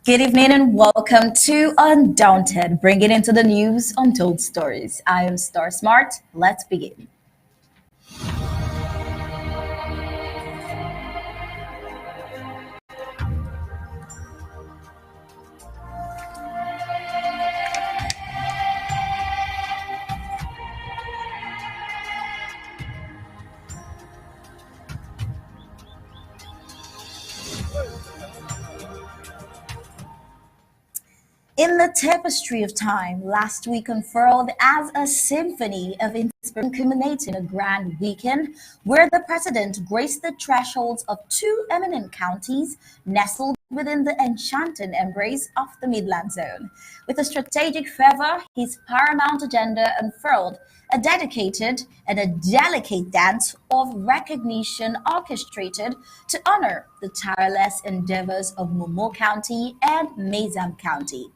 Good evening and welcome to Undaunted, bringing into the news untold stories. I am Star Smart. Let's begin. In the tapestry of time, last week unfurled as a symphony of inspiration culminating a grand weekend where the president graced the thresholds of two eminent counties nestled within the enchanting embrace of the Midland Zone. With a strategic fervor, his paramount agenda unfurled a dedicated and a delicate dance of recognition orchestrated to honor the tireless endeavors of Momo County and Mazam County.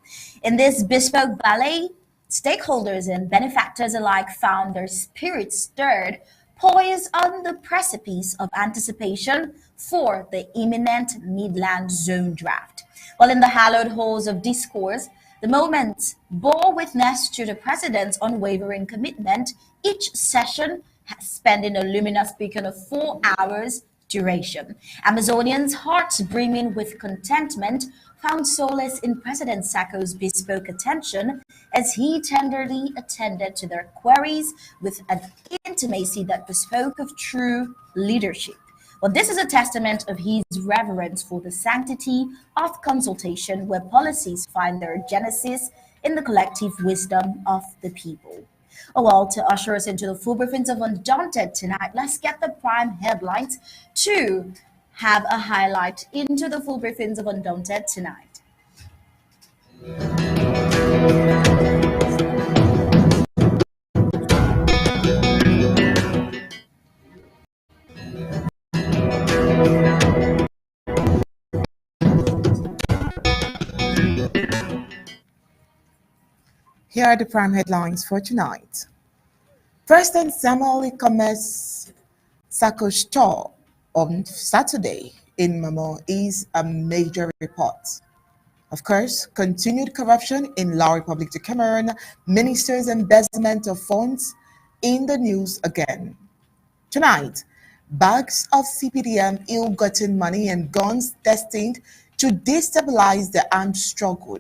In this bespoke ballet, stakeholders and benefactors alike found their spirits stirred, poised on the precipice of anticipation for the imminent Midland Zone draft. While in the hallowed halls of discourse, the moment bore witness to the president's unwavering commitment, each session spending a luminous beacon of 4 hours duration. Amazonians' hearts brimming with contentment found solace in President Sacco's bespoke attention as he tenderly attended to their queries with an intimacy that bespoke of true leadership. Well, this is a testament of his reverence for the sanctity of consultation, where policies find their genesis in the collective wisdom of the people. Oh, well, to usher us into the full briefings of Undaunted tonight, let's get the prime headlines to have a highlight into the full briefings of Undaunted tonight. Here are the prime headlines for tonight. President Samuel Ikome's Sacco's tour on Saturday in Momo is a major report. Of course, continued corruption in La Republique du Cameroon, ministers' embezzlement of funds in the news again. Tonight, bags of CPDM ill-gotten money and guns destined to destabilize the armed struggle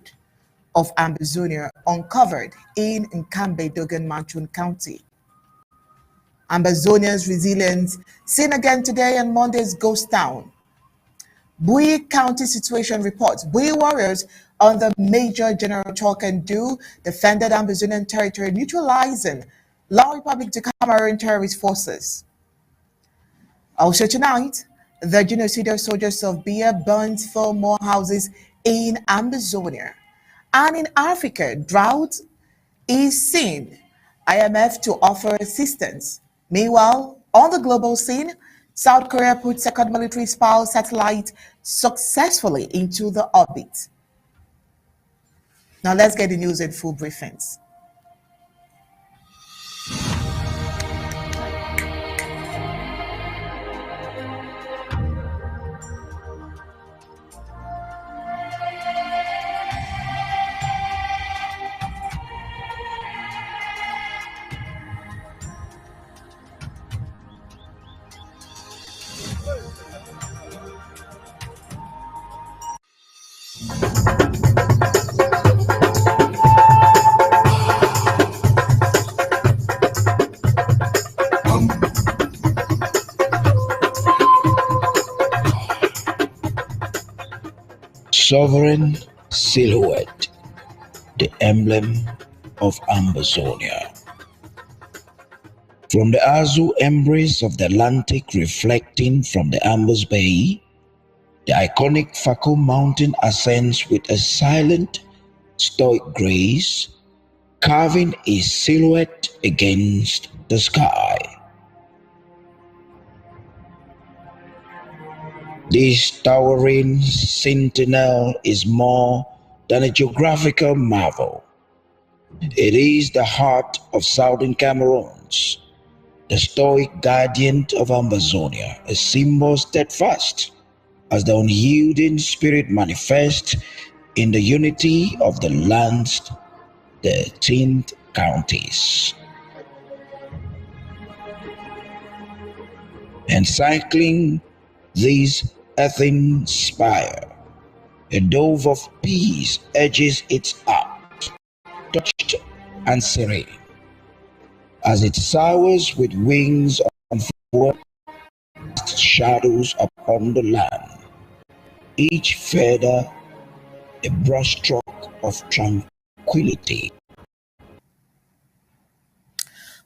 of Ambazonia uncovered in Nkambe Dogon Manchun County. Ambazonia's resilience seen again today on Monday's Ghost Town. Bui County Situation Reports. Bui warriors on the Major General Chalk and Do defended Ambazonian territory, neutralizing La Republique du Cameroon terrorist forces. Also tonight, the genocidal soldiers of Bia burned 4 more houses in Ambazonia. And in Africa, drought is seen. IMF to offer assistance. Meanwhile, on the global scene, South Korea put second military spy satellite successfully into the orbit. Now let's get the news in full briefings. Sovereign silhouette, the emblem of Ambazonia. From the Azu embrace of the Atlantic reflecting from the Ambas Bay, the iconic Fako Mountain ascends with a silent, stoic grace, carving a silhouette against the sky. This towering sentinel is more than a geographical marvel. It is the heart of southern Cameroons, the stoic guardian of Amazonia, a symbol steadfast as the unyielding spirit manifests in the unity of the land's 13th counties. Encircling this earthen spire, a dove of peace edges its arc, touched and serene, as it soars with wings unfurled shadows upon the land, each feather a brushstroke of tranquility.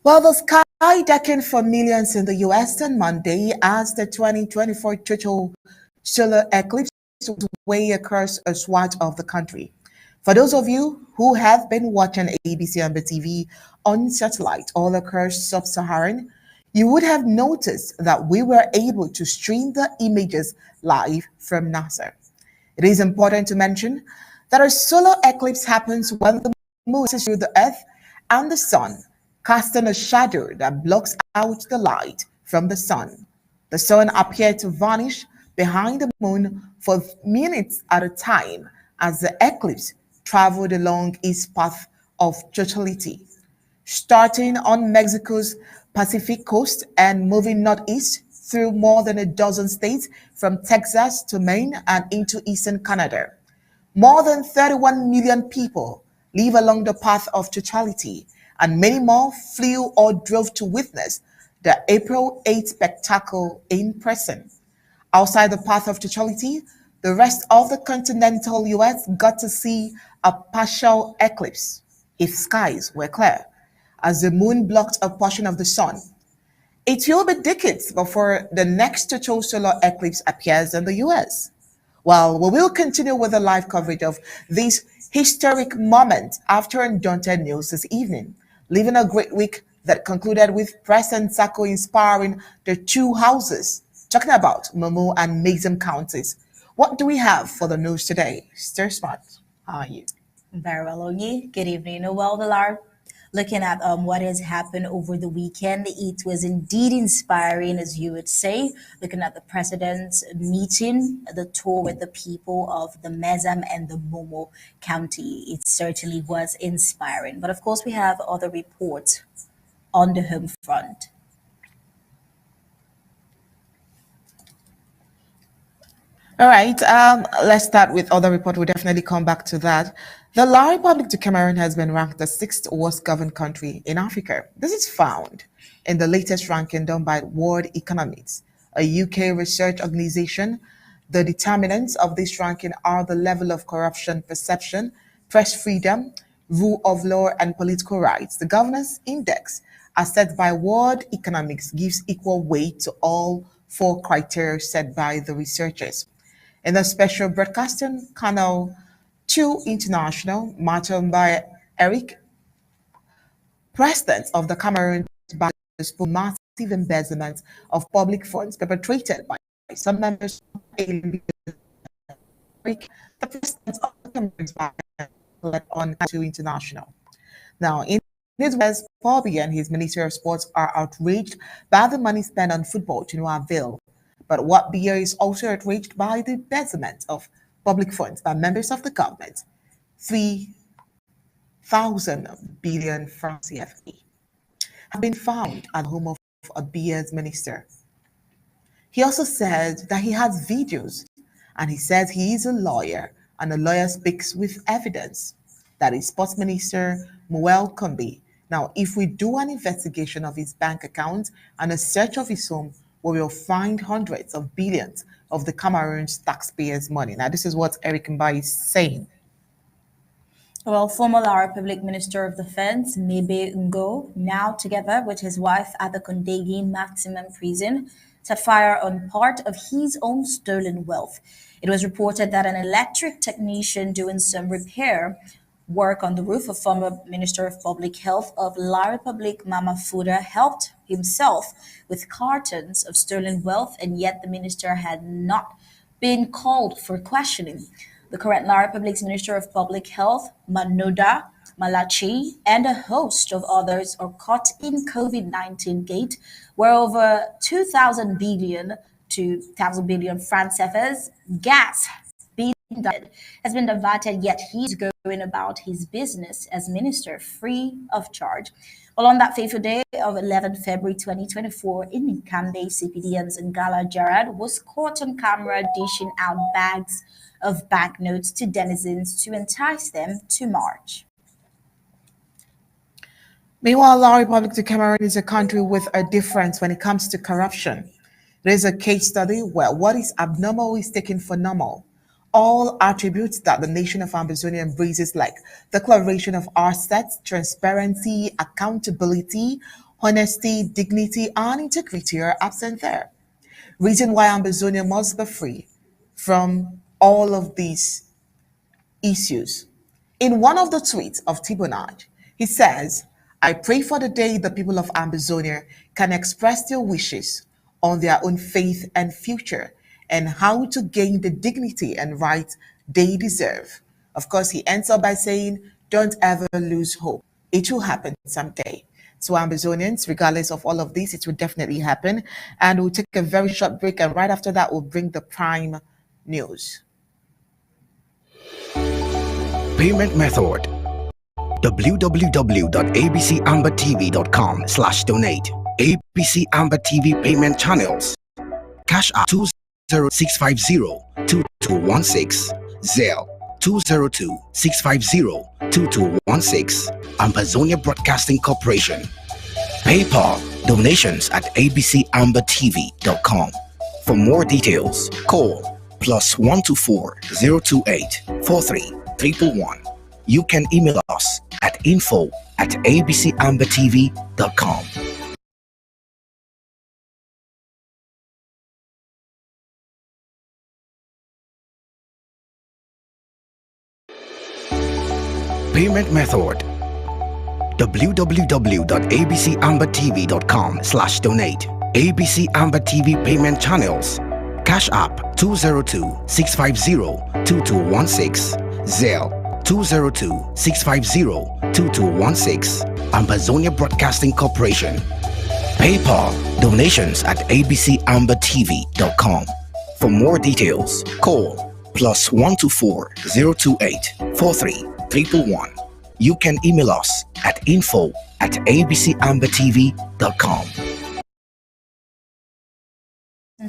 Well, the sky darkened for millions in the US on Monday as the 2024 total solar eclipse was way across a swath of the country. For those of you who have been watching ABC on the TV on satellite all across sub-Saharan, you would have noticed that we were able to stream the images live from NASA. It is important to mention that a solar eclipse happens when the moon passes through the earth and the sun, casting a shadow that blocks out the light from the sun. The sun appeared to vanish behind the moon for minutes at a time as the eclipse traveled along its path of totality, starting on Mexico's Pacific coast and moving northeast through more than a dozen states from Texas to Maine and into eastern Canada. More than 31 million people live along the path of totality, and many more flew or drove to witness the April 8 spectacle in person. Outside the path of totality, the rest of the continental US got to see a partial eclipse, if skies were clear, as the moon blocked a portion of the sun. It will be decades before the next total solar eclipse appears in the US. Well, we will continue with the live coverage of this historic moment after undaunted news this evening, leaving a great week that concluded with President Sacco inspiring the two houses, talking about Momo and Mason counties. What do we have for the news today? Stir Smart, how are you? Very well, Onyi. Good evening. Well, Villar, looking at what has happened over the weekend, it was indeed inspiring, as you would say. Looking at the president's meeting, the tour with the people of the Mezam and the Momo County, it certainly was inspiring. But of course, we have other reports on the home front. All right, let's start with other report. We'll definitely come back to that. The La Republic du Cameroon has been ranked the sixth worst governed country in Africa. This is found in the latest ranking done by World Economics, a UK research organization. The determinants of this ranking are the level of corruption perception, press freedom, rule of law, and political rights. The governance index, as set by World Economics, gives equal weight to all four criteria set by the researchers. In the special broadcasting channel 2 International, marshalled by Eric, president of the Cameroon Bank, spoke massive embezzlement of public funds perpetrated by some members of the president of the Cameroon Bank on 2 International. Now, in his words, Paul Biya and his Ministry of Sports are outraged by the money spent on football to no avail. But what Biya is also outraged by the embezzlement of public funds by members of the government, 3,000 billion francs CFA, have been found at the home of Biya's minister. He also said that he has videos and he says he is a lawyer and a lawyer speaks with evidence. That is Sports Minister Muel Kombi. Now, if we do an investigation of his bank account and a search of his home, we will find hundreds of billions of the Cameroon's taxpayers' money. Now, this is what Eric Mbai is saying. Well, former La Republic Minister of Defense Mebe Ngo, now together with his wife at the Kondegi Maximum Prison, set fire on part of his own stolen wealth. It was reported that an electric technician doing some repair work on the roof of former Minister of Public Health of La Republic Mama Fuda helped himself with cartons of stolen wealth, and yet the minister had not been called for questioning. The current La Republic's Minister of Public Health, Manoda, Malachi, and a host of others are caught in COVID-19 gate, where over 2,000 billion to 1,000 billion franc CFAs gas being diverted has been diverted, yet he's going about his business as minister free of charge. Well, on that fateful day of 11 February 2024 in Nikambe, CPDM's Ngala Jarad was caught on camera dishing out bags of banknotes to denizens to entice them to march. Meanwhile, our Republic of Cameroon is a country with a difference when it comes to corruption. It is a case study where what is abnormal is taken for normal. All attributes that the nation of Ambazonia embraces, like declaration of assets, transparency, accountability, honesty, dignity, and integrity, are absent there. Reason why Ambazonia must be free from all of these issues. In one of the tweets of Tibonage, he says, I pray for the day the people of Ambazonia can express their wishes on their own faith and future and how to gain the dignity and rights they deserve. Of course, he ends up by saying, don't ever lose hope. It will happen someday. So Ambazonians, regardless of all of this, it will definitely happen. And we'll take a very short break, and right after that, we'll bring the prime news. Payment method: www.abcambertv.com/donate. ABC Amber TV payment channels: Cash App 20650-2216, Zelle 202-650-2216, Ambazonia Broadcasting Corporation. PayPal donations at abcambertv.com. For more details, call +124 028 43 111. You can email us at info@abcambertv.com. Payment method: www.abcambertv.com/donate. ABC Amber TV payment channels: Cash App 202-650-2216, Zelle 202-650-2216, Ambazonia Broadcasting Corporation. PayPal donations at abcambertv.com. For more details, call +124 028 43 111. You can email us at info@abcambertv.com.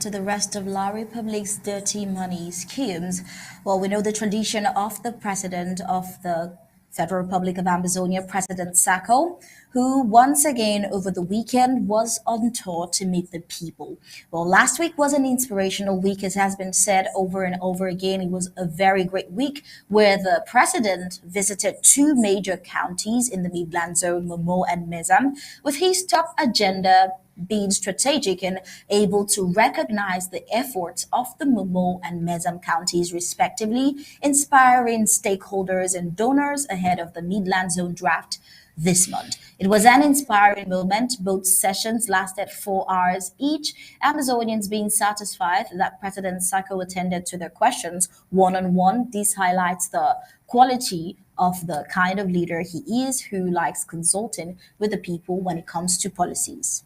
To the rest of La Republic's dirty money schemes. Well, we know the tradition of the president of the Federal Republic of Amazonia, President Sacco, who once again over the weekend was on tour to meet the people. Well, last week was an inspirational week, as has been said over and over again. It was a very great week where the president visited two major counties in the Midland Zone, Momo and Mezam, with his top agenda being strategic and able to recognize the efforts of the Momo and Mezam counties respectively, inspiring stakeholders and donors ahead of the Midland Zone draft this month. It was an inspiring moment. Both sessions lasted 4 hours each, Amazonians being satisfied that President Sacco attended to their questions one-on-one. This highlights the quality of the kind of leader he is, who likes consulting with the people when it comes to policies.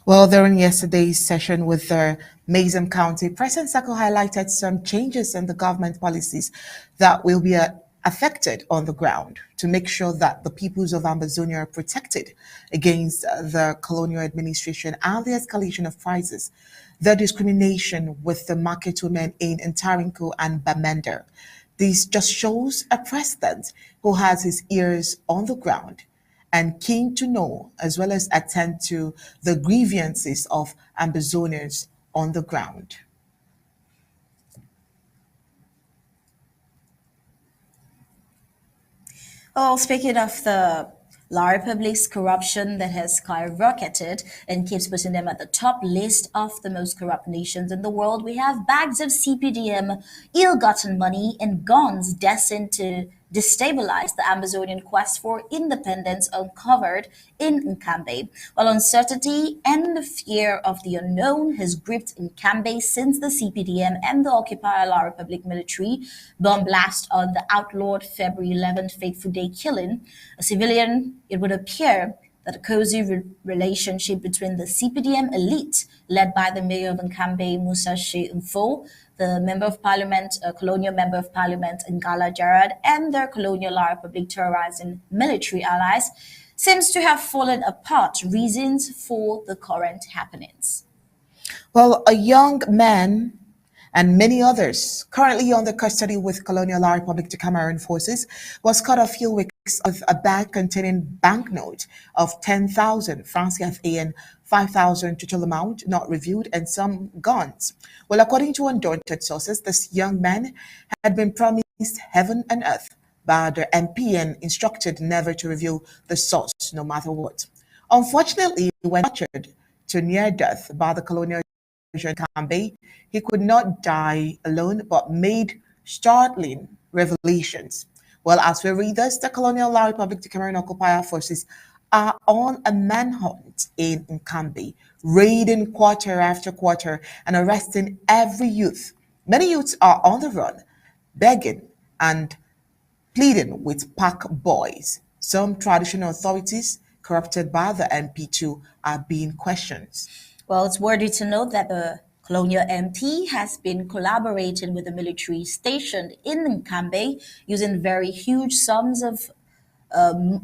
Well, during yesterday's session with the Mazam County, President Sacco highlighted some changes in the government policies that will be affected on the ground to make sure that the peoples of Amazonia are protected against the colonial administration and the escalation of prices, the discrimination with the market women in Ntarinko and Bamenda. This just shows a president who has his ears on the ground and keen to know as well as attend to the grievances of Ambazonians on the ground. Well, speaking of the La Republic's corruption that has skyrocketed and keeps putting them at the top list of the most corrupt nations in the world, we have bags of CPDM, ill-gotten money, and guns destined to destabilize the Amazonian quest for independence uncovered in Nkambe, while uncertainty and the fear of the unknown has gripped Nkambe since the CPDM and the Occupy La Republic military bomb blast on the outlawed February 11th Faithful Day killing. A civilian, it would appear that a cozy relationship between the CPDM elite, led by the mayor of Nkambe, Musa Shea Mfo, the member of parliament, colonial member of parliament, Ngala Jarad, and their colonial La Republic terrorizing military allies, seems to have fallen apart. Reasons for the current happenings. Well, a young man and many others currently under custody with Colonial La Republic de Cameroon forces was caught a few weeks with a bag containing banknote of 10,000 francs CFA and 5,000 total amount not reviewed and some guns. Well, according to undaunted sources, this young man had been promised heaven and earth by the MP and instructed never to reveal the source no matter what. Unfortunately, when tortured to near death by the colonial Kambe, he could not die alone but made startling revelations. Well, as we read this, the Colonial La Republic de Cameroon occupier forces are on a manhunt in Nkambe, raiding quarter after quarter and arresting every youth. Many youths are on the run, begging and pleading with pack boys. Some traditional authorities, corrupted by the MP2, are being questioned. Well, it's worthy to note that the colonial MP has been collaborating with the military stationed in Nkambe using very huge sums of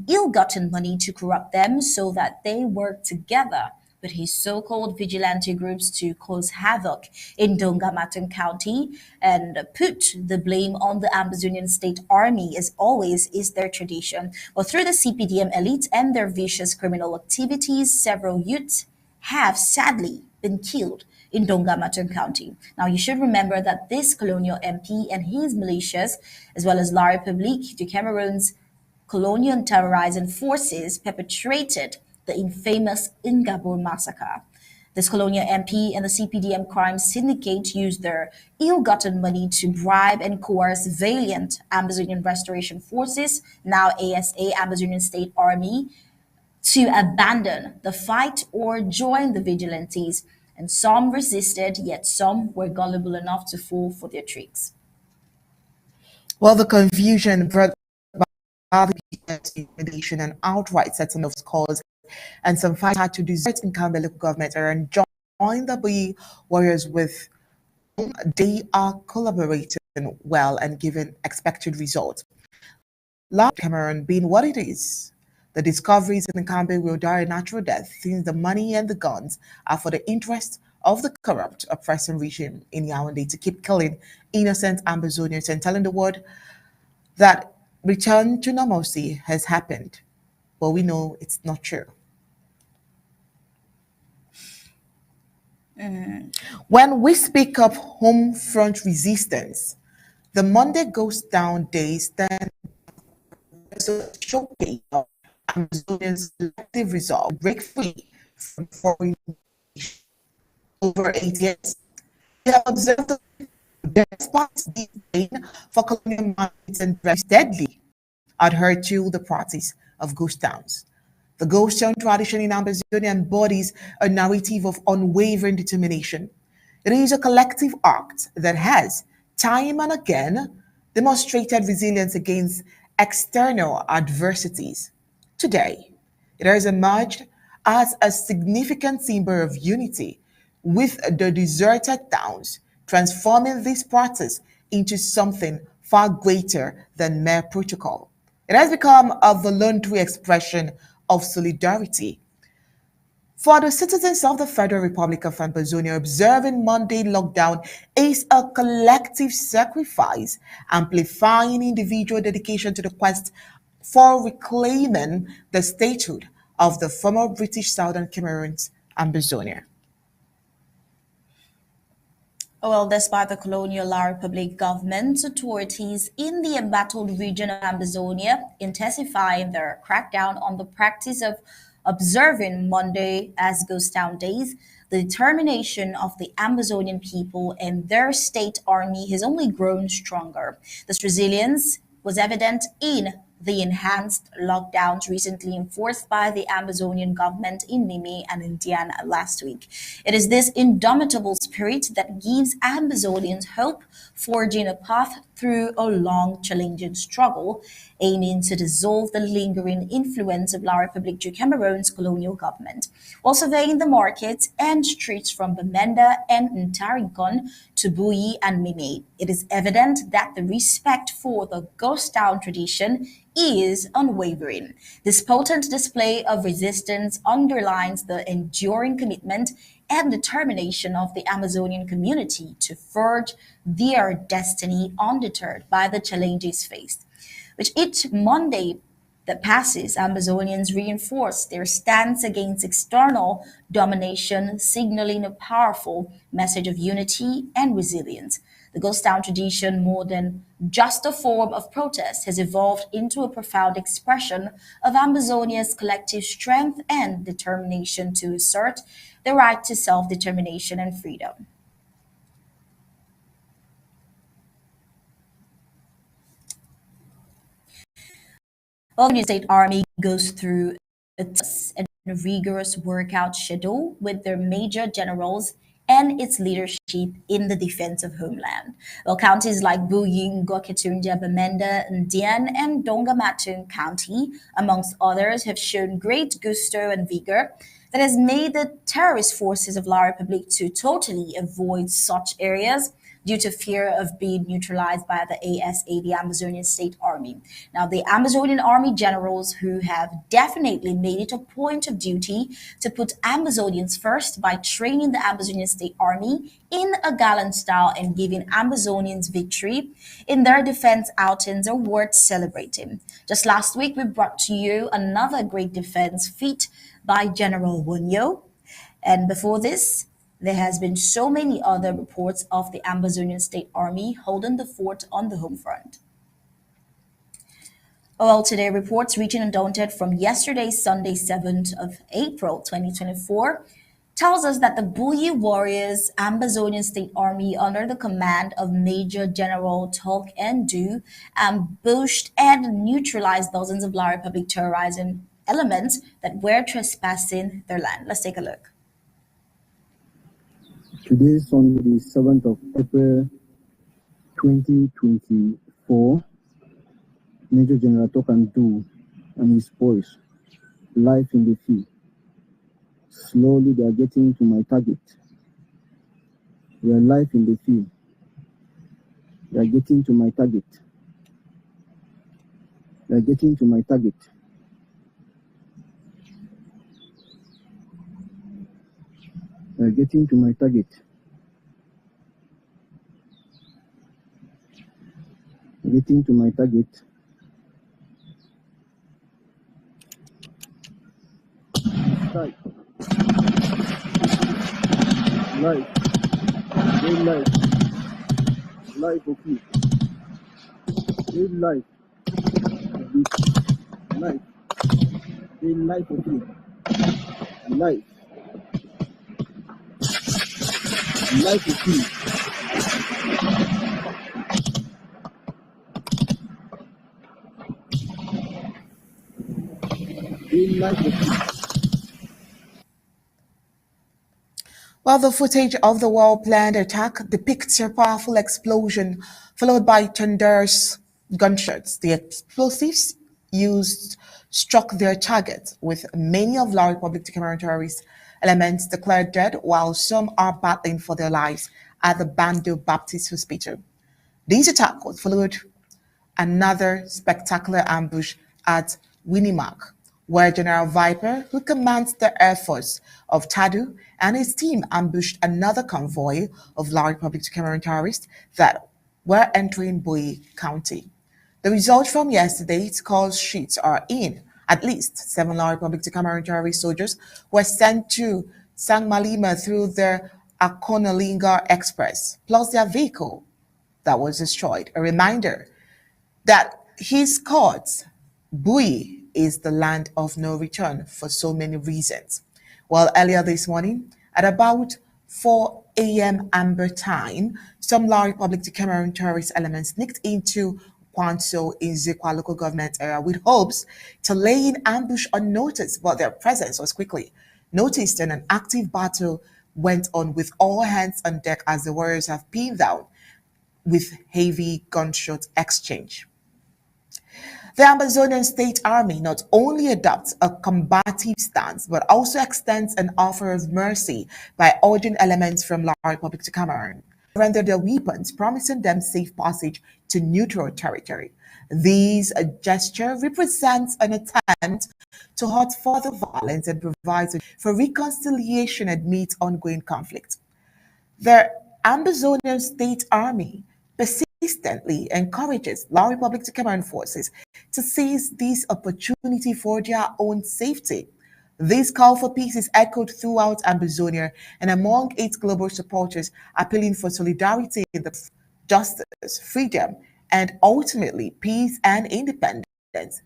ill-gotten money to corrupt them so that they work together with his so-called vigilante groups to cause havoc in Dongamatan County and put the blame on the Amazonian State Army, as always is their tradition. Well, through the CPDM elite and their vicious criminal activities, several youths have sadly been killed in Dongamatan County. Now, you should remember that this colonial MP and his militias, as well as La République de Cameroon's colonial terrorizing forces, perpetrated the infamous Ingabur massacre. This colonial MP and the CPDM crime syndicate used their ill-gotten money to bribe and coerce valiant Amazonian Restoration Forces, now ASA, Amazonian State Army, to abandon the fight or join the vigilantes, and some resisted, yet some were gullible enough to fall for their tricks. Well, the confusion brought by the intimidation and outright settlement of scores, and some fighters had to desert in Canberra local government and join the Bui warriors with whom they are collaborating well and giving expected results. Large Cameroon being what it is, the discoveries in Nkambe will die a natural death since the money and the guns are for the interest of the corrupt, oppressive regime in Yaoundé to keep killing innocent Amazonians and telling the world that return to normalcy has happened. But we know it's not true. When we speak of home front resistance, the Monday goes down days then showcase of Amazonians' collective resolve to break free from foreign over 8 years. We have observed the response disdain for colonial minds and dress deadly adhere to the practice of ghost towns. The ghost town tradition in Amazonia embodies a narrative of unwavering determination. It is a collective act that has, time and again, demonstrated resilience against external adversities. Today, it has emerged as a significant symbol of unity with the deserted towns, transforming this practice into something far greater than mere protocol. It has become a voluntary expression of solidarity. For the citizens of the Federal Republic of Amazonia, observing Monday lockdown is a collective sacrifice, amplifying individual dedication to the quest for reclaiming the statehood of the former British Southern Cameroon's Amazonia. Well, despite the colonial La Republic government, authorities in the embattled region of Amazonia intensifying their crackdown on the practice of observing Monday as Ghost Town Days, the determination of the Amazonian people and their state army has only grown stronger. This resilience was evident in the enhanced lockdowns recently enforced by the Amazonian government in Nimi and Indiana last week. It is this indomitable spirit that gives Amazonians hope, forging a path through a long, challenging struggle, aiming to dissolve the lingering influence of La République du Cameroon's colonial government. While surveying the markets and streets from Bamenda and Ntarinkon to Bui and Mimi, it is evident that the respect for the ghost town tradition is unwavering. This potent display of resistance underlines the enduring commitment and determination of the Amazonian community to forge their destiny undeterred by the challenges faced. Which each Monday that passes, Amazonians reinforce their stance against external domination, signaling a powerful message of unity and resilience. The ghost town tradition, more than just a form of protest, has evolved into a profound expression of Amazonia's collective strength and determination to assert the right to self determination and freedom. Well, the United States Army goes through a tough and rigorous workout schedule with their major generals and its leadership in the defense of homeland. Well, counties like Buying, Goketunja, Bamenda, Ndian, and Dongamatun County, amongst others, have shown great gusto and vigor that has made the terrorist forces of La Republique to totally avoid such areas due to fear of being neutralized by the ASA, the Amazonian State Army. Now, the Amazonian Army generals who have definitely made it a point of duty to put Amazonians first by training the Amazonian State Army in a gallant style and giving Amazonians victory in their defense outings are worth celebrating. Just last week, we brought to you another great defense feat by General Wunyo. And before this, there has been so many other reports of the Amazonian State Army holding the fort on the home front. Well, today reports reaching Undaunted from yesterday, Sunday, 7th of April 2024, tells us that the Bully Warriors Amazonian State Army under the command of Major General Tolk Ndu ambushed and neutralized dozens of La Republic terrorizing elements that were trespassing their land. Let's take a look. Today, Sunday, the 7th of April 2024, Major General Tokandu and his boys, live in the field. Slowly, they are getting to my target. We are live in the field. They are getting to my target. They are getting to my target. They are getting to my target. Getting to my target. Strike. Live. Very live. Live, okay. Very live. Live. Very live, okay. Live. Life is key. Life is key. Well, the footage of the well-planned attack depicts a powerful explosion followed by thunderous gunshots. The explosives used struck their target, with many of La Republic du Cameroon terrorist elements declared dead, while some are battling for their lives at the Bando Baptist Hospital. This attack was followed another spectacular ambush at Winimak, where General Viper, who commands the Air Force of Tadu, and his team ambushed another convoy of La Republic du Cameroon terrorists that were entering Bui County. The results from yesterday's call sheets are in. At least 7 La Republic du Cameroon terrorist soldiers were sent to Sang Malima through the Akonalinga Express, plus their vehicle that was destroyed. A reminder that his courts, Bui is the land of no return for so many reasons. Well, earlier this morning, at about 4 a.m. Amber time, some La Republic du Cameroon terrorist elements sneaked into Kwanso in Zikwa local government area with hopes to lay in ambush unnoticed, but their presence was quickly noticed and an active battle went on with all hands on deck as the warriors have pinned down with heavy gunshot exchange. The Amazonian State Army not only adopts a combative stance but also extends an offer of mercy by urging elements from La Republic to Cameroon surrender their weapons, promising them safe passage to neutral territory. This gesture represents an attempt to halt further violence and provides for reconciliation amid ongoing conflict. The Amazonian State Army persistently encourages La Republic to Cameroon forces to seize this opportunity for their own safety. This call for peace is echoed throughout Amazonia and among its global supporters, appealing for solidarity in the justice, freedom, and ultimately peace and independence.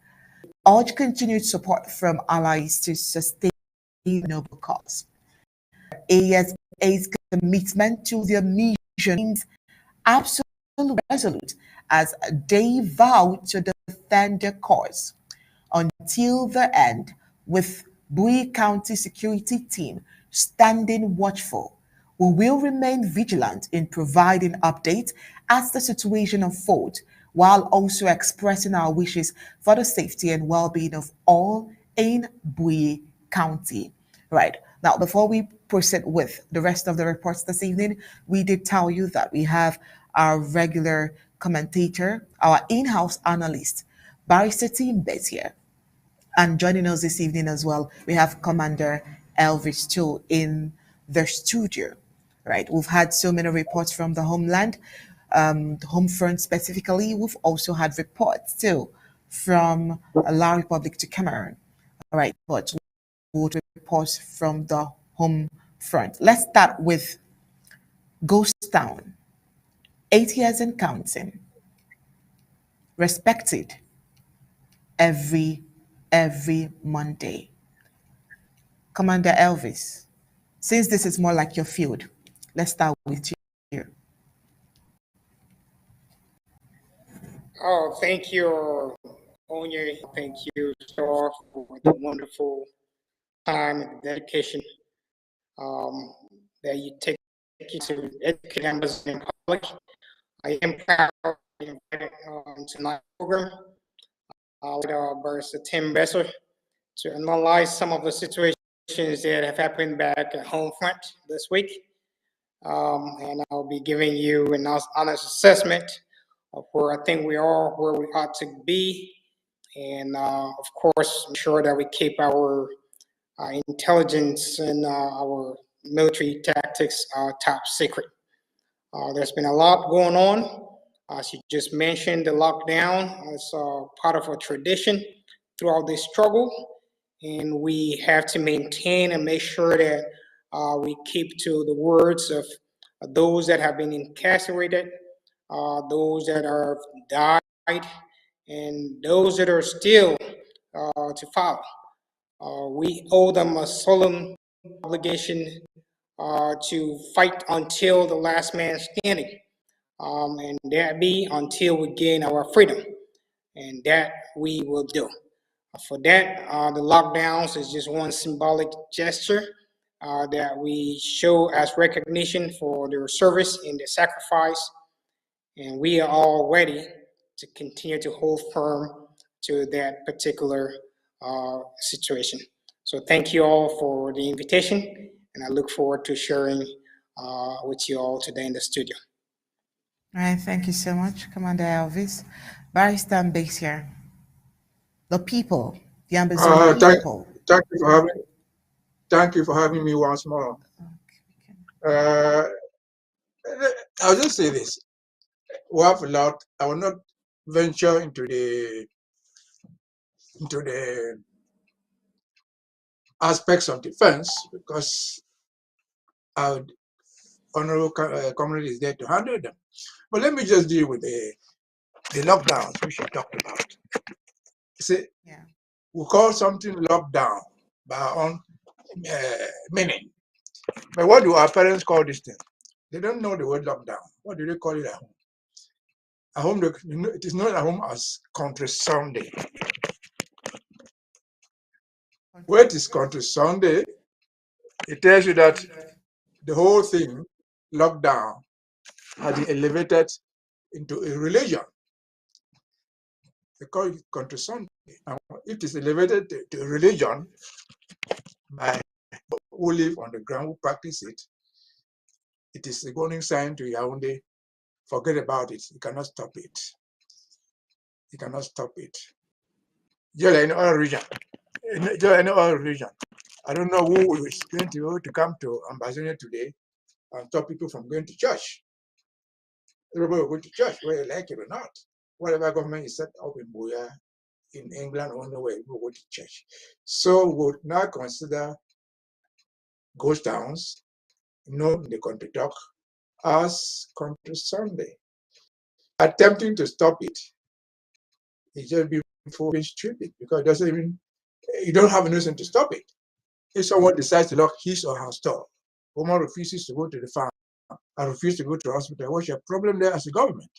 Urge continued support from allies to sustain the noble cause. ASA's commitment to their mission remains absolutely resolute as they vow to defend their cause until the end, with Bowie County security team standing watchful. We will remain vigilant in providing updates as the situation unfolds, while also expressing our wishes for the safety and well-being of all in Bowie County. Right. Now, before we proceed with the rest of the reports this evening, we did tell you that we have our regular commentator, our in-house analyst, Barrister Team Bets here. And joining us this evening as well, we have Commander Elvis too in the studio. Right. We've had so many reports from the homeland, the home front specifically. We've also had reports too from La Republic to Cameroon. All right, but would report from the home front. Let's start with Ghost Town, 8 years and counting, respected every Monday. Commander Elvis, since this is more like your field, let's start with you. Oh, thank you, Onya. Thank you, Star, for the wonderful time and dedication that you take to educate Amazon public. I am proud to be invited to tonight's program with Barrister Tim Besser to analyze some of the situations that have happened back at Homefront this week. And I'll be giving you an honest assessment of where I think we are, where we ought to be, and of course, ensure that we keep our intelligence and our military tactics top secret. There's been a lot going on. As you just mentioned, the lockdown is part of a tradition throughout this struggle, and we have to maintain and make sure that we keep to the words of those that have been incarcerated, those that have died, and those that are still to follow. We owe them a solemn obligation to fight until the last man standing, and that be until we gain our freedom, and that we will do. For that, the lockdowns is just one symbolic gesture that we show as recognition for their service and their sacrifice, and we are all ready to continue to hold firm to that particular situation. So thank you all for the invitation, and I look forward to sharing with you all today in the studio. All right, thank you so much, Commander Elvis. Barrister Base here. The people, the Amazonian people. Thank you for having me once more. I'll just say this. We have a lot. I will not venture into the aspects of defense because our honorable comrade is there to handle them. But let me just deal with the lockdowns which you talked about. See, we call something lockdown by our own meaning. But what do our parents call this thing? They don't know the word lockdown. What do they call it at home? At home, it is known at home as Country Sunday. Where it is Country Sunday, it tells you that the whole thing, lockdown, has been elevated into a religion. They call it Country Sunday. Now, if it is elevated to a religion by who live on the ground, who practice it, it is a warning sign to Yaoundé. Forget about it. You cannot stop it. You cannot stop it. Just like in our region. Just like in our region. I don't know who is going to come to Ambazonian today and stop people from going to church. Everybody will go to church, whether you like it or not. Whatever government is set up in Buya, in England or nowhere, we will go to church. So we would now consider ghost towns, known in the country talk, as Country Sunday. Attempting to stop it is just being stupid because it doesn't even, you don't have a reason to stop it. If someone decides to lock his or her store, woman refuses to go to the farm and refuses to go to the hospital, what's your problem there as a government?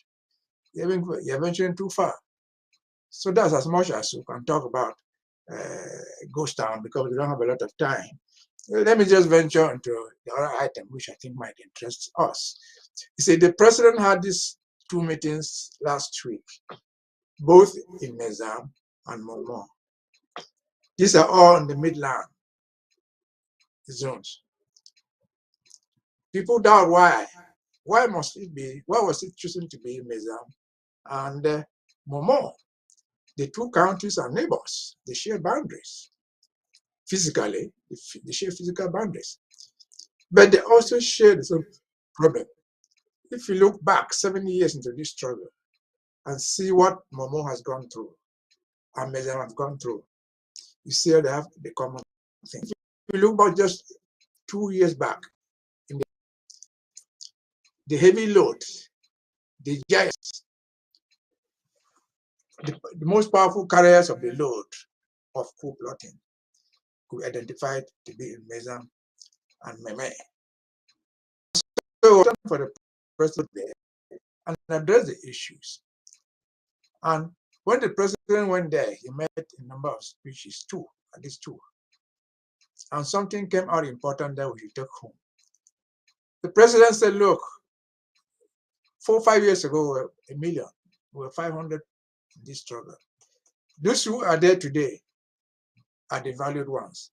You're venturing too far. So that's as much as we can talk about ghost town because we don't have a lot of time. Let me just venture into the other item, which I think might interest us. You see, the president had these two meetings last week, both in Nizam and Momo. These are all in the Midland zones. People doubt why. Why must it be? Why was it chosen to be Nizam and Momo? The two counties are neighbors. They share boundaries. Physically, they share physical boundaries. But they also share the same problem. If you look back 70 years into this struggle and see what Momo has gone through and Nizam have gone through, you see they have the common thing. If you look back just 2 years back, in the heavy load, the giants, the most powerful carriers of the load of coup plotting could be identified to be in Nizam and Meme. So for the president there and address the issues. And when the president went there, he met a number of speeches, at least two. And something came out important that we should take home. The president said, look, 4 or 5 years ago, we were 1 million, we were 500 in this struggle. Those who are there today are the valued ones.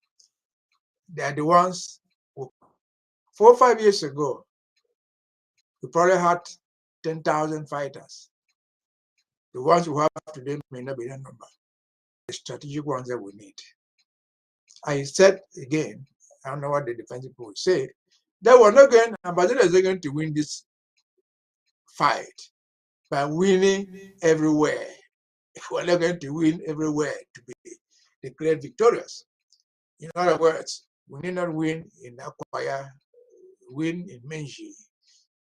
They are the ones who, 4 or 5 years ago, we probably had 10,000 fighters. The ones who have today may not be that number. The strategic ones that we need. I said again, I don't know what the defense people will say, that we're not going, Ambassador is not going to win this fight by winning everywhere. We're not going to win everywhere to be declared victorious. In other words, we need not win in Akwaya, win in Menji,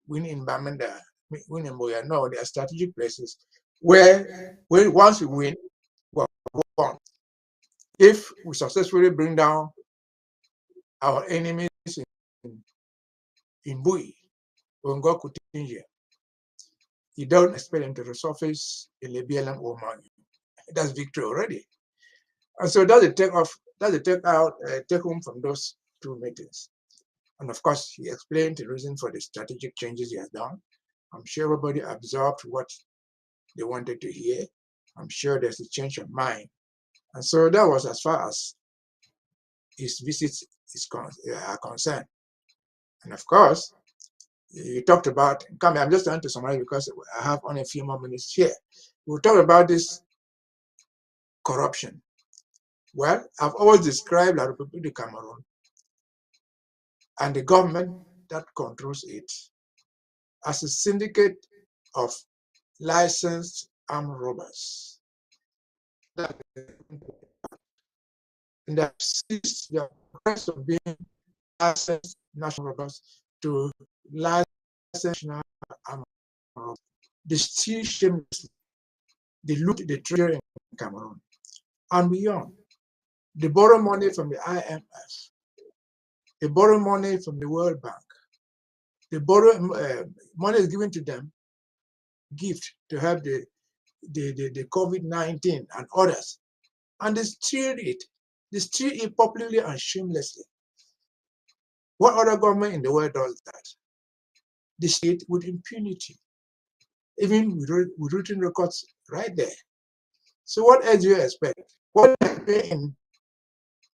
win in Bamenda, win in Boya. No, there are strategic places where once we win, we're won. If we successfully bring down our enemies in Bui, Ongo Kutinja, you don't expect them to resurface in Libya or Mali. That's victory already. And so that's a take home from those two meetings. And of course, he explained the reason for the strategic changes he has done. I'm sure everybody absorbed what they wanted to hear. I'm sure there's a change of mind. And so that was as far as his visits are concerned. And of course, you talked about, I'm just trying to summarize because I have only a few more minutes here. We'll talk about this corruption. Well, I've always described La Republic of Cameroon and the government that controls it as a syndicate of licensed armed robbers. And that ceased the progress of being licensed national robbers to licensed national armed robbers. They steal shamelessly. They loot the treasury in Cameroon and beyond. They borrow money from the IMF. They borrow money from the World Bank. They borrow money is given to them gift to help the COVID-19 and others, and they steal it. They steal it publicly and shamelessly. What other government in the world does that? They steal it with impunity, even with written records right there. So what else do you expect? What they pay in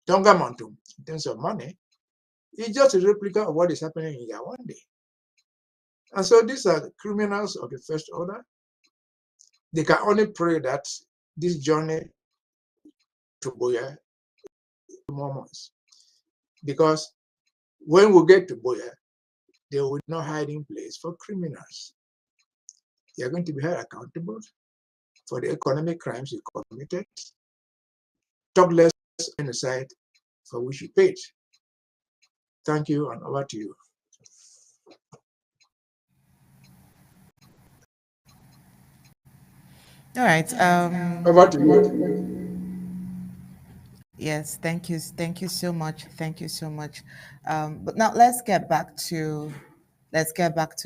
Tonga Mountain in terms of money is just a replica of what is happening in Yaoundé. And so these are the criminals of the first order. They can only pray that this journey to Buea more months. Because when we get to Buea, there will be no hiding place for criminals. They are going to be held accountable for the economic crimes you committed, talk less genocide for which you paid. Thank you, and over to you. All right. Over to you. Yes, thank you. Thank you so much. Thank you so much. But now let's get back to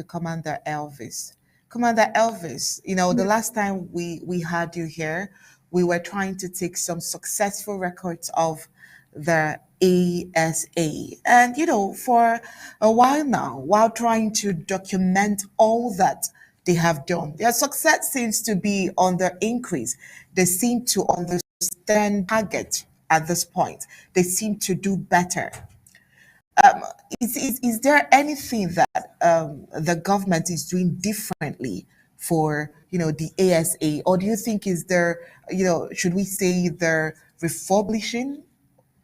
Commander Elvis. Commander Elvis, the last time we had you here, we were trying to take some successful records of the ASA. And for a while now, while trying to document all that they have done, their success seems to be on the increase. They seem to understand target at this point. They seem to do better. Is there anything that the government is doing differently for the ASA, or do you think is there should we say the republishing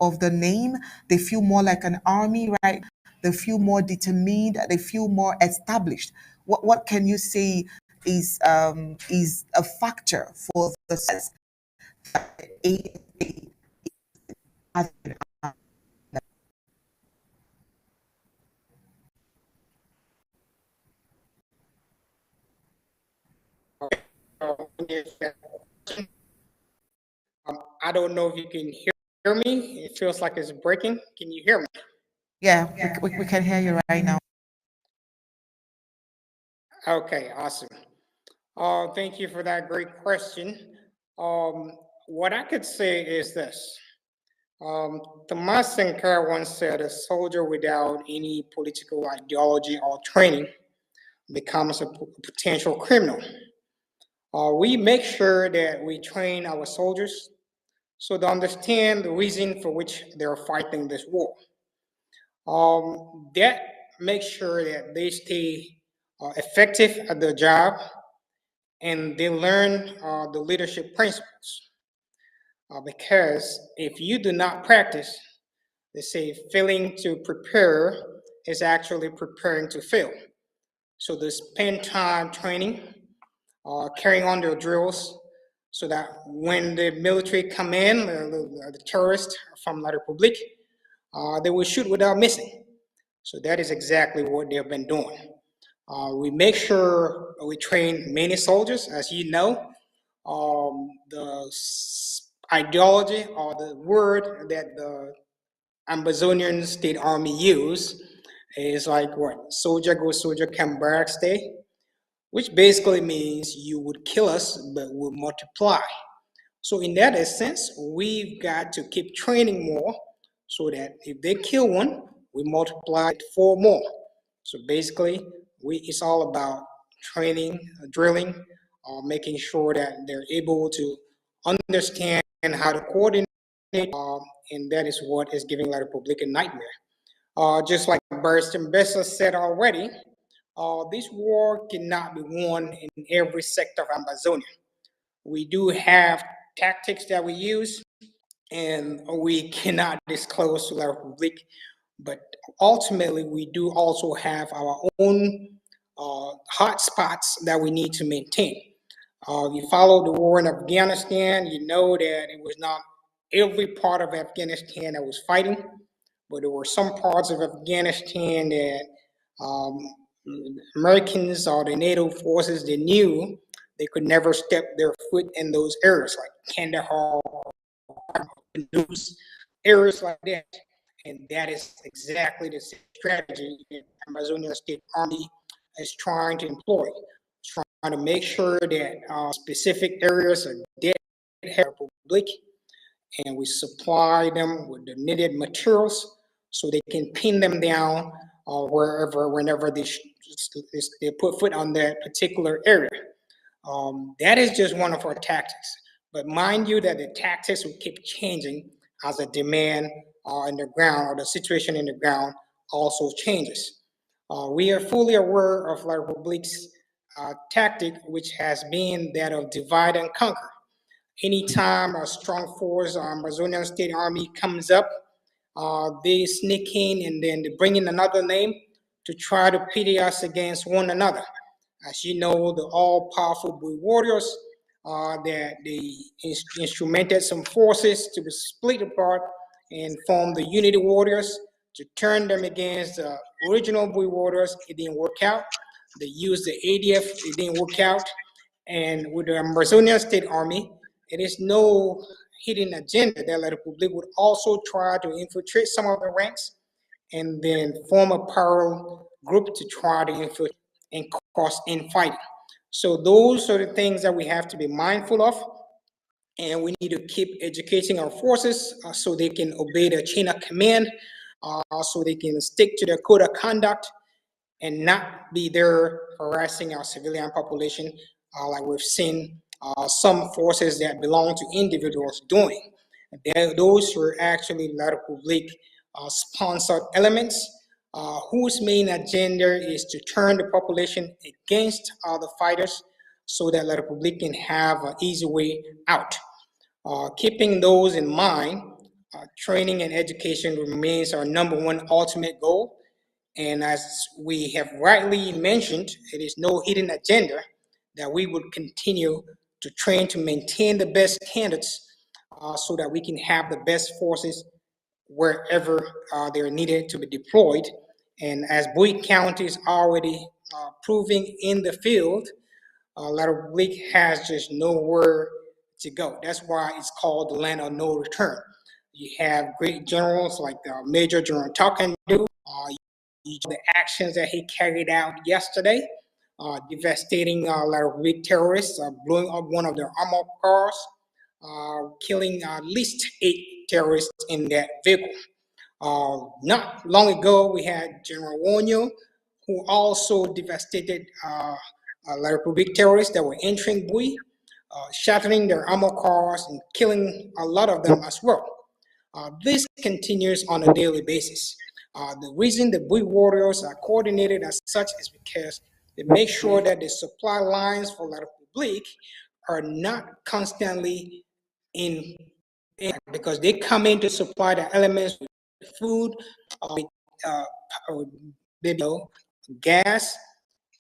of the name? They feel more like an army, right? They feel more determined. They feel more established. What can you say is a factor for the success that the ASA has? I don't know if you can hear me. It feels like it's breaking. Can you hear me? Yeah, we can hear you right now. Okay, awesome. Thank you for that great question. What I could say is this. Thomas Sankara once said, a soldier without any political ideology or training becomes a potential criminal. We make sure that we train our soldiers so they understand the reason for which they're fighting this war. That makes sure that they stay effective at their job and they learn the leadership principles. Because if you do not practice, they say failing to prepare is actually preparing to fail. So they spend time training, carrying on their drills, so that when the military come in, the terrorists from La Republique, they will shoot without missing. So that is exactly what they've been doing. We make sure we train many soldiers, as you know. The ideology or the word that the Amazonian State Army use is like what? Soldier go, soldier come, barracks stay, which basically means you would kill us, but we'll multiply. So in that essence, we've got to keep training more so that if they kill one, we multiply it four more. So basically, it's all about training, drilling, making sure that they're able to understand how to coordinate, and that is what is giving La Republic a nightmare. Just like Burston Bessa said already, this war cannot be won in every sector of Amazonia. We do have tactics that we use, and we cannot disclose to the Republic, but ultimately we do also have our own hot spots that we need to maintain. You follow the war in Afghanistan, you know that it was not every part of Afghanistan that was fighting, but there were some parts of Afghanistan that um, Americans or the NATO forces, they knew they could never step their foot in those areas like Kandahar, areas like that. And that is exactly the strategy that Amazonian State Army is trying to employ. to make sure that specific areas are dead public, and we supply them with the needed materials so they can pin them down whenever they put foot on that particular area. That is just one of our tactics. But mind you that the tactics will keep changing as the demand in the ground or the situation in the ground also changes. We are fully aware of La Republique's tactic, which has been that of divide and conquer. Anytime a strong force, Amazonian State Army comes up, they sneak in and then they bring in another name to try to pit us against one another. As you know, the all-powerful Bui warriors, that they instrumented some forces to be split apart and form the Unity Warriors to turn them against the original Bui warriors. It didn't work out. They used the ADF, it didn't work out. And with the Amazonian State Army, it is no hidden agenda that La Republic would also try to infiltrate some of the ranks and then form a parallel group to try to infiltrate and cause infighting. So those are the things that we have to be mindful of, and we need to keep educating our forces so they can obey the chain of command, so they can stick to their code of conduct and not be there harassing our civilian population like we've seen some forces that belong to individuals doing. Those were actually La Republique sponsored elements whose main agenda is to turn the population against the fighters so that La Republique can have an easy way out. Keeping those in mind, training and education remains our number one ultimate goal. And as we have rightly mentioned, it is no hidden agenda that we would continue to train to maintain the best candidates so that we can have the best forces wherever they're needed to be deployed. And as Bowie County is already proving in the field, La Republique has just nowhere to go. That's why it's called the land of no return. You have great generals like Major General Takandu, the actions that he carried out yesterday, devastating La Republique terrorists, blowing up one of their armored cars, killing at least 8 terrorists in that vehicle. Not long ago, we had General Wonyo, who also devastated La Republique terrorists that were entering Bui, shattering their armored cars and killing a lot of them as well. This continues on a daily basis. The reason the Bui warriors are coordinated as such is because they make sure that the supply lines for La Republique are not constantly in because they come in to supply the elements with food, with gas,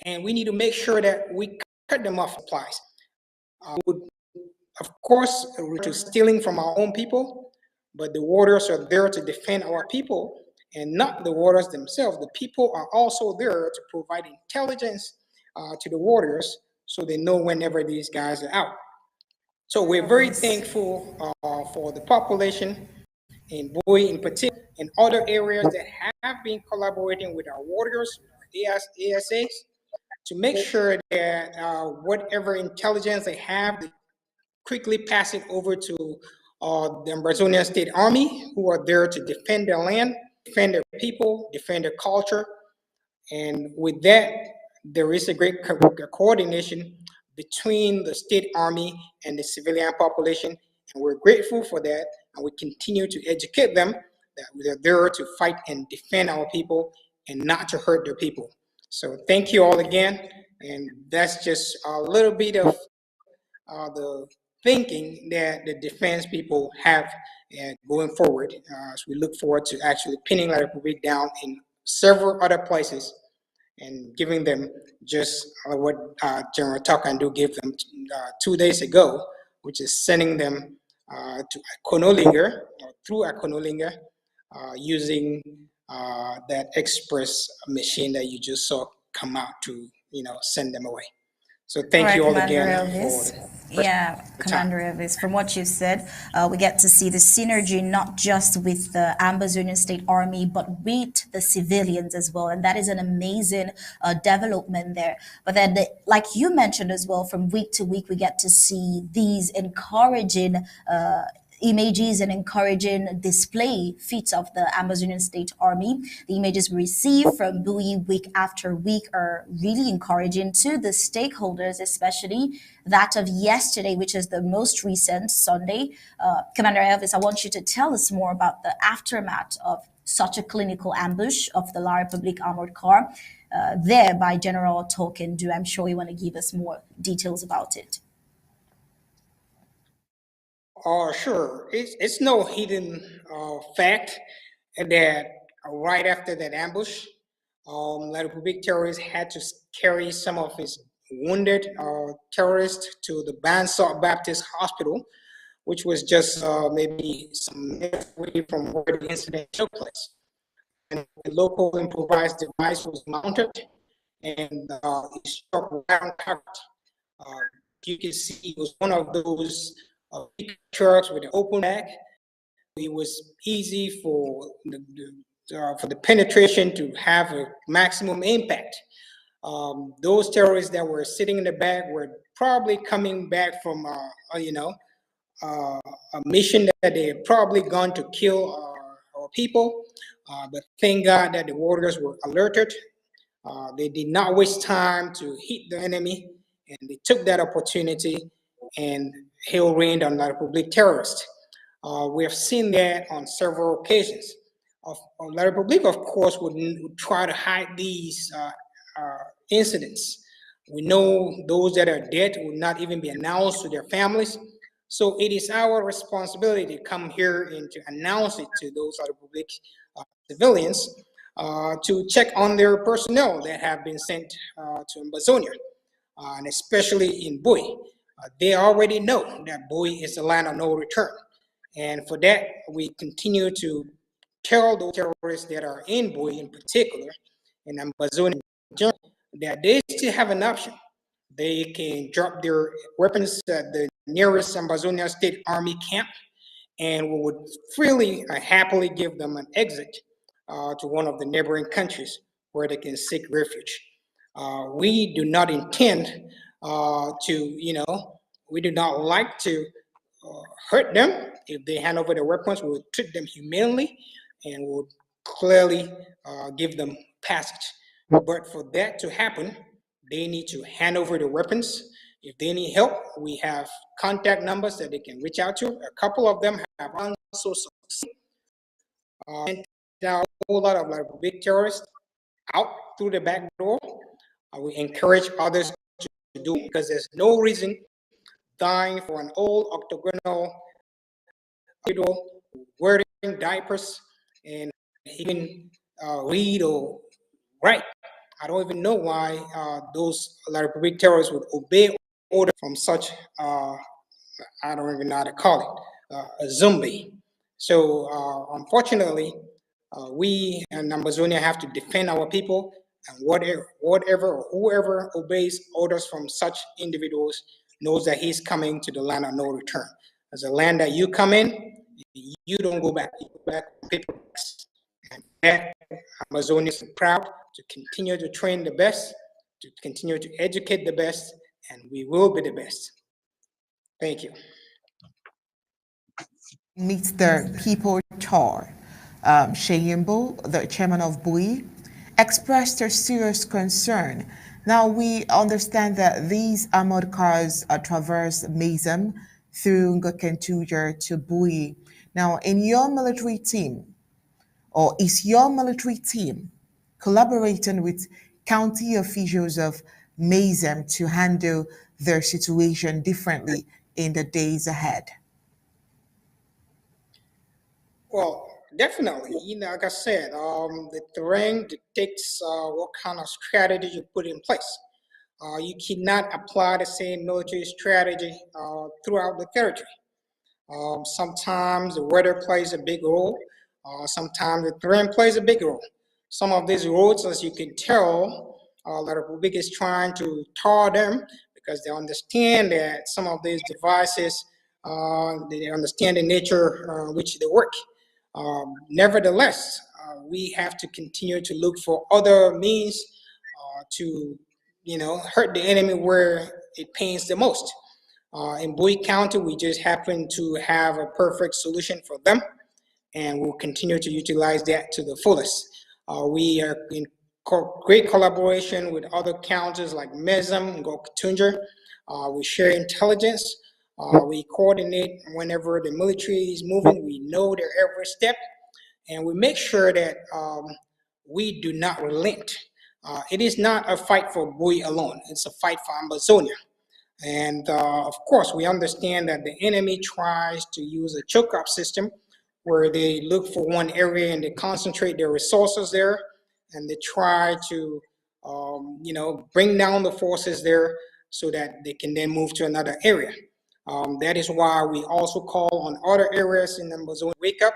and we need to make sure that we cut them off supplies. Of course, to stealing from our own people, but the warriors are there to defend our people and not the warriors themselves. The people are also there to provide intelligence to the warriors so they know whenever these guys are out. So we're very thankful for the population in Bowie in particular and other areas that have been collaborating with our warriors, our ASAs, to make sure that whatever intelligence they have, they quickly pass it over to the Amazonian State Army, who are there to defend their land, defend their people, defend their culture. And with that, there is a great coordination between the state army and the civilian population. And we're grateful for that. And we continue to educate them that they're there to fight and defend our people and not to hurt their people. So thank you all again. And that's just a little bit of the thinking that the defense people have going forward as we look forward to actually pinning La Republique down in several other places and giving them just what General Takandu gave them 2 days ago, which is sending them to Akonolinga, through Akonolinga, using that express machine that you just saw come out to, send them away. So All thank right, you all Commander again for Elvis. Yeah, the time. Commander Elvis, from what you've said, we get to see the synergy not just with the Amazonian State Army, but with the civilians as well. And that is an amazing development there. But then, like you mentioned as well, from week to week, we get to see these encouraging images and encouraging display feats of the Amazonian State Army. The images we receive from Bowie week after week are really encouraging to the stakeholders, especially that of yesterday, which is the most recent Sunday. Commander Elvis, I want you to tell us more about the aftermath of such a clinical ambush of the La Republique armored car there by General Tolkien. Do I'm sure you want to give us more details about it. Sure. It's no hidden fact that right after that ambush, La Republique terrorists had to carry some of his wounded terrorists to the Bansart Baptist Hospital, which was just maybe some minutes away from where the incident took place. And the local improvised device was mounted and it struck right on target. You can see it was one of those big trucks with an open back. It was easy for the penetration to have a maximum impact. Those terrorists that were sitting in the back were probably coming back from, a mission that they had probably gone to kill our people. But thank God that the warriors were alerted. They did not waste time to hit the enemy, and they took that opportunity and hell rained on the Republic terrorists. We have seen that on several occasions. La Republique, of course, would try to hide these incidents. We know those that are dead will not even be announced to their families. So it is our responsibility to come here and to announce it to those La Republique civilians to check on their personnel that have been sent to Amazonia, and especially in Bowie. They already know that Bowie is the land of no return. And for that, we continue to tell those terrorists that are in Bowie in particular, and Amazonia in general, that they still have an option. They can drop their weapons at the nearest Amazonia State Army camp, and we would freely and happily give them an exit to one of the neighboring countries where they can seek refuge. We do not intend we do not like to hurt them. If they hand over their weapons, we will treat them humanely and will clearly give them passage. But for that to happen, they need to hand over their weapons. If they need help, we have contact numbers that they can reach out to. A couple of them have also sent out a whole lot of like big terrorists out through the back door. We encourage others to do it because there's no reason dying for an old octagonal individual wearing diapers and he can read or write. I don't even know why those La Republique terrorists would obey orders from such, I don't even know how to call it, a zombie. So unfortunately, we in Amazonia have to defend our people, and whatever or whoever obeys orders from such individuals knows that he's coming to the land of no return. As a land that you come in, you don't go back. You go back on paper. And that Amazonia is proud to continue to train the best, to continue to educate the best, and we will be the best. Thank you. Meets the People Tour. Sheyimbo, the chairman of Bowie, expressed a serious concern. Now we understand that these armored cars traverse Mazam through Ngokentuja to Bowie. Now, in your military team, or is your military team collaborating with county officials of Mazam to handle their situation differently in the days ahead? Well, definitely. Like I said, the terrain dictates what kind of strategy you put in place. You cannot apply the same military strategy throughout the territory. Sometimes the weather plays a big role. Sometimes the terrain plays a big role. Some of these roads, as you can tell, La Republic is trying to tar them because they understand that some of these devices, they understand the nature which they work. Nevertheless, we have to continue to look for other means to, hurt the enemy where it pains the most. In Bowie County, we just happen to have a perfect solution for them, and we'll continue to utilize that to the fullest. We are in great collaboration with other counties like Mezam and Gokatunja. We share intelligence. We coordinate whenever the military is moving. We know their every step, and we make sure that we do not relent. It is not a fight for Bowie alone. It's a fight for Ambazonia. And of course, we understand that the enemy tries to use a choke-up system where they look for one area and they concentrate their resources there, and they try to, bring down the forces there so that they can then move to another area. That is why we also call on other areas in Ambazonia to wake up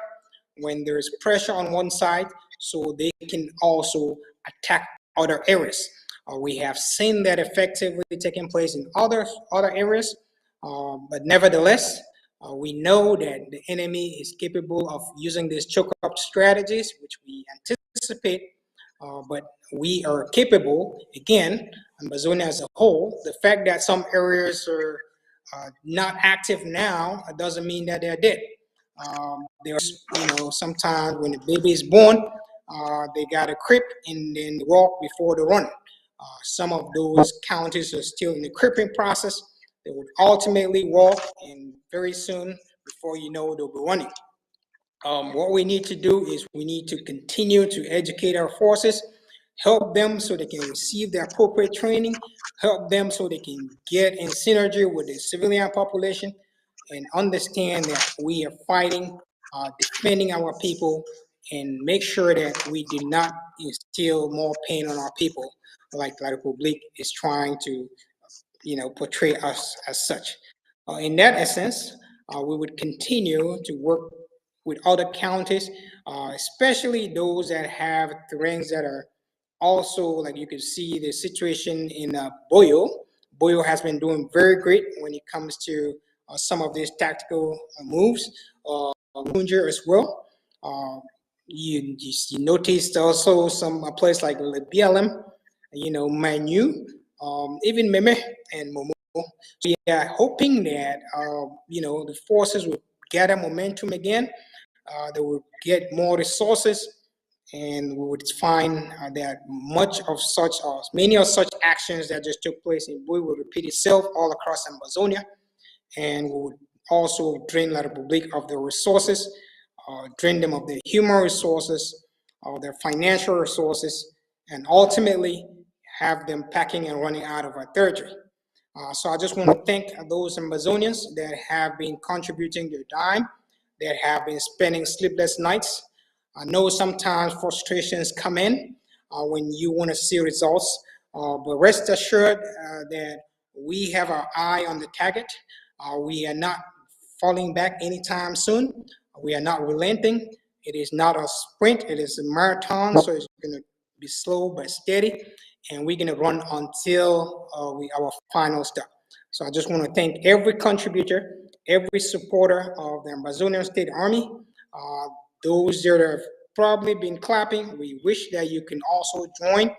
when there's pressure on one side so they can also attack other areas. We have seen that effectively taking place in other areas, but nevertheless, we know that the enemy is capable of using these choke-up strategies, which we anticipate, but we are capable, again, Amazonia as a whole. The fact that some areas are not active now doesn't mean that they're dead. There's, sometimes when the baby is born, they got a crib and then walk before the run. Some of those counties are still in the cripping process. They would ultimately walk, and very soon, before you know, they'll be running. What we need to do is we need to continue to educate our forces, help them so they can receive the appropriate training, help them so they can get in synergy with the civilian population, and understand that we are fighting, defending our people, and make sure that we do not instill more pain on our people like La Republique is trying to, portray us as such. In that essence, we would continue to work with other counties, especially those that have terrains that are also, like you can see the situation in Boyo. Boyo has been doing very great when it comes to some of these tactical moves. Kunja as well. You noticed also some place like BLM, Manu, even Meme and Momo. So we are hoping that the forces will gather momentum again. They will get more resources, and we would find that many of such actions that just took place in Bui will repeat itself all across Amazonia, and we would also drain La Republique of their resources, drain them of their human resources, their financial resources, and ultimately have them packing and running out of our territory. So I just want to thank those Amazonians that have been contributing their time, that have been spending sleepless nights. I know sometimes frustrations come in when you want to see results, but rest assured that we have our eye on the target. We are not falling back anytime soon. We are not relenting. It is not a sprint, it is a marathon, so it's going to be slow but steady, and we're going to run until our final stop. So I just want to thank every contributor, every supporter of the Amazonian State Army. Those that have probably been clapping, we wish that you can also join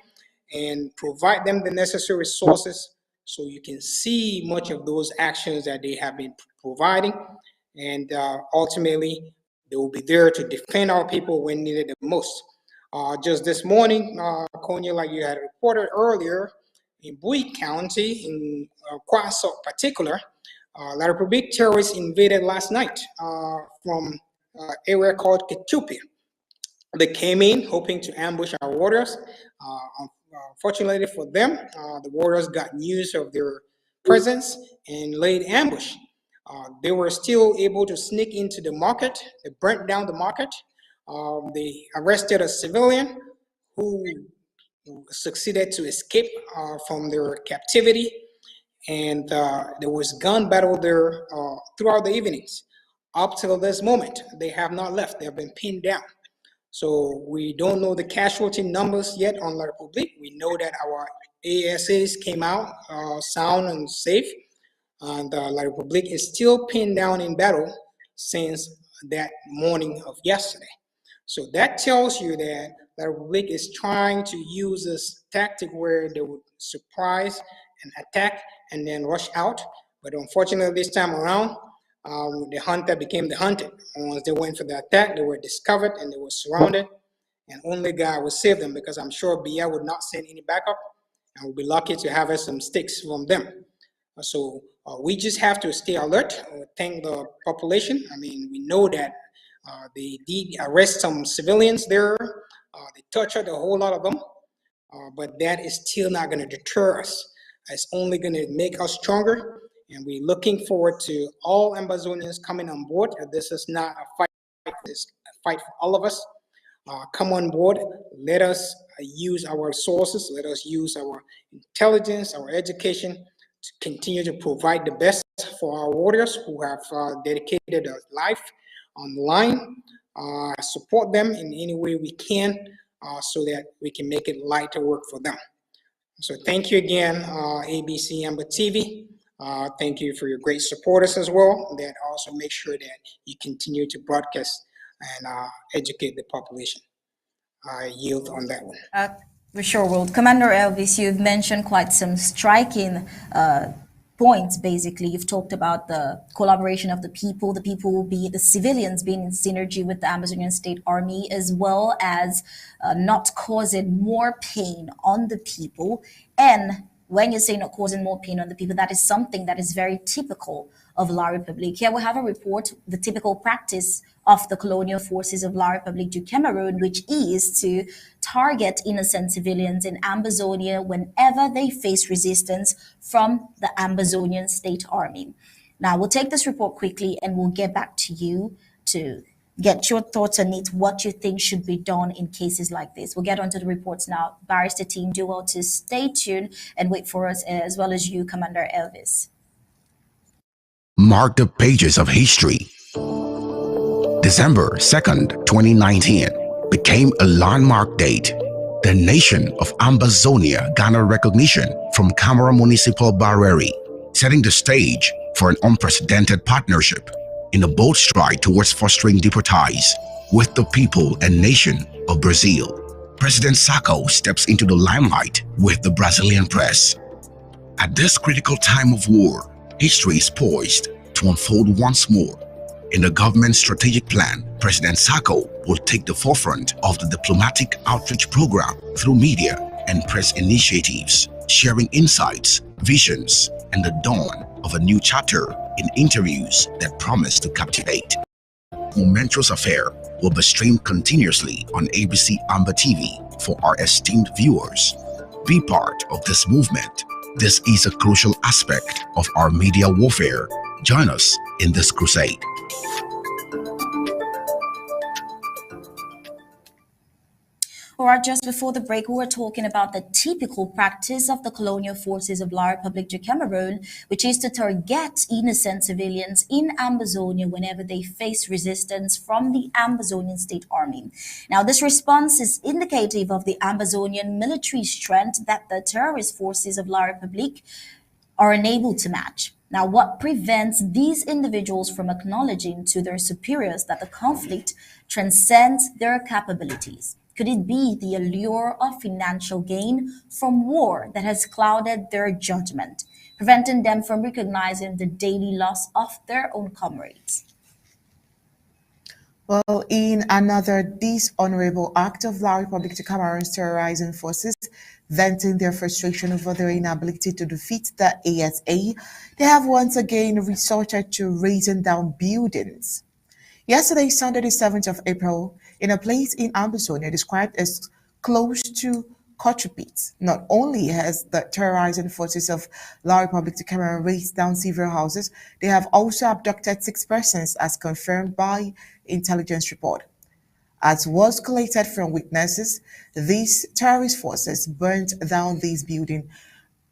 and provide them the necessary resources so you can see much of those actions that they have been providing. And ultimately, they will be there to defend our people when needed the most. Just this morning, Konya, like you had reported earlier, in Bowie County, in Kwaso in particular, La Republique terrorists invaded last night from area called Ketupia. They came in hoping to ambush our warriors. Fortunately for them, the warriors got news of their presence and laid ambush. They were still able to sneak into the market. They burnt down the market. They arrested a civilian who succeeded to escape from their captivity. And there was gun battle there throughout the evenings. Up till this moment, they have not left. They have been pinned down. So we don't know the casualty numbers yet on La Republique. We know that our ASAs came out sound and safe, and La Republic is still pinned down in battle since that morning of yesterday. So that tells you that La Republic is trying to use this tactic where they would surprise and attack and then rush out. But unfortunately, this time around, the hunter became the hunted. Once they went for the attack, they were discovered and they were surrounded. And only God will save them, because I'm sure Bia would not send any backup, and we'll be lucky to have some sticks from them. So we just have to stay alert. Thank the population. I mean, we know that they did arrest some civilians there. They tortured a whole lot of them, but that is still not going to deter us. It's only going to make us stronger. And we're looking forward to all Ambazonians coming on board. This is not a fight, this is a fight for all of us. Come on board. Let us use our resources. Let us use our intelligence, our education to continue to provide the best for our warriors who have dedicated their life on the line. Support them in any way we can so that we can make it lighter work for them. So thank you again, ABC Amber TV. Thank you for your great supporters as well. That also make sure that you continue to broadcast and educate the population. I yield on that one. For sure, World Commander Elvis, you've mentioned quite some striking points. Basically, you've talked about the collaboration of the people, be the civilians being in synergy with the Amazonian State Army, as well as not causing more pain on the people. And when you say not causing more pain on the people, that is something that is very typical of La Republique. Here we have a report, the typical practice of the colonial forces of La Republique du Cameroon, which is to target innocent civilians in Ambazonia whenever they face resistance from the Ambazonian State Army. Now, we'll take this report quickly and we'll get back to you to get your thoughts on it, what you think should be done in cases like this. We'll get onto the reports now. Barrister team, do well to stay tuned and wait for us, as well as you, Commander Elvis. Mark the pages of history. December 2nd, 2019 became a landmark date. The nation of Ambazonia garnered recognition from Camera Municipal Barreri, setting the stage for an unprecedented partnership in a bold stride towards fostering deeper ties with the people and nation of Brazil. President Sacco steps into the limelight with the Brazilian press. At this critical time of war, history is poised to unfold once more. In the government's strategic plan, President Sacco will take the forefront of the diplomatic outreach program through media and press initiatives, sharing insights, visions, and the dawn of a new chapter in interviews that promise to captivate. Momentous affair will be streamed continuously on ABC Amber TV for our esteemed viewers. Be part of this movement. This is a crucial aspect of our media warfare. Join us in this crusade. All right, just before the break, we were talking about the typical practice of the colonial forces of La Republique du Cameroon, which is to target innocent civilians in Ambazonia whenever they face resistance from the Ambazonian State Army. Now, this response is indicative of the Ambazonian military strength that the terrorist forces of La Republique are unable to match. Now, what prevents these individuals from acknowledging to their superiors that the conflict transcends their capabilities? Could it be the allure of financial gain from war that has clouded their judgment, preventing them from recognizing the daily loss of their own comrades? Well, in another dishonorable act of La Republique du Cameroon's terrorizing forces, venting their frustration over their inability to defeat the ASA, they have once again resorted to razing down buildings. Yesterday, Sunday, the 7th of April, in a place in Ambazonia described as close to Cotrepit, not only has the terrorizing forces of La Republique du Cameroon razed down several houses, they have also abducted 6 persons, as confirmed by intelligence report. As was collated from witnesses, these terrorist forces burnt down this building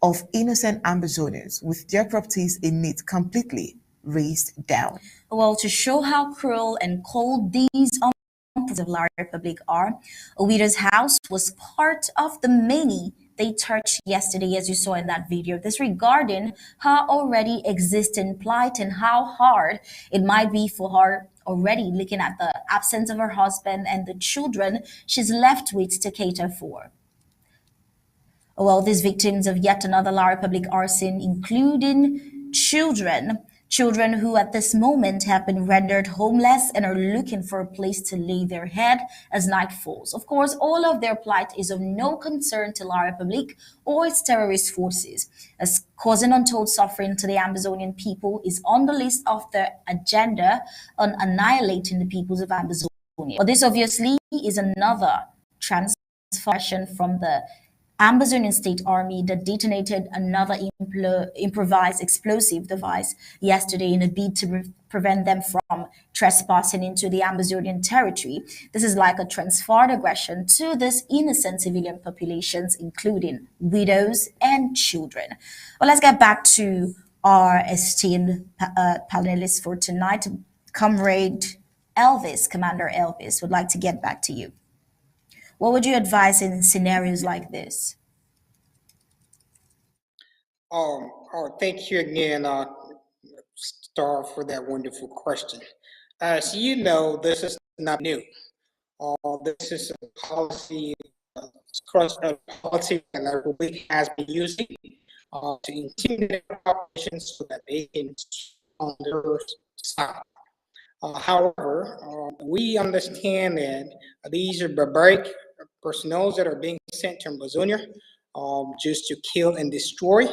of innocent Ambazonians with their properties in it completely razed down. Well, to show how cruel and cold these of La Republique are, Owida's house was part of the many they touched yesterday, as you saw in that video, this regarding her already existing plight and how hard it might be for her already, looking at the absence of her husband and the children she's left with to cater for. Well, these victims of yet another La Republic arson, including children who at this moment have been rendered homeless and are looking for a place to lay their head as night falls. Of course, all of their plight is of no concern to La Republic or its terrorist forces, as causing untold suffering to the Amazonian people is on the list of the agenda on annihilating the peoples of Amazonia. But this obviously is another transformation from the Amazonian State Army that detonated another improvised explosive device yesterday in a bid to prevent them from trespassing into the Amazonian territory. This is like a transferred aggression to these innocent civilian populations, including widows and children. Well, let's get back to our esteemed panelists for tonight. Comrade Elvis, Commander Elvis, would like to get back to you. What would you advise in scenarios like this? Thank you again, Star, for that wonderful question. As you know, this is not new. This is a policy, policy that the Republic has been using to intimidate populations so that they can on their side. However, we understand that these are barbaric personnel that are being sent to Amazonia just to kill and destroy.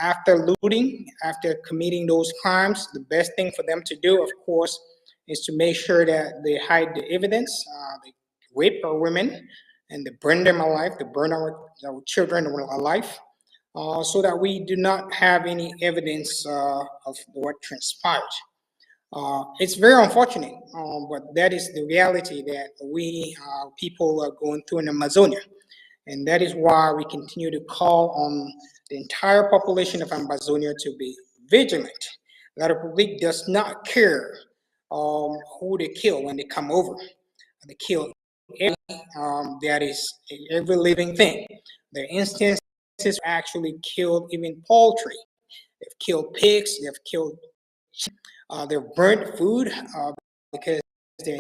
After looting, after committing those crimes, the best thing for them to do, of course, is to make sure that they hide the evidence. They rape our women and they burn them alive, they burn our children alive, so that we do not have any evidence of what transpired. It's very unfortunate, but that is the reality that we people are going through in Amazonia. And that is why we continue to call on the entire population of Amazonia to be vigilant. La Republic does not care who they kill when they come over. They kill every living thing. Their instances actually killed even poultry. They've killed pigs. They've killed they've burnt food because they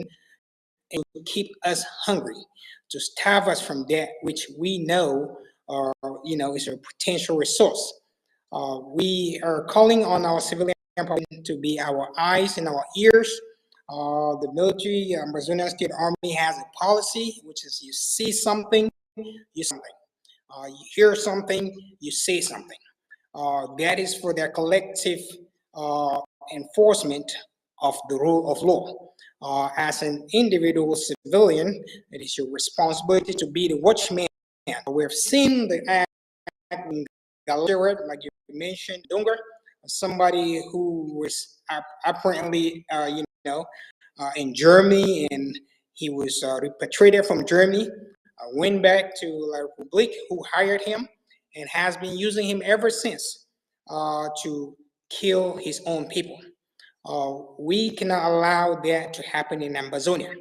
keep us hungry, to starve us from that which we know, is a potential resource. We are calling on our civilian population to be our eyes and our ears. The military, Amazonian State Army has a policy, which is you see something, you something. You hear something, you say something. That is for their collective enforcement of the rule of law. As an individual civilian, it is your responsibility to be the watchman. We've seen the act in Galera, like you mentioned, Dungar, somebody who was apparently, in Germany, and he was repatriated from Germany, went back to La Republique, who hired him and has been using him ever since to kill his own people. We cannot allow that to happen in Amazonia.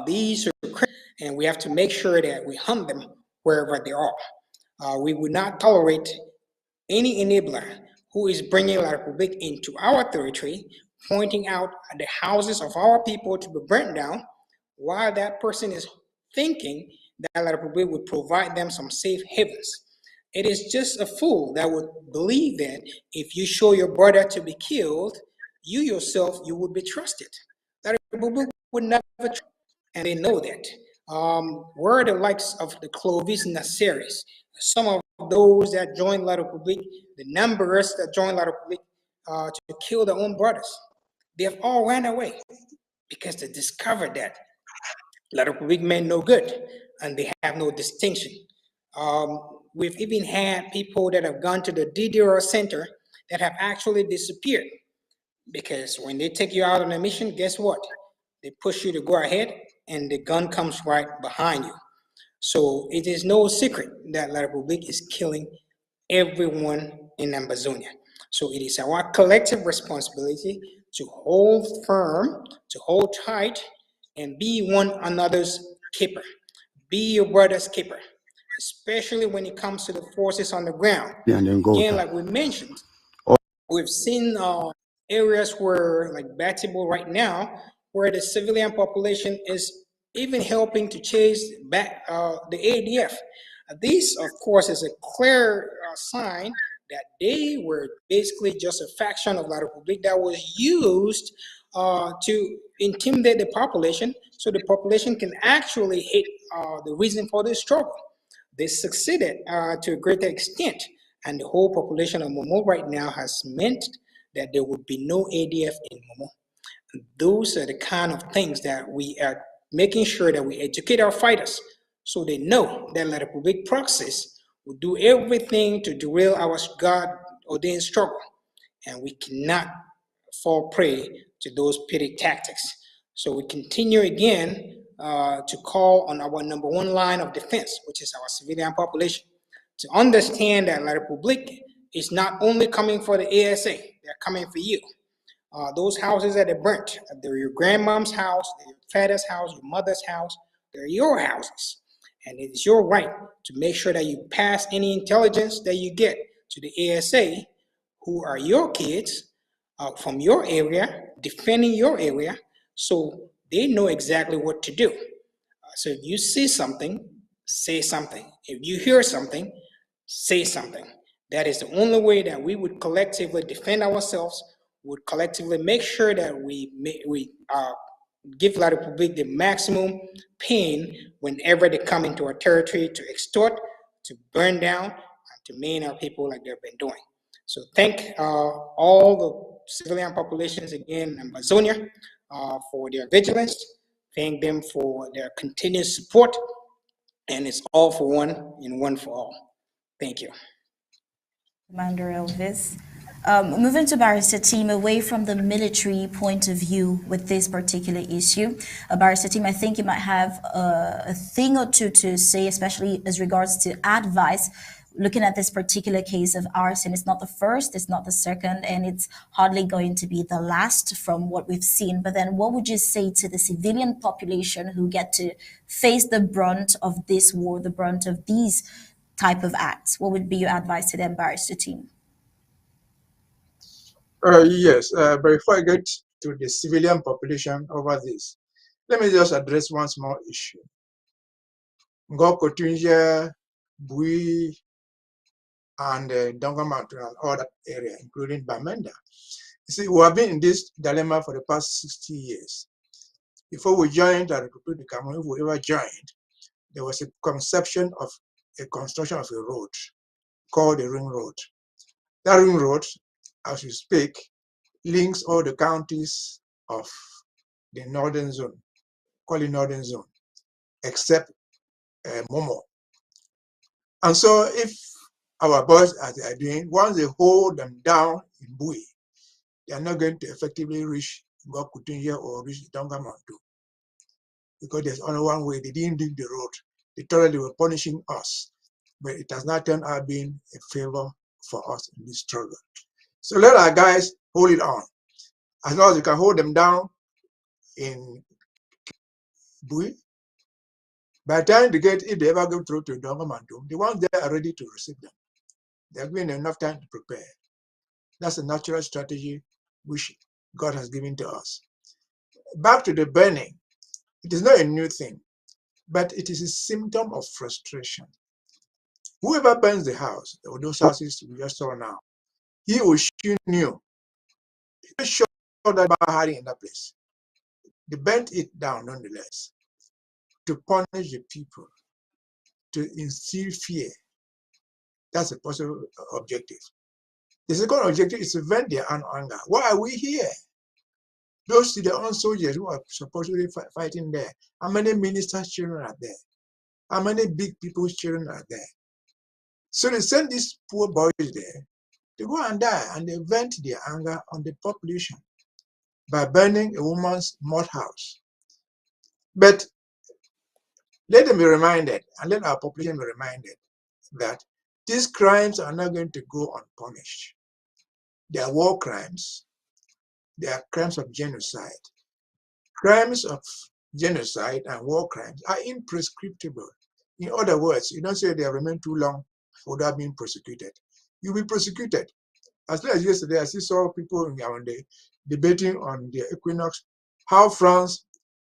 These are criminals, and we have to make sure that we hunt them wherever they are. We would not tolerate any enabler who is bringing La Republique into our territory, pointing out the houses of our people to be burnt down, while that person is thinking that La Republique would provide them some safe havens. It is just a fool that would believe that if you show your brother to be killed, you yourself, you would be trusted. La Republique would never trust, and they know that. Were the likes of the Clovis Nasseris, some of those that joined La Republique, the numbers that joined La Republique to kill their own brothers, they have all ran away because they discovered that La Republique meant no good and they have no distinction. We've even had people that have gone to the DDR center that have actually disappeared, because when they take you out on a mission, guess what? They push you to go ahead and the gun comes right behind you. So it is no secret that La Republique is killing everyone in Amazonia. So it is our collective responsibility to hold firm, to hold tight, and be one another's keeper. Be your brother's keeper. especially when it comes to the forces on the ground. and then go Again, to. like we mentioned, we've seen areas where, like Batable right now, where the civilian population is even helping to chase back the ADF. This, of course, is a clear sign that they were basically just a faction of La Republique that was used to intimidate the population, so the population can actually hate the reason for the struggle. They succeeded to a greater extent, and the whole population of Momo right now has meant that there would be no ADF in Momo. Those are the kind of things that we are making sure that we educate our fighters so they know that La Republique proxies will do everything to derail our God ordained struggle, and we cannot fall prey to those petty tactics. So we continue again to call on our number one line of defense, which is our civilian population, to understand that La Republique is not only coming for the ASA, they're coming for you. Those houses that are burnt, they're your grandmom's house, they're your father's house, your mother's house, they're your houses. And it is your right to make sure that you pass any intelligence that you get to the ASA, who are your kids from your area, defending your area, so they know exactly what to do. So if you see something, say something. If you hear something, say something. That is the only way that we would collectively defend ourselves, would collectively make sure that we give La Republique the maximum pain whenever they come into our territory to extort, to burn down, and to maim our people like they've been doing. So thank all the civilian populations again in Amazonia for their vigilance. Thank them for their continuous support. And it's all for one and one for all. Thank you. Commander Elvis. Moving to Barrister Team, away from the military point of view with this particular issue, Barrister Team, I think you might have a thing or two to say, especially as regards to advice. Looking at this particular case of arson, it's not the first, it's not the second, and it's hardly going to be the last from what we've seen. But then what would you say to the civilian population who get to face the brunt of this war, the brunt of these type of acts? What would be your advice to them, Barrister Team? Yes, but before I get to the civilian population over this, let me just address one small issue. Ngoko, Tunisia, Bui, and Dongamatu and all that area, including Bamenda. You see, we have been in this dilemma for the past 60 years. Before we joined the Republic of Cameroon, if we ever joined, there was a conception of a construction of a road called the Ring Road. That Ring Road, as we speak, links all the counties of the northern zone, called the northern zone, except Momo. And so if our boys, as they are doing, once they hold them down in Bui, they are not going to effectively reach Ngokutunja or reach Dongamantu, because there's only one way. They didn't dig the road. They thought they were punishing us, but it has not turned out being a favor for us in this struggle. So let our guys hold it on. As long as you can hold them down in Bui, by the time they get, if they ever go through to Dongamantu, the ones there are ready to receive them. They're given enough time to prepare. That's a natural strategy which God has given to us. Back to the burning, it is not a new thing, but it is a symptom of frustration. Whoever burns the house, or those houses we just saw now, he or she knew, he sure that hiding in that place. They burnt it down nonetheless to punish the people, to instill fear. That's a possible objective. The second objective is to vent their anger. Why are we here? Those are the own soldiers who are supposedly fighting there. How many ministers' children are there? How many big people's children are there? So they send these poor boys there to go and die, and they vent their anger on the population by burning a woman's mud house. But let them be reminded, and let our population be reminded, that these crimes are not going to go unpunished. They are war crimes. They are crimes of genocide. Crimes of genocide and war crimes are imprescriptible. In other words, you don't say they have remained too long without being prosecuted. You'll be prosecuted. As late as yesterday, I still saw people in Yaoundé debating on the equinox how France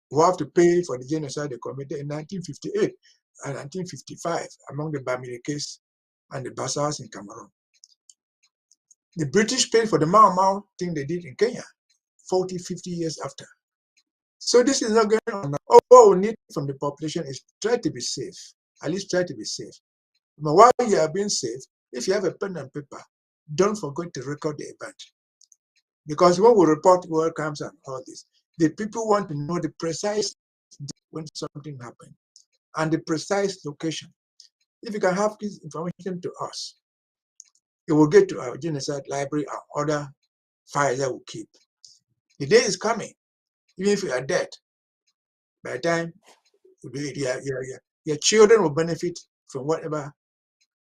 will have to pay for the genocide they committed in 1958 and 1955 among the Bamilikes and the Bassas in Cameroon. The British paid for the Mau Mau thing they did in Kenya 40, 50 years after. So this is not going on. All we need from the population is try to be safe, at least try to be safe. But while you are being safe, if you have a pen and paper, don't forget to record the event. Because when we report world camps and all this, the people want to know the precise when something happened and the precise location. If you can have this information to us, it will get to our genocide library and other files that we keep. The day is coming, even if you are dead, by the time your children will benefit from whatever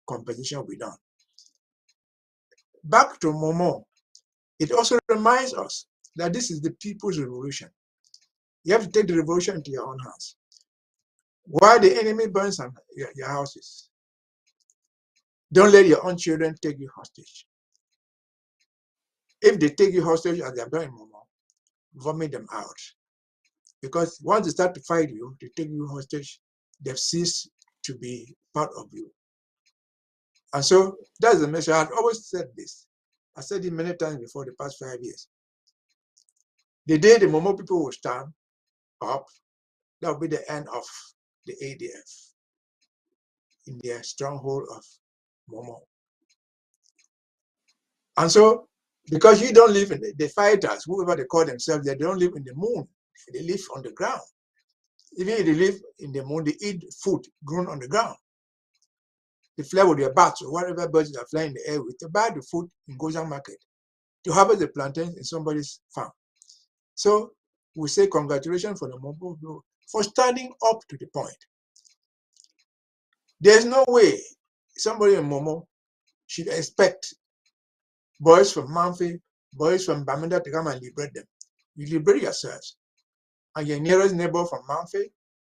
compensation will be done. Back to Momo, it also reminds us that this is the people's revolution. You have to take the revolution into your own hands. While the enemy burns your houses, don't let your own children take you hostage. If they take you hostage as they have done in Momo, vomit them out. Because once they start to fight you, to take you hostage, they've ceased to be part of you. And so that's the message. I've always said this. I said it many times before the past 5 years. The day the Momo people will stand up, that will be the end of the ADF in their stronghold of Momo. And so, because you don't live in the fighters, whoever they call themselves, they don't live in the moon. They live on the ground. Even if they live in the moon, they eat food grown on the ground. They fly with their bats or whatever birds that fly in the air with. They buy the food in Gozan market to harvest the plantains in somebody's farm. So we say congratulations for the Momo for standing up to the point. There's no way somebody in Momo should expect boys from Manfi, boys from Bamenda to come and liberate them. You liberate yourselves. And your nearest neighbor from Manfi,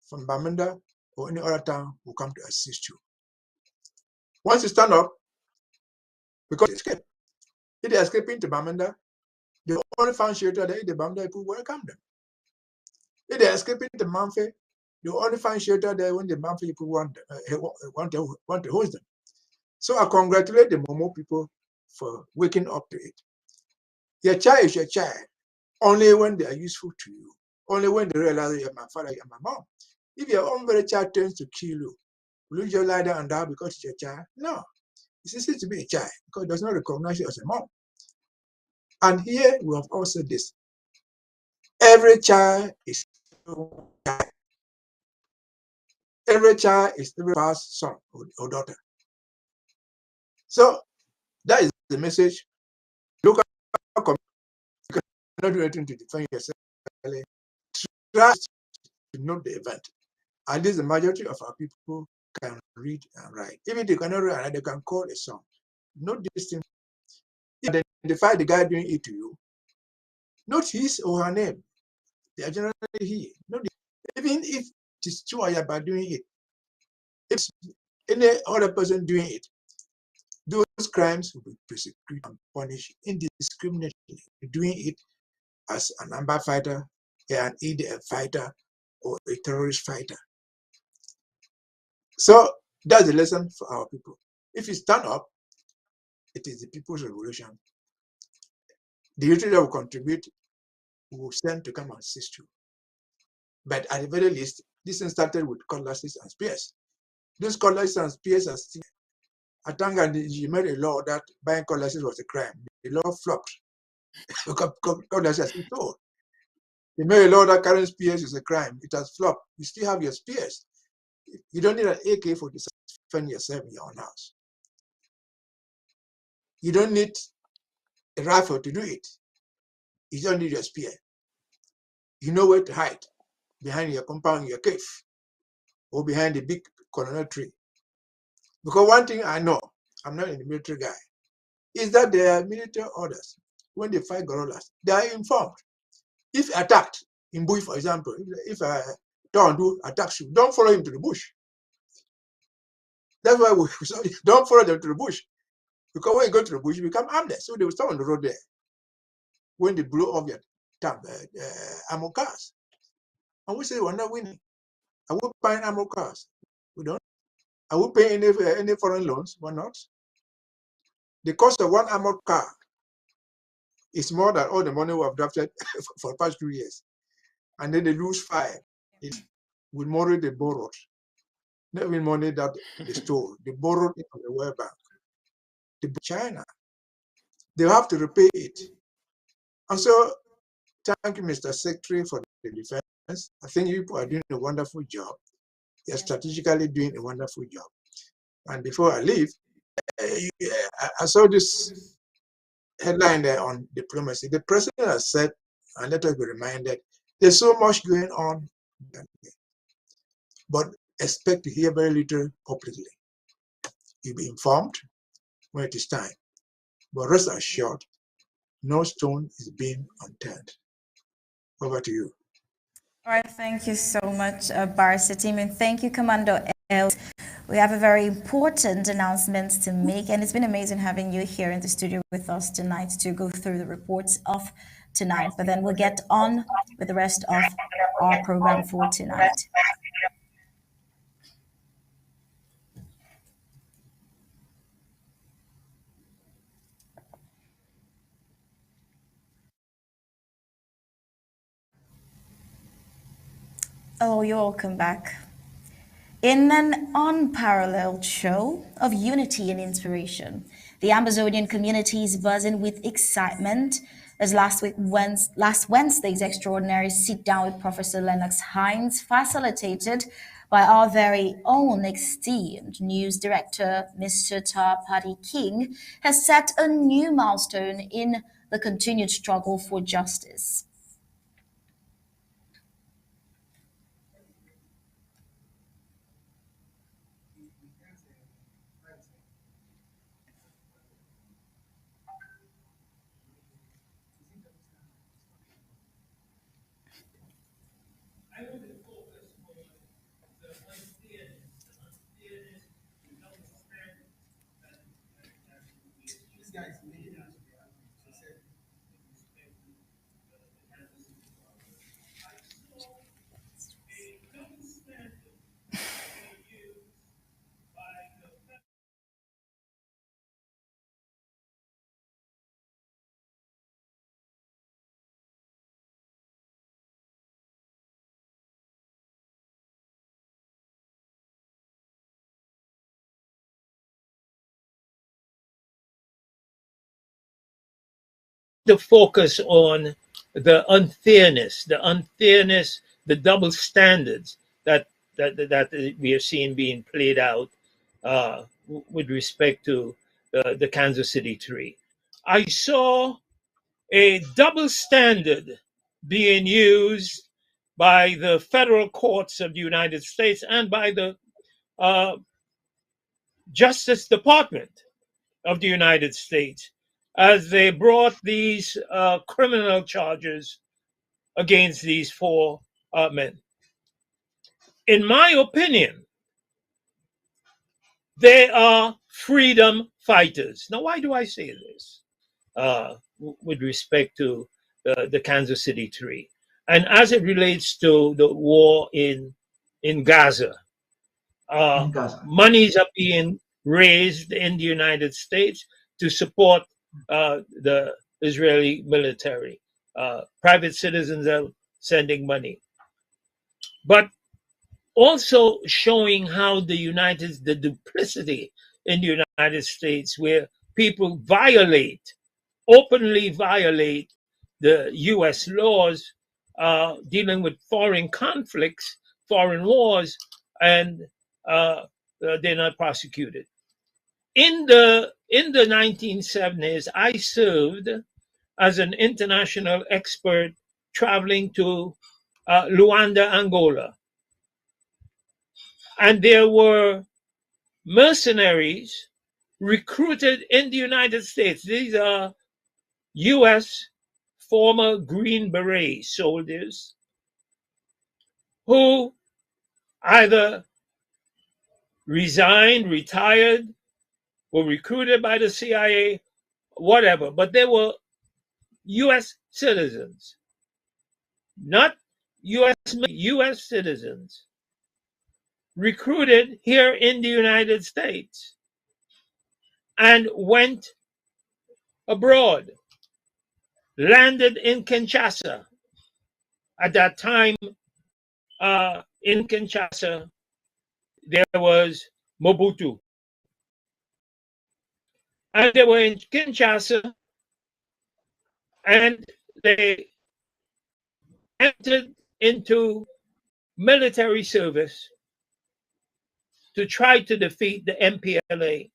from Bamenda, or any other town will come to assist you. Once you stand up, because they escape. If they are escaping to Bamenda, they only find shelter there if the Bamenda people welcome them. If they are escaping to Manfi, they only find shelter there when the Manfi people want to host them. So I congratulate the Momo people for waking up to it. Your child is your child only when they are useful to you, only when they realize you're my father, you're my mom. If your own very child turns to kill you, will you just lie down and die because it's your child? No. It's easy to be a child because it does not recognize you as a mom. And here we have also this. Every child is a child. Every child is every past son or daughter. So that is the message. Look at you cannot do anything to defend yourself. Try to know the event. At least the majority of our people can read and write. Even if they cannot read and write, they can call a song. Note this thing. Identify the guy doing it to you. Note his or her name. They are generally he. Even if it is two by doing it, if any other person doing it, those crimes will be prosecuted and punished indiscriminately. Doing it as an AMBA fighter, an EDF fighter, or a terrorist fighter. So that's the lesson for our people. If you stand up, it is the people's revolution. The youth that will contribute will send to come and assist you. But at the very least, this thing started with cutlasses and spears. These cutlasses and spears are still. At Tanga, you made a law that buying cutlasses was a crime. The law flopped because cutlasses are still sold. You made a law that carrying spears is a crime. It has flopped. You still have your spears. You don't need an AK-47 to defend yourself in your own house. You don't need a rifle to do it. You don't need your spear. You know where to hide, behind your compound, your cave, or behind the big coconut tree. Because one thing I know, I'm not a military guy, is that there are military orders. When they fight guerrillas, they are informed. If attacked in bush, for example, if a Tondu attacks you, don't follow him to the bush. That's why we don't follow them to the bush. Because when you go to the bush, you become armless. So they will stop on the road there when they blow off your armored cars. And we say we're not winning. Are we buying armored cars? We don't. Are we paying any foreign loans? We're not. The cost of one armored car is more than all the money we have drafted for the past 2 years. And then they lose 5 with money they borrowed. Not even money that they stole. They borrowed it from the World Bank. They China. They have to repay it. And so, thank you, Mr. Secretary, for the defense. I think you people are doing a wonderful job. You're strategically doing a wonderful job. And before I leave, I saw this headline there on diplomacy. The president has said, and let us be reminded, there's so much going on, but expect to hear very little publicly. You'll be informed when it is time. But rest assured, no stone is being unturned. Over to you. All right, thank you so much, Barrister Tim, and thank you, Commander Els. We have a very important announcement to make, and it's been amazing having you here in the studio with us tonight to go through the reports of tonight. But then we'll get on with the rest of our program for tonight. Oh, you're welcome back. In an unparalleled show of unity and inspiration, the Amazonian community is buzzing with excitement as last Wednesday's extraordinary sit-down with Professor Lennox Hines, facilitated by our very own esteemed news director, Mr. Paddy King, has set a new milestone in the continued struggle for justice. The focus on the unfairness, the double standards that we are seeing being played out with respect to the Kansas City Three. I saw a double standard being used by the federal courts of the United States and by the uh, Justice Department of the United States as they brought these criminal charges against these 4 men. In my opinion, they are freedom fighters. Now, why do I say this with respect to the Kansas City Three? And as it relates to the war in Gaza, monies are being raised in the United States to support the Israeli military. Private citizens are sending money, but also showing how the duplicity in the United States, where people openly violate the U.S. laws dealing with foreign conflicts, foreign wars, and they're not prosecuted. In the 1970s, I served as an international expert traveling to Luanda, Angola. And there were mercenaries recruited in the United States. These are U.S. former Green Beret soldiers who either resigned, retired, were recruited by the CIA, whatever, but they were U.S. citizens, not U.S. citizens, recruited here in the United States and went abroad, landed in Kinshasa. At that time, in Kinshasa, there was Mobutu. And they were in Kinshasa and they entered into military service to try to defeat the MPLA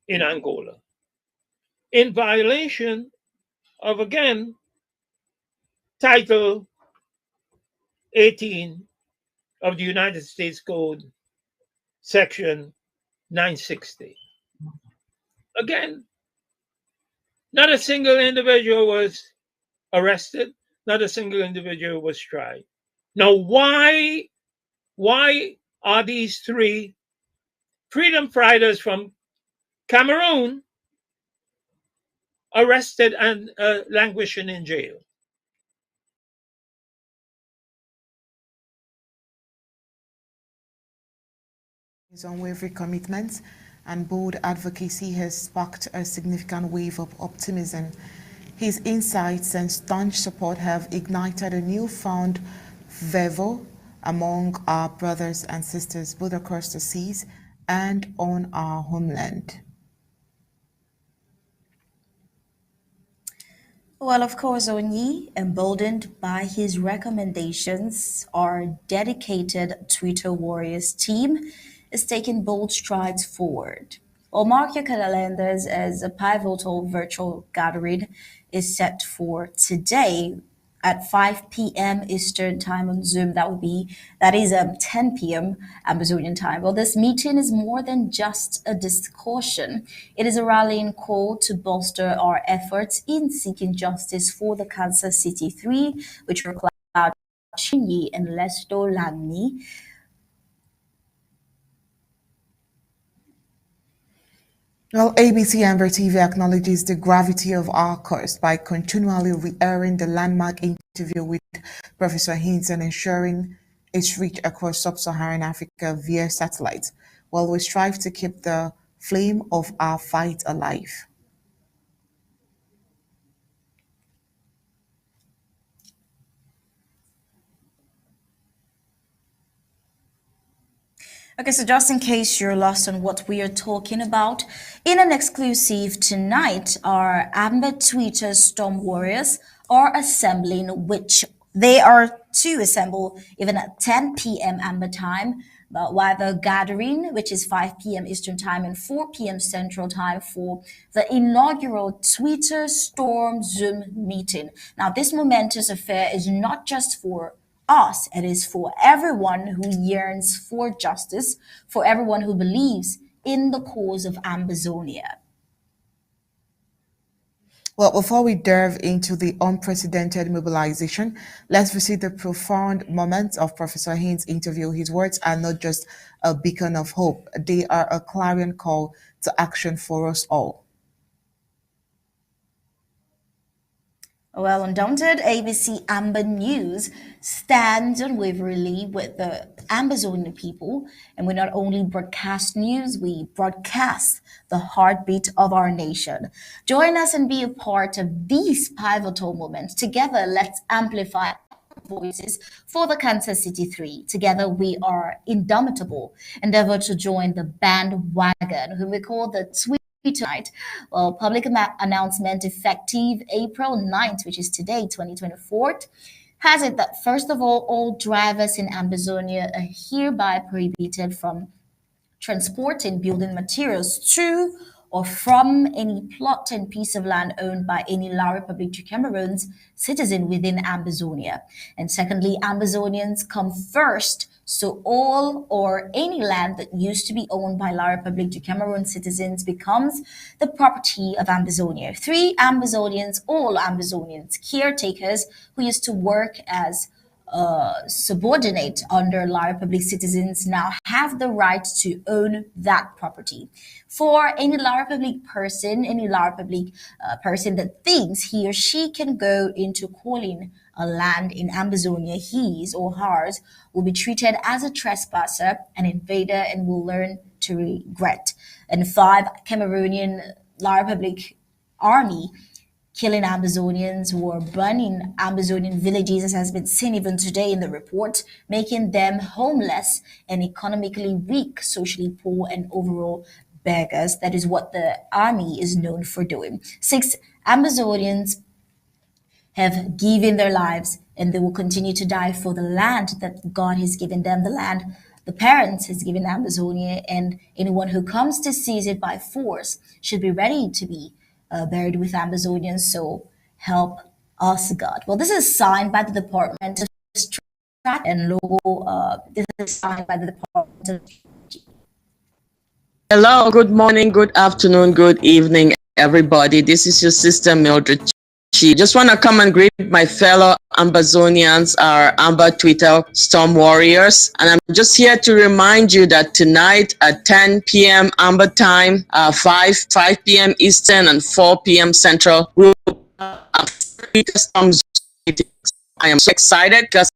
in Angola, in violation of, again, Title 18 of the United States Code, Section 960. Again, not a single individual was arrested, not a single individual was tried. Now, why are these three freedom fighters from Cameroon arrested and languishing in jail? His unwavering commitment and bold advocacy has sparked a significant wave of optimism. His insights and staunch support have ignited a newfound fervor among our brothers and sisters, both across the seas and on our homeland. Well, of course, Onyi, emboldened by his recommendations, our dedicated Twitter Warriors team is taking bold strides forward. Well, mark your calendars as a pivotal virtual gathering is set for today at 5 p.m. Eastern time on Zoom. That is 10 p.m. Amazonian time. Well, this meeting is more than just a discussion. It is a rallying call to bolster our efforts in seeking justice for the Kansas City Three, which were Cloud Chinyi and Lesto Lagni. Well, ABC Amber TV acknowledges the gravity of our course by continually re-airing the landmark interview with Professor Haynes and ensuring its reach across sub-Saharan Africa via satellite, while we strive to keep the flame of our fight alive. Okay, so just in case you're lost on what we are talking about, in an exclusive tonight, our Amber Twitter Storm Warriors are assembling, which they are to assemble even at 10 p.m. Amber time, but while the gathering, which is 5 p.m. Eastern time and 4 p.m. Central time for the inaugural Twitter Storm Zoom meeting. Now, this momentous affair is not just for us. It is for everyone who yearns for justice, for everyone who believes in the cause of Ambazonia. Well, before we delve into the unprecedented mobilization, let's visit the profound moments of Professor Haynes' interview. His words are not just a beacon of hope, they are a clarion call to action for us all. Well, Undaunted, ABC Amber News stands unwaveringly with the Amazonian people, and we not only broadcast news, we broadcast the heartbeat of our nation. Join us and be a part of these pivotal moments. Together, let's amplify voices for the Kansas City Three. Together, we are indomitable. Endeavor to join the bandwagon, who we call the tonight. Well, public announcement effective April 9th, which is today, 2024, has it that first of all drivers in Ambazonia are hereby prohibited from transporting building materials to or from any plot and piece of land owned by any La Republique du Cameroon's citizen within Ambazonia. And secondly, Ambazonians come first, so all or any land that used to be owned by La Republique du Cameroon citizens becomes the property of Ambazonia. 3, Ambazonians, all Ambazonians, caretakers who used to work as subordinate under La Republic citizens now have the right to own that property. For any La Republic person, person that thinks he or she can go into calling a land in Amazonia his or hers will be treated as a trespasser, an invader, and will learn to regret. And 5, Cameroonian La Republic army killing Amazonians or burning Amazonian villages, as has been seen even today in the report, making them homeless and economically weak, socially poor, and overall beggars. That is what the army is known for doing. 6, Amazonians have given their lives and they will continue to die for the land that God has given them, the land the parents has given Amazonia, and anyone who comes to seize it by force should be ready to be buried with Amazonians. So help us, God. Well, this is signed by the Department of Strategy and Local. This is signed by the Department of. Hello, good morning, good afternoon, good evening, everybody. This is your sister Mildred Chi. Just want to come and greet my fellow Ambazonians, our Amba Twitter Storm Warriors. And I'm just here to remind you that tonight at 10 p.m. Amba time, 5 p.m. Eastern and 4 p.m. Central, we'll have Storms. I am so excited because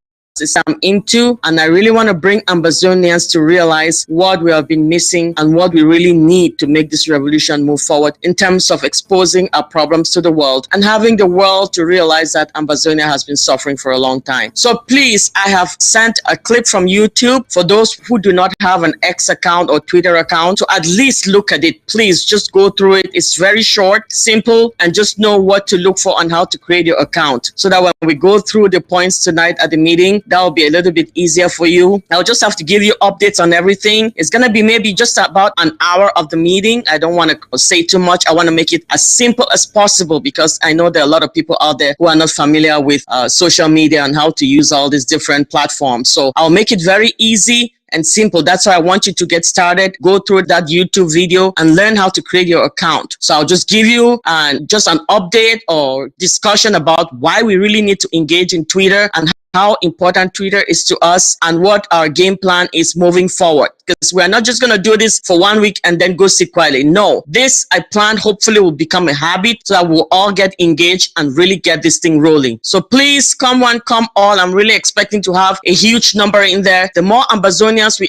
I'm into, and I really want to bring Ambazonians to realize what we have been missing and what we really need to make this revolution move forward in terms of exposing our problems to the world and having the world to realize that Ambazonia has been suffering for a long time. So please, I have sent a clip from YouTube for those who do not have an X account or Twitter account to at least look at it. Please just go through it. It's very short, simple, and just know what to look for and how to create your account so that when we go through the points tonight at the meeting, that will be a little bit easier for you. I'll just have to give you updates on everything. It's going to be maybe just about an hour of the meeting. I don't want to say too much. I want to make it as simple as possible because I know there are a lot of people out there who are not familiar with social media and how to use all these different platforms. So I'll make it very easy and simple. That's why I want you to get started. Go through that YouTube video and learn how to create your account. So I'll just give you just an update or discussion about why we really need to engage in Twitter and how important Twitter is to us and what our game plan is moving forward. Because we're not just going to do this for 1 week and then go sit quietly. No, this I plan hopefully will become a habit so that we'll all get engaged and really get this thing rolling. So please come one, come all. I'm really expecting to have a huge number in there. The more Ambazonians we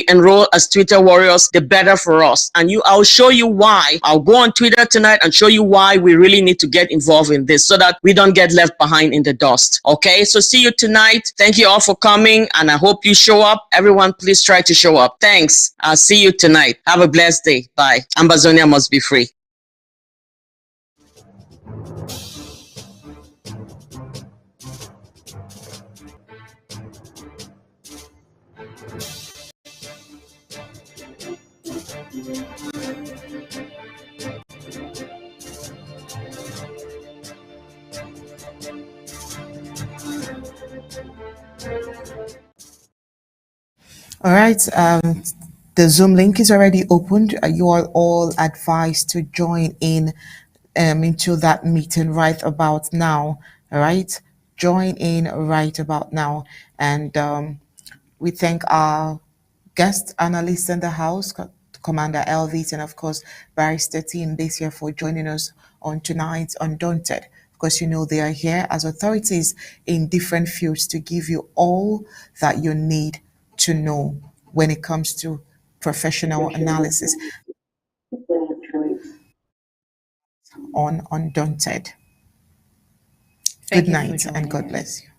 enroll as Twitter warriors, the better for us. And I'll show you why. I'll go on Twitter tonight and show you why we really need to get involved in this so that we don't get left behind in the dust. Okay, so see you tonight. Thank you all for coming and I hope you show up. Everyone, please try to show up. Thanks. I'll see you tonight. Have a blessed day. Bye. Ambazonia must be free. All right. The Zoom link is already opened. You are all advised to join in into that meeting right about now. All right. Join in right about now. And we thank our guest analysts in the house, Commander Elvis, and of course, Barrister Team this year for joining us on tonight's Undaunted. Because they are here as authorities in different fields to give you all that you need to know when it comes to professional analysis on Undaunted. Good night and God bless you.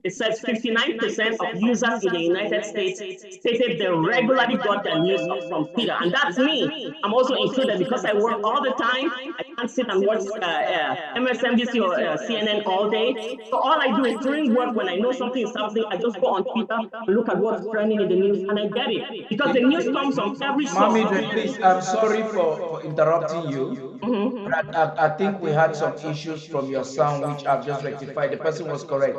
It says 59% of users in the United States stated they regularly got their news from Twitter. And that's me. I'm also included because I work all the time. I can't sit and watch MSNBC or CNN all day. So all I do is during work, when I know something is happening, I just go on Twitter and look at what's trending in the news, and I get it. Because the news comes from every source. Mommy, please, I'm sorry for interrupting you. But I think we had some issues from your sound, which I've just rectified. The person was correct.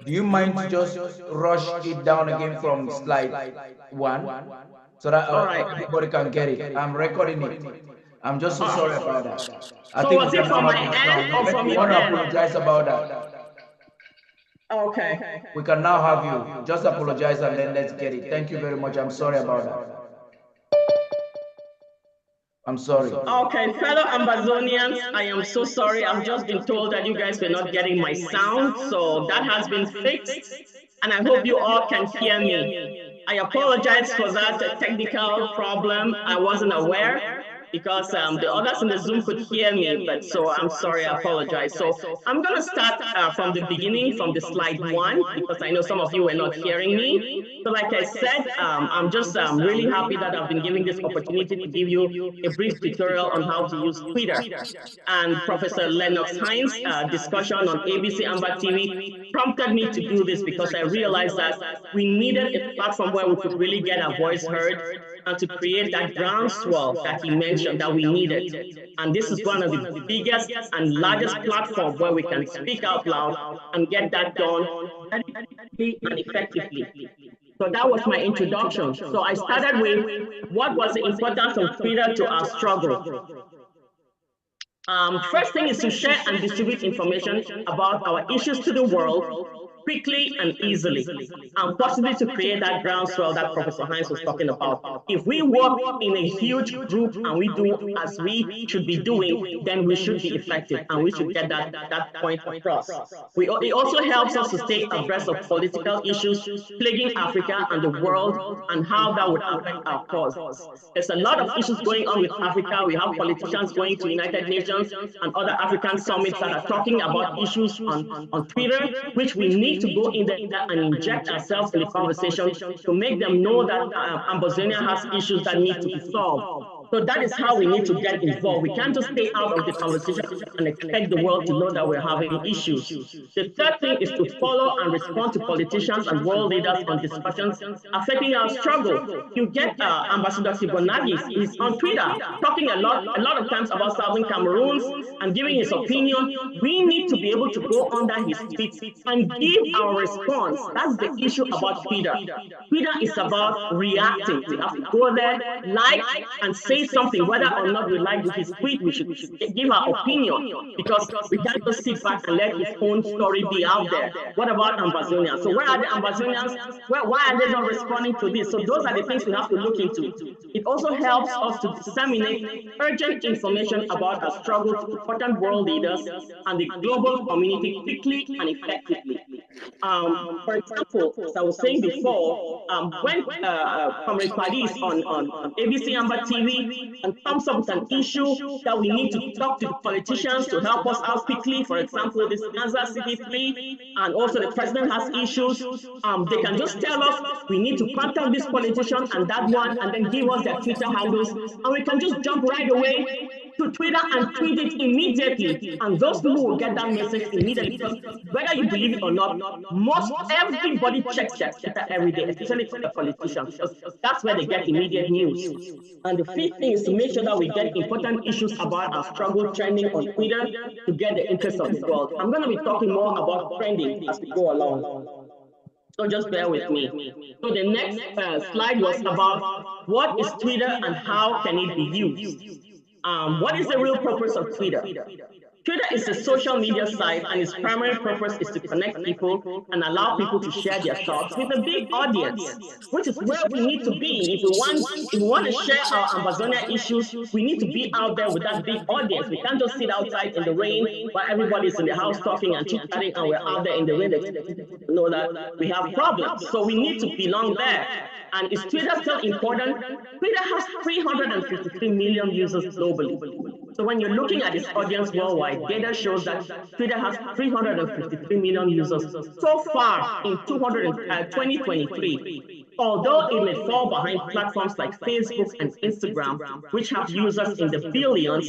Do you mind to just rush it down again from slide 1 so that everybody can get it? I'm recording it. I'm just so sorry about that. I think was it from my end or from your end? I want to end? apologize about that. Okay. We can now have you. Just apologize and then let's get it. Thank you very much. I'm sorry about that. I'm sorry. Okay, fellow Ambazonians, I am so sorry. I've just been told that you guys were not getting my sound, so that has been fixed, and I hope you all can hear me. I apologize for that technical problem. I wasn't aware because the others in the Zoom could hear me, but so I'm sorry, I apologize. So I'm gonna start from the beginning, from the slide 1, because I know some of you were not hearing me. So like I said, I'm just really happy that I've been given this opportunity to give you a brief tutorial on how to use Twitter. And Professor Lennox Hines' discussion on ABC Amber TV prompted me to do this because I realized that we needed a platform where we could really get our voice heard and to create that groundswell that he mentioned that we needed. And this is one of the biggest and largest platforms where we can speak out loud and get that done effectively and effectively. So that was my introduction. So I started with what was the importance of Twitter to our struggle. First thing is to share and distribute information about our issues to the world quickly and easily, and possibly to create that groundswell that Professor Hines was talking about. If we work in a huge group and we do as we should be doing, then we should be effective and we should get that point across. It also helps us to stay abreast of political issues plaguing Africa and the world and how that would affect our cause. There's a lot of issues going on with Africa. We have politicians going to United Nations and other African summits that are talking about issues on Twitter, which we need to go in there and inject ourselves in the conversation to make them know that Ambazonia has issues that need to be solved. So that is how we need to get involved. We can't just stay out of the conversation and expect the world to know that we're having issues. The third thing is to follow and respond to politicians and world leaders on discussions affecting our struggle. You get Ambassador Sibonagis, he's on Twitter talking a lot of times about Southern Cameroons and giving his opinion. We need to be able to go under his tweets and give our response. That's the issue about Twitter. Twitter is about reacting. We have to go there, like, and say something. Whether or not we like his tweet, we should give our opinion, because we can't just sit back and let his own story be out there. What about Ambazonians? So where are the Ambazonians? Why are they not responding to this? So those are the things we have to look into. It also helps us to disseminate urgent information about our struggle to important world leaders and the global community quickly and effectively. For example, as I was saying before, when Comrade Padi is on ABC Amber TV and comes up with an issue that we need to talk to the politicians to help us out quickly, for example, this Kansas City 3, and also the president has issues, they can just tell us we need to contact this politician and that one, and then give us their Twitter handles, and we can just jump right away to Twitter and tweet it immediately, and those people will get that message immediately. Because whether you believe it or not, everybody checks their Twitter every day, especially for the politicians, because that's where they get immediate news. And the fifth thing is to make sure that we get important issues about our struggle trending on Twitter to get the interest of the world. I'm going to be talking more about trending as we go along. So just bear with me. So the next slide was about what is Twitter and how can it be used. What is the real purpose of Twitter? Twitter is a social media site, and its primary purpose is to connect people and allow people to share their thoughts with a big audience, which is where we need to be. If we want to share our Ambazonia issues, we need to be out there with that big audience. We can't just sit outside in the rain while everybody's in the house talking and chit-chatting, and we're out there in the rain expecting people to know that we have problems. So we need to belong there. And is Twitter still important? Twitter has 353 million users globally. So when you're looking at its audience worldwide, data shows that Twitter has 353 million users so far in 2023. Although it may fall behind platforms like Facebook and Instagram, which have users in the billions,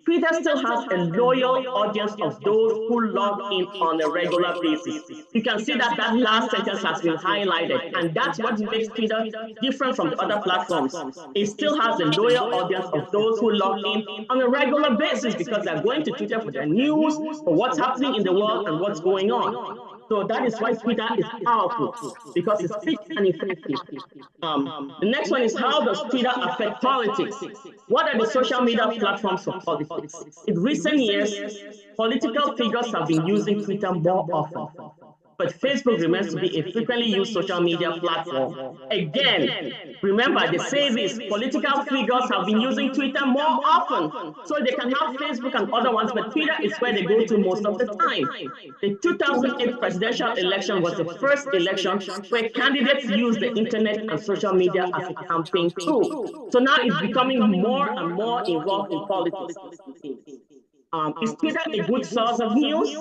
Twitter still has a loyal audience of those who log in on a regular basis. You can see that that last sentence has been highlighted, and that's what makes Twitter different from the other platforms. It still has a loyal audience of those who log in on a regular basis because they're going to Twitter for their news, for what's happening in the world and what's going on. So that is why Twitter is powerful, because it's quick and effective. The next one is, how does Twitter affect politics? What are the social media platforms for politics? In recent years, political figures have been using Twitter more often, but Facebook remains to be a frequently used social media platform. Again, remember, the say this, political figures have been using Twitter more often, so they can have Facebook and other ones, but Twitter is where they go to most of the time. The 2008 presidential election was the first election where candidates used the internet and social media as a campaign tool. So now it's becoming more and more involved in politics. Is Twitter a good source of news?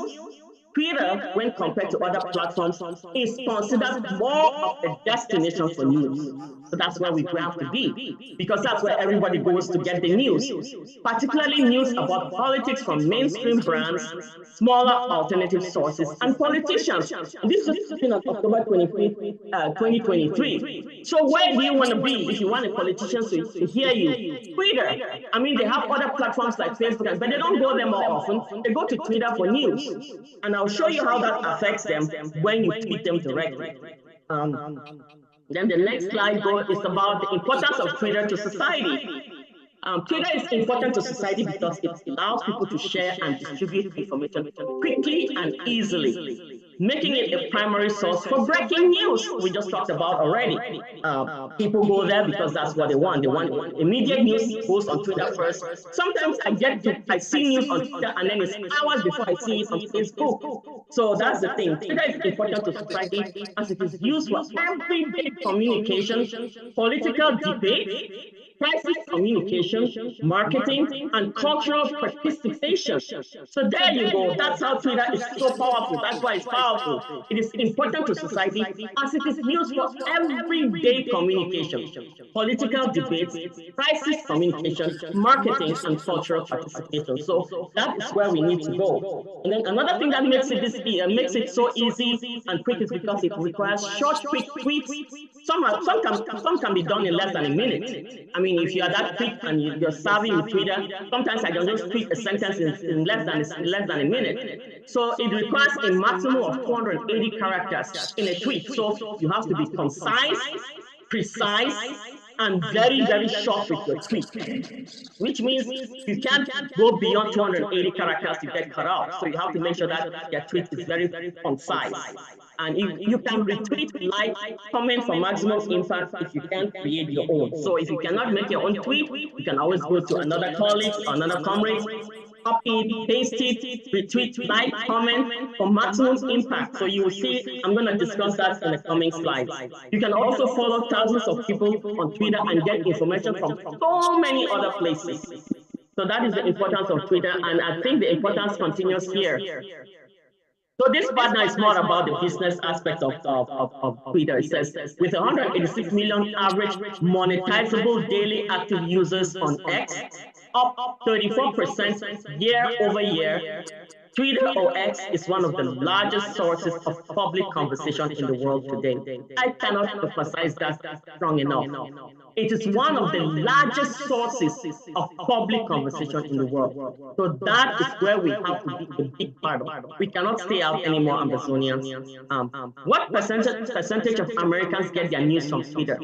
Twitter, when compared to other platforms, is considered more of a destination for news. So that's where we have to be, because that's where everybody goes to get the news, particularly news about politics from mainstream brands, smaller alternative sources, and politicians. And this was taken on October 25th, 2023. So where do you want to be if you want a politician to hear you? Twitter. I mean, they have other platforms like Facebook, but they don't go there more often. They go to Twitter for news. And I'll show you how that affects them when you tweet them directly. Then the next slide is about the importance of Twitter to society. Twitter is important to society because it allows people to share and distribute information quickly and easily, making it a primary source for breaking news. We just talked about already. People go there because that's what they want. They want immediate news, goes on Twitter first. Sometimes I see news on Twitter and then it's hours before I see it on Facebook. So that's the thing. Twitter is important to society as it is used for everyday communication, political debate, crisis communication, marketing, and cultural participation. So there you go. That's how Twitter is so powerful. That's why it's powerful. It is important to society as it is used for everyday communication, political debates, crisis communication, marketing, and cultural participation. So that is where we need to go. And then another thing that makes it so easy and quick is because it requires short, quick tweets. Some can be done in less than a minute. I mean, if you are that quick and you're savvy with Twitter, sometimes I can just tweet a sentence in less than a minute. So it requires a maximum of 280 characters in a tweet. So you have to be concise, precise, and very, very short with your tweet, which means you can't go beyond 280 characters to get cut off. So you have to make sure that your tweet is very concise. And you can retweet, like, comment for maximum impact if you can create your own. So if you cannot make your own tweet, you can always go to another colleague or another comrade, copy it, paste it, retweet, like, comment for maximum impact. So you will see, I'm going to discuss that in the coming slides. You can also follow thousands of people on Twitter and get information from so many other places. So that is the importance of Twitter, and I think the importance continues here. So this part now is more about the business aspect of Twitter. It says, with 186 million average monetizable daily active users on X, up 34% year over year, Twitter or X is one of the largest sources of public conversation in the world today. I cannot emphasize that strong enough. It is one of the largest sources of public conversation in the world. So that is where we have to be a big part of. We cannot stay out anymore, Amazonians. What percentage of Americans get their news from Twitter?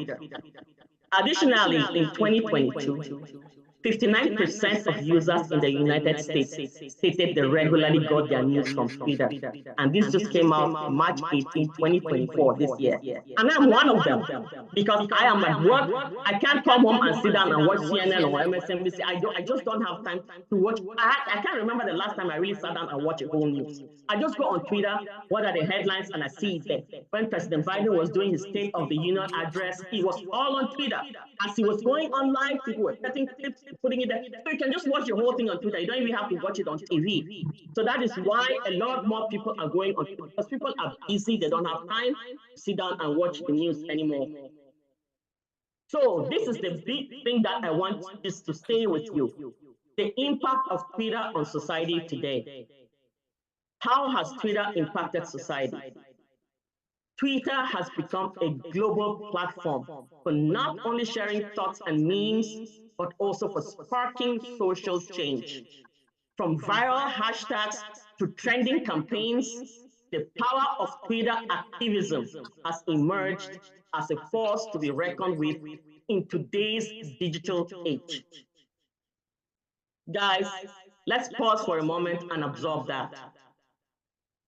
Additionally, in 2022, 59% of users in the United States stated they regularly got their news from Twitter. And this just came out March 18, 2024, this year. And I'm one of them, because I am at work. I can't come home and sit down and watch CNN or MSNBC. I just don't have time to watch. I can't remember the last time I really sat down and watched a whole news. I just go on Twitter, what are the headlines, and I see it there. When President Biden was doing his State of the Union address, he was all on Twitter. As he was going on live, people were cutting clips putting it there. So you can just watch the whole thing on Twitter. You don't even have to watch it on TV. So that is why a lot more people are going on Twitter, because people are busy. They don't have time to sit down and watch the news anymore. So this is the big thing that I want this to stay with you. The impact of Twitter on society today. How has Twitter impacted society? Twitter has become a global platform for not only sharing thoughts and memes, but also for sparking social change. From viral hashtags to trending campaigns, the power of Twitter activism has emerged as a force to be reckoned with in today's digital age. Guys, let's pause for a moment and absorb that.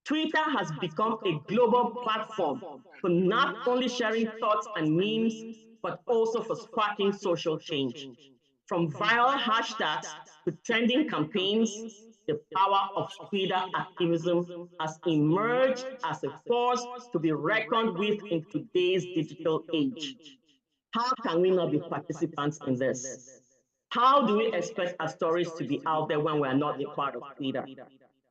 Twitter has become a global platform for not only sharing thoughts and memes, but also for sparking social change. From viral hashtags to trending campaigns, the power of Twitter activism has emerged as a force to be reckoned with in today's digital age. How can we not be participants in this? How do we expect our stories to be out there when we're not a part of Twitter?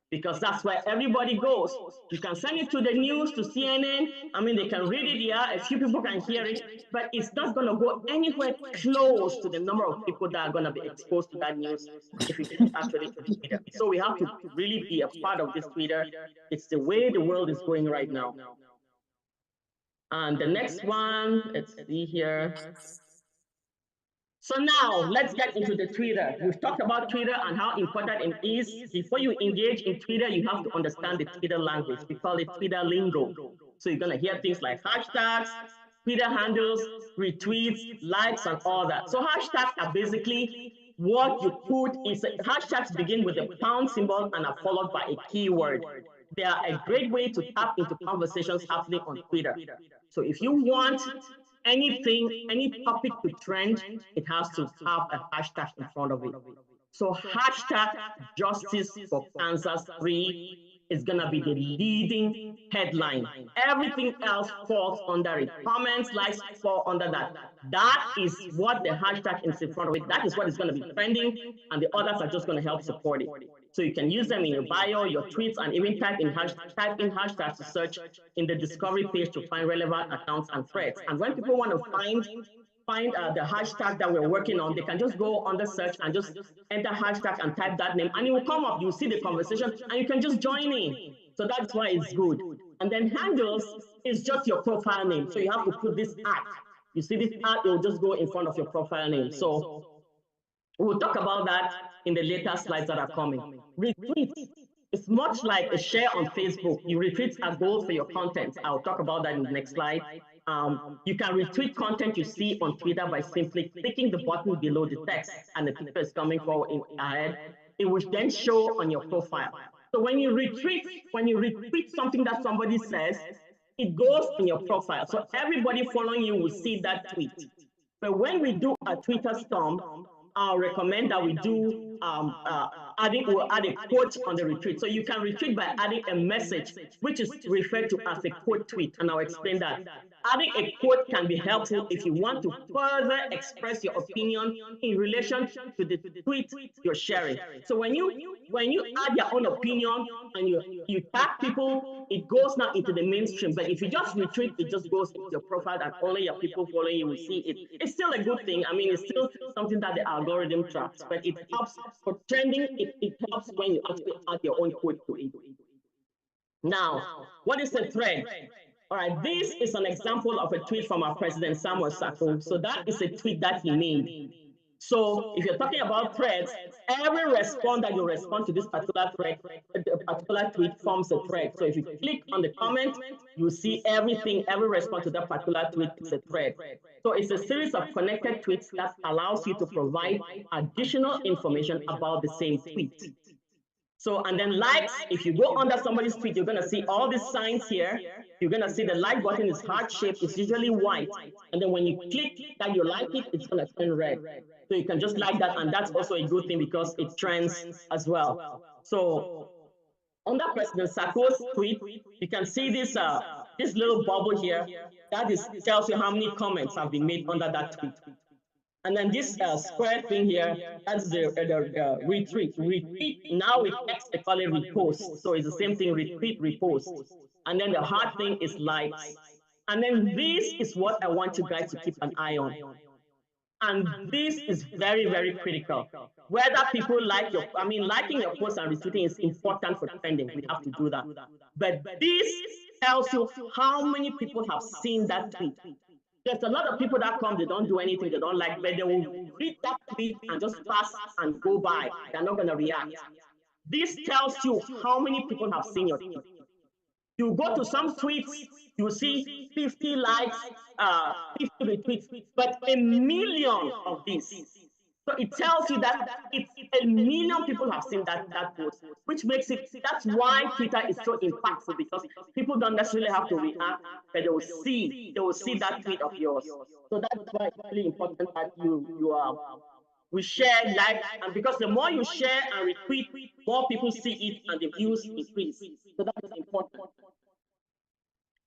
Because that's where everybody goes. You can send it to the news, to CNN. I mean, they can read it here. A few people can hear it, but it's not going to go anywhere close to the number of people that are going to be exposed to that news if it is actually to Twitter. So we have to really be a part of this Twitter. It's the way the world is going right now. And the next one, let's see here. So now let's get into the Twitter. We've talked about Twitter and how important it is. Before you engage in Twitter, you have to understand the Twitter language. We call it Twitter lingo. So you're gonna hear things like hashtags, Twitter handles, retweets, likes, and all that. So hashtags are basically what you put in. Hashtags begin with a pound symbol and are followed by a keyword. They are a great way to tap into conversations happening on Twitter. So if you want anything, any topic to trend, it has to have a hashtag in front of it. So hashtag justice for Kansas 3 is gonna be the leading headline. Everything else falls under it. Comments, likes fall under that. That is what the hashtag is in front of it. That is what is gonna be trending, and the others are just gonna help support it. So you can use them in your bio, your tweets, and even type in hashtags to search in the discovery page to find relevant accounts and threads. And when people want to find the hashtag that we're working on, they can just go on the search and just enter hashtag and type that name, and it will come up. You'll see the conversation, and you can just join in. So that's why it's good. And then handles is just your profile name. So you have to put this at. You see this at, it will just go in front of your profile name. So we'll talk about that in the later slides that are coming. Retweets. It's much like a share on Facebook. You retweet a goal for your content. I'll talk about that in the next slide. You can retweet content you see on Twitter by simply clicking the button below the text, and the picture is coming forward ahead. It will then show on your profile. So when you retweet something that somebody says, it goes in your profile. So everybody following you will see that tweet. But when we do a Twitter storm, I'll recommend that we do we'll add a quote on the retweet. So you can retweet by adding a message, which is referred to as a quote tweet, and I'll explain that. Adding a quote can be helpful if you want to further express your opinion in relation to the tweet you're sharing. So when you add your own opinion and you tag people, it goes now into the mainstream. But if you just retweet, it just goes into your profile and only your people following you will see it. It's still a good thing. I mean, it's still something that the algorithm tracks, but it helps for trending. It helps when you actually add your own quote to it. Now, what is a thread? All right, this is an example of a tweet from our president, Samuel Sako. So that is a tweet that he made. So if you're talking about threads, every response that you respond to this particular thread, a particular tweet forms a thread. So if you click on the comment, you see everything, every response to that particular tweet is a thread. So it's a series of connected tweets that allows you to provide additional information about the same tweet. So, and then likes, if you go under somebody's tweet, you're gonna see all these signs here. You're gonna see the like button is heart-shaped, it's usually white. And then when you click that you like it, it's gonna turn red. So you can just like that, and that's also a good thing because it trends as well. So under President Sako's tweet, you can see this this little bubble here. That tells you how many comments have been made under that tweet. And then this square thing here, that's the retweet. Retweet, now with X, they call it repost. So it's the same thing, retweet, repost. And then the hard thing is likes. And then this is what I want you guys to keep an eye on. And this is very, very critical. Whether people like your, liking your post and retweeting is important for trending. We have to do that. But this tells you how many people have seen that tweet. There's a lot of people that come, they don't do anything, they don't like, but they will read that tweet and just pass and go by. They're not going to react. This tells you how many people have seen your tweet. You go to some tweets, you see 50 likes, 50 retweets, but a million of these. So it tells you that it's a million people have seen that post, which makes it, that's why Twitter is so impactful, because people don't necessarily have to react, but they will see that tweet of yours. So that's why it's really important that we share, like, and because the more you share and retweet, more people see it and the views increase. So that is important.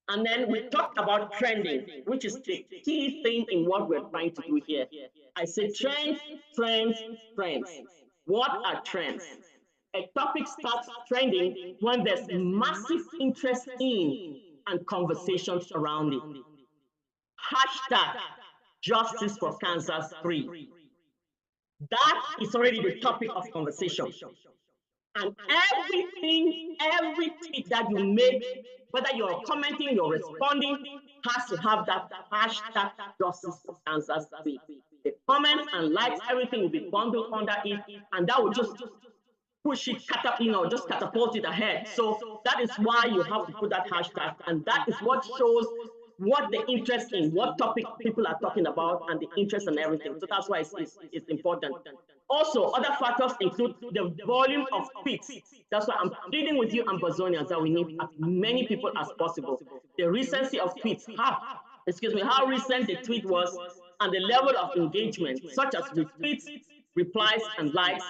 And then we talked about trending, which is the key thing in what we're trying to do here. I say trends, trends, trends. What are trends? A topic starts trending when there's massive interest in and conversations around it. Hashtag Justice for Kansas 3. That is already the topic of conversation. And every tweet that you make, whether you're commenting, you're responding, has to have that hashtag Justice for Kansas 3. The comments and likes, everything will be bundled under it, and that will just push it, just catapult it ahead. So that is why you have to put that hashtag, and that is what shows what the interest in, what topic people are talking about, and the interest in everything. So that's why it's important. Also, other factors include the volume of tweets. That's why I'm pleading with you, Ambazonians, that we need as many people as possible. The recency of tweets, how recent the tweet was, and the level of engagement, such as retweets, replies, and likes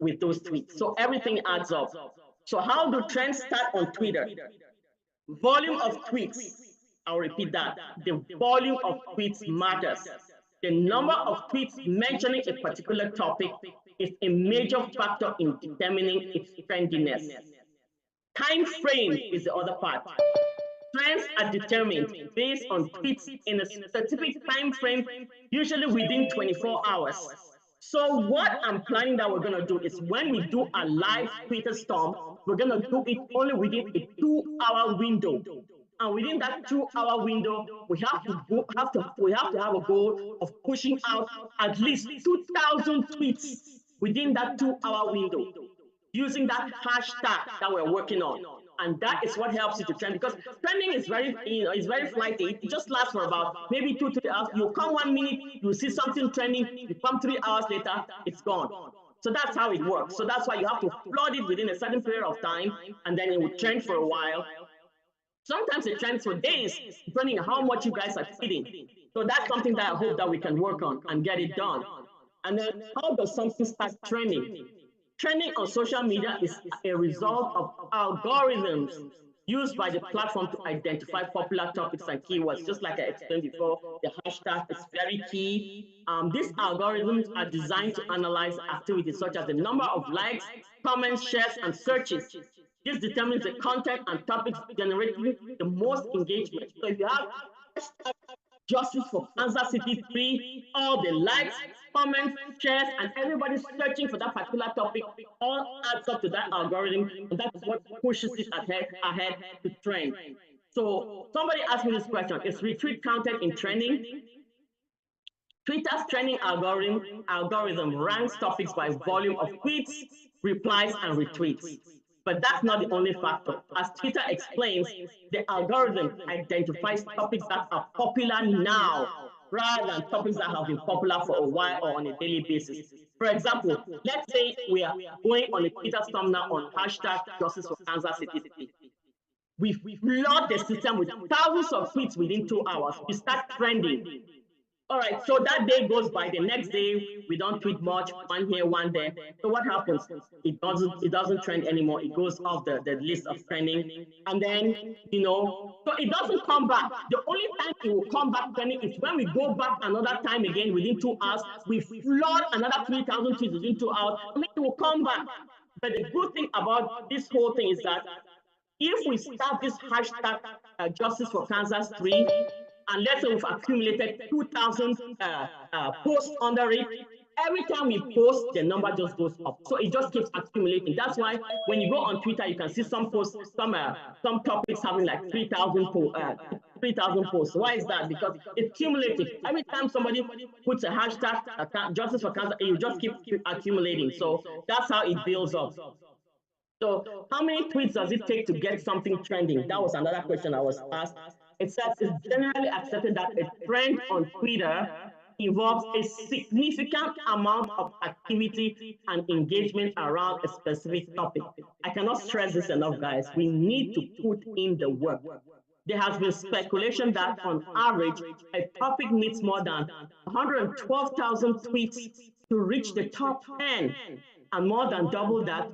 with those tweets. So everything adds up. So how do trends start on Twitter? Volume of tweets. I'll repeat that. The volume of tweets matters. The number of tweets mentioning a particular topic is a major factor in determining its trendiness. Time frame is the other part. Trends are determined based on tweets in a specific time frame, usually within 24 hours. So what I'm planning that we're going to do is when we do a live Twitter storm, we're going to do it only within a 2-hour window. And within that 2-hour window, we have to have a goal of pushing out at least 2,000 tweets within that 2-hour window, using that hashtag that we're working on. And that is what helps you to trend, because trending is very, it's very flighty. It just lasts for about maybe 2-3 hours. You come 1 minute, you see something trending, you come 3 hours later, it's gone. So that's how it works. So that's why you have to flood it within a certain period of time, and then it will trend for a while. Sometimes it trends for days, depending on how much you guys are feeding. So that's something that I hope that we can work on and get it done. And then how does something start trending? Trending on social media is a result of algorithms used by the platform to identify popular topics and keywords. Just like I explained before, the hashtag is very key. These algorithms are designed to analyze activities such as the number of likes, comments, shares, and searches. This determines the content and topics generating the most engagement. So if you have hashtag Justice for Kansas City 3, all the likes, comments, shares, and everybody's searching for that particular topic, all adds up to that algorithm, and that's what pushes it ahead to trend. So somebody asked me this question: is retweet counted in trending? Twitter's trending algorithm ranks topics by volume of tweets, replies, and retweets. But that's not the only factor. As Twitter explains, the algorithm identifies topics that are popular now, rather than topics that have been popular for a while or on a daily basis. For example, let's say we are going on a Twitter storm now on hashtag Justice for Kansas City. We flood the system with thousands of tweets within 2 hours. We start trending. All right, so that day goes by. The next day, we don't tweet much, one here, one there. So what happens? It doesn't trend anymore. It goes off the list of trending. And then, so it doesn't come back. The only time it will come back trending is when we go back another time again within 2 hours. We flood another 3,000 tweets within 2 hours, and then it will come back. But the good thing about this whole thing is that if we start this hashtag Justice for Kansas 3, and let's say we've accumulated 2,000 posts under it, every time we post, the number just goes up. So it just keeps accumulating. That's why when you go on Twitter, you can see some posts, some topics having like 3,000 posts. Why is that? Because it's cumulative. Every time somebody puts a hashtag Justice for Kansas, it will just keep accumulating. So that's how it builds up. So how many tweets does it take to get something trending? That was another question I was asked. It says it's generally accepted that a trend on Twitter involves a significant amount of activity and engagement around a specific topic. I cannot stress this enough, guys. We need to put in the work. There has been speculation that on average, a topic needs more than 112,000 tweets to reach the top 10, and more than double that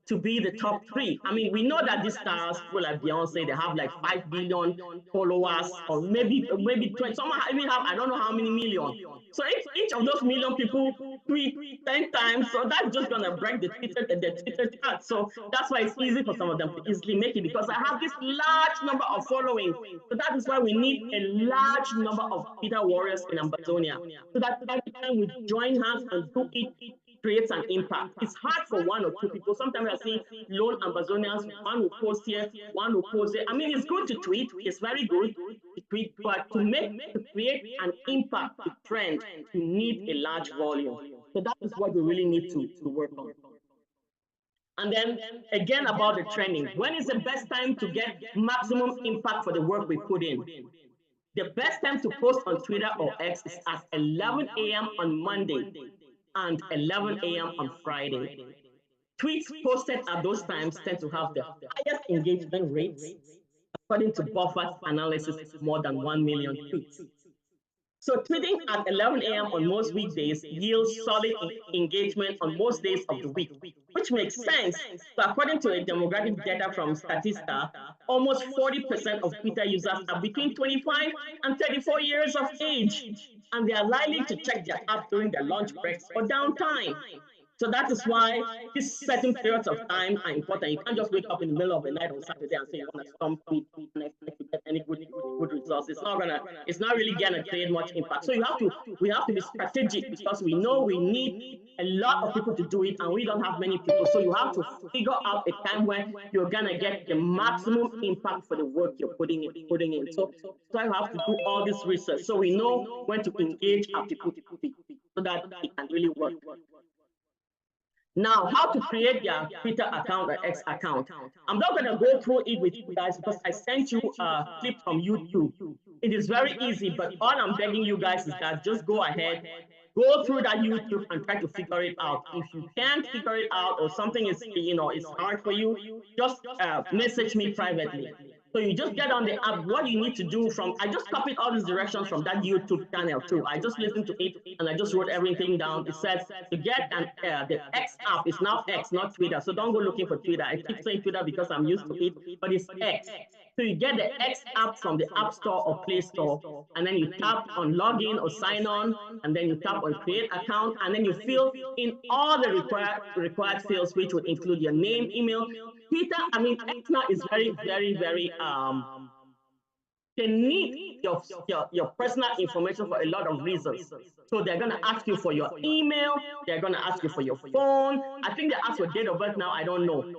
to be the top 3. I mean, we know that these stars, people like Beyonce, they have like 5 billion followers, or maybe 20. Some even have, I don't know how many million. So if each of those million people tweet 10 times, so that's just gonna break the Twitter chart. So that's why it's easy for some of them to easily make it, because I have this large number of following. So that is why we need a large number of Twitter warriors in Ambazonia, so that every time we join hands and do it, creates an impact. It's hard for one or two people. Sometimes I see lone Ambazonians, one will post here, one will post there. I mean, it's good to tweet. It's very good to tweet, but to create an impact, to trend, you need a large volume. So that is what we really need to work on. And then again about the trending. When is the best time to get maximum impact for the work we put in? The best time to post on Twitter or X is at 11 a.m. on Monday and 11 a.m. on Friday. Tweets posted at those times tend to have the highest engagement rates, according to Buffer's analysis, more than 1 million tweets. So tweeting at 11 a.m. on most weekdays yields solid engagement on most days of the week, which makes sense. So according to a demographic data from Statista, almost 40% of Twitter users are between 25 and 34 years of age, and they are likely to check their app during their lunch breaks or downtime. So that is why these certain periods of time are important. You can't just wake up in the middle of the night on Saturday and say you want to storm tweet and expect to get any good results. It's not really gonna create much impact. So we have to be strategic, because we know we need a lot of people to do it, and we don't have many people. So you have to figure out a time when you're gonna get the maximum impact for the work you're putting in. So you have to do all this research, so we know when to engage our people so that it can really work. Now, how to create your Twitter account or X account. I'm not going to go through it with you guys, because I sent you a clip from YouTube. It is very easy, but all I'm begging you guys is that just go ahead, go through that YouTube and try to figure it out. If you can't figure it out, or something is, it's hard for you, just message me privately. So you just get on the app. What you need to do I just copied all these directions from that YouTube channel too. I just listened to it and I just wrote everything down. It says to get the X app. Is now X, not Twitter. So don't go looking for Twitter. I keep saying Twitter because I'm used to it, but it's X. So you get the X app from the App Store or Play Store, and then you tap on login or sign on, and then you tap on create account, and then you fill in all the required fields, which would include your name, email. Twitter, X now is very, very, very they need your personal information for a lot of reasons. So they're going to ask you for your email. They're going to ask you for your phone. I think they ask for date of birth now. I don't know.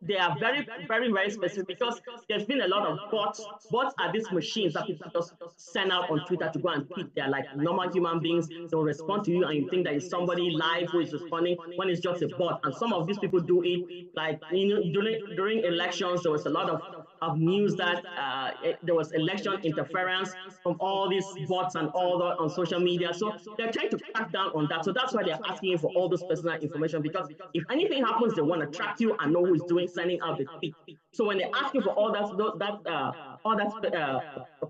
They are very, very, very specific, because there's been a lot of bots. Bots are these machines that people just send out on Twitter to go and tweet. They're like normal human beings. They'll respond to you, and you think that it's somebody live who is responding, when it's just a bot. And some of these people do it, like, during elections, there was a lot of news that there was election election interference from all these bots and all that on social media. So they're trying to crack down on that. So that's why they're asking you for all those personal information, because if anything happens, they want to track you and know who's sending out the tweet. So when they ask you for all that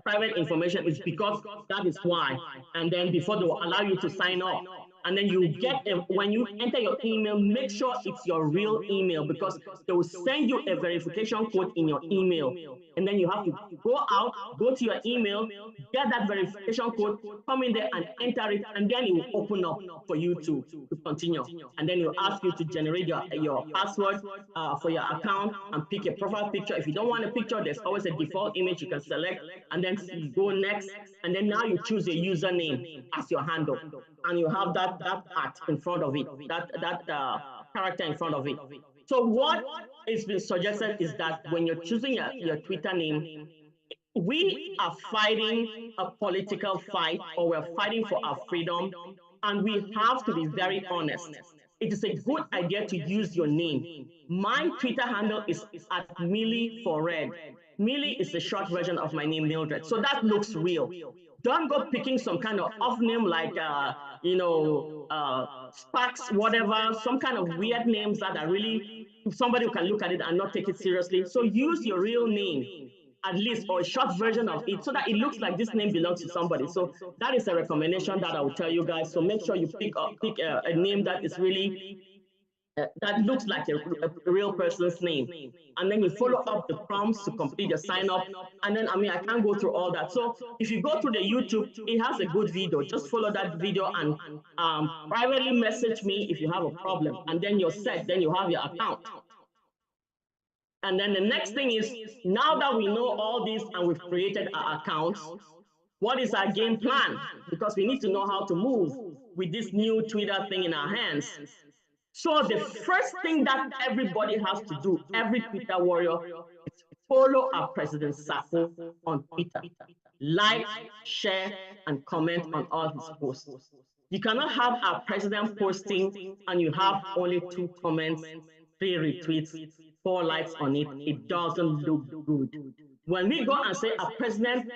private information, it's because that is why. And then before they will allow you to sign up. And then you get, when you enter your email, make sure it's your real email, because they will send you a verification code in your email. And then you have to go out, go to your email, get that verification code, come in there and enter it, and then it will open up for you to continue. And then it will ask you to generate your password for your account and pick a profile picture. If you don't want a picture, there's always a default image you can select, and then you go next. And then now you choose a username as your handle, and you have that at in front of it, that character in front of it. So what is being suggested is that when you're choosing your Twitter name, we are fighting a political fight, or we're fighting for our freedom, and we have to be very honest. It is a good idea to use your name. My Twitter handle is at Millie for Red. Millie is the short version of my name, Mildred. So that looks real. Don't go picking some kind of off name like, Sparks, whatever, some kind of weird names that are really, somebody who can look at it and not take it seriously. So use your real name, at least, or a short version of it, so that it looks like this name belongs to somebody. So that is a recommendation that I will tell you guys. So make sure you pick a name that is really that looks like a real person's name, and then you follow up the prompts to complete your sign up. And then, I can't go through all that. So if you go to the YouTube, it has a good video. Just follow that video and privately message me if you have a problem, and then you're set. Then you have your account. And then the next thing is, now that we know all this and we've created our accounts, what is our game plan? Because we need to know how to move with this new Twitter thing in our hands. So the first thing that everybody has to do, every Twitter warrior, is follow our President Sako on Twitter. Like, share, and comment on all his posts. You cannot have our president posting and you have only 2 comments, 3 retweets, 4 likes on it. It doesn't look good. When we go and say our president,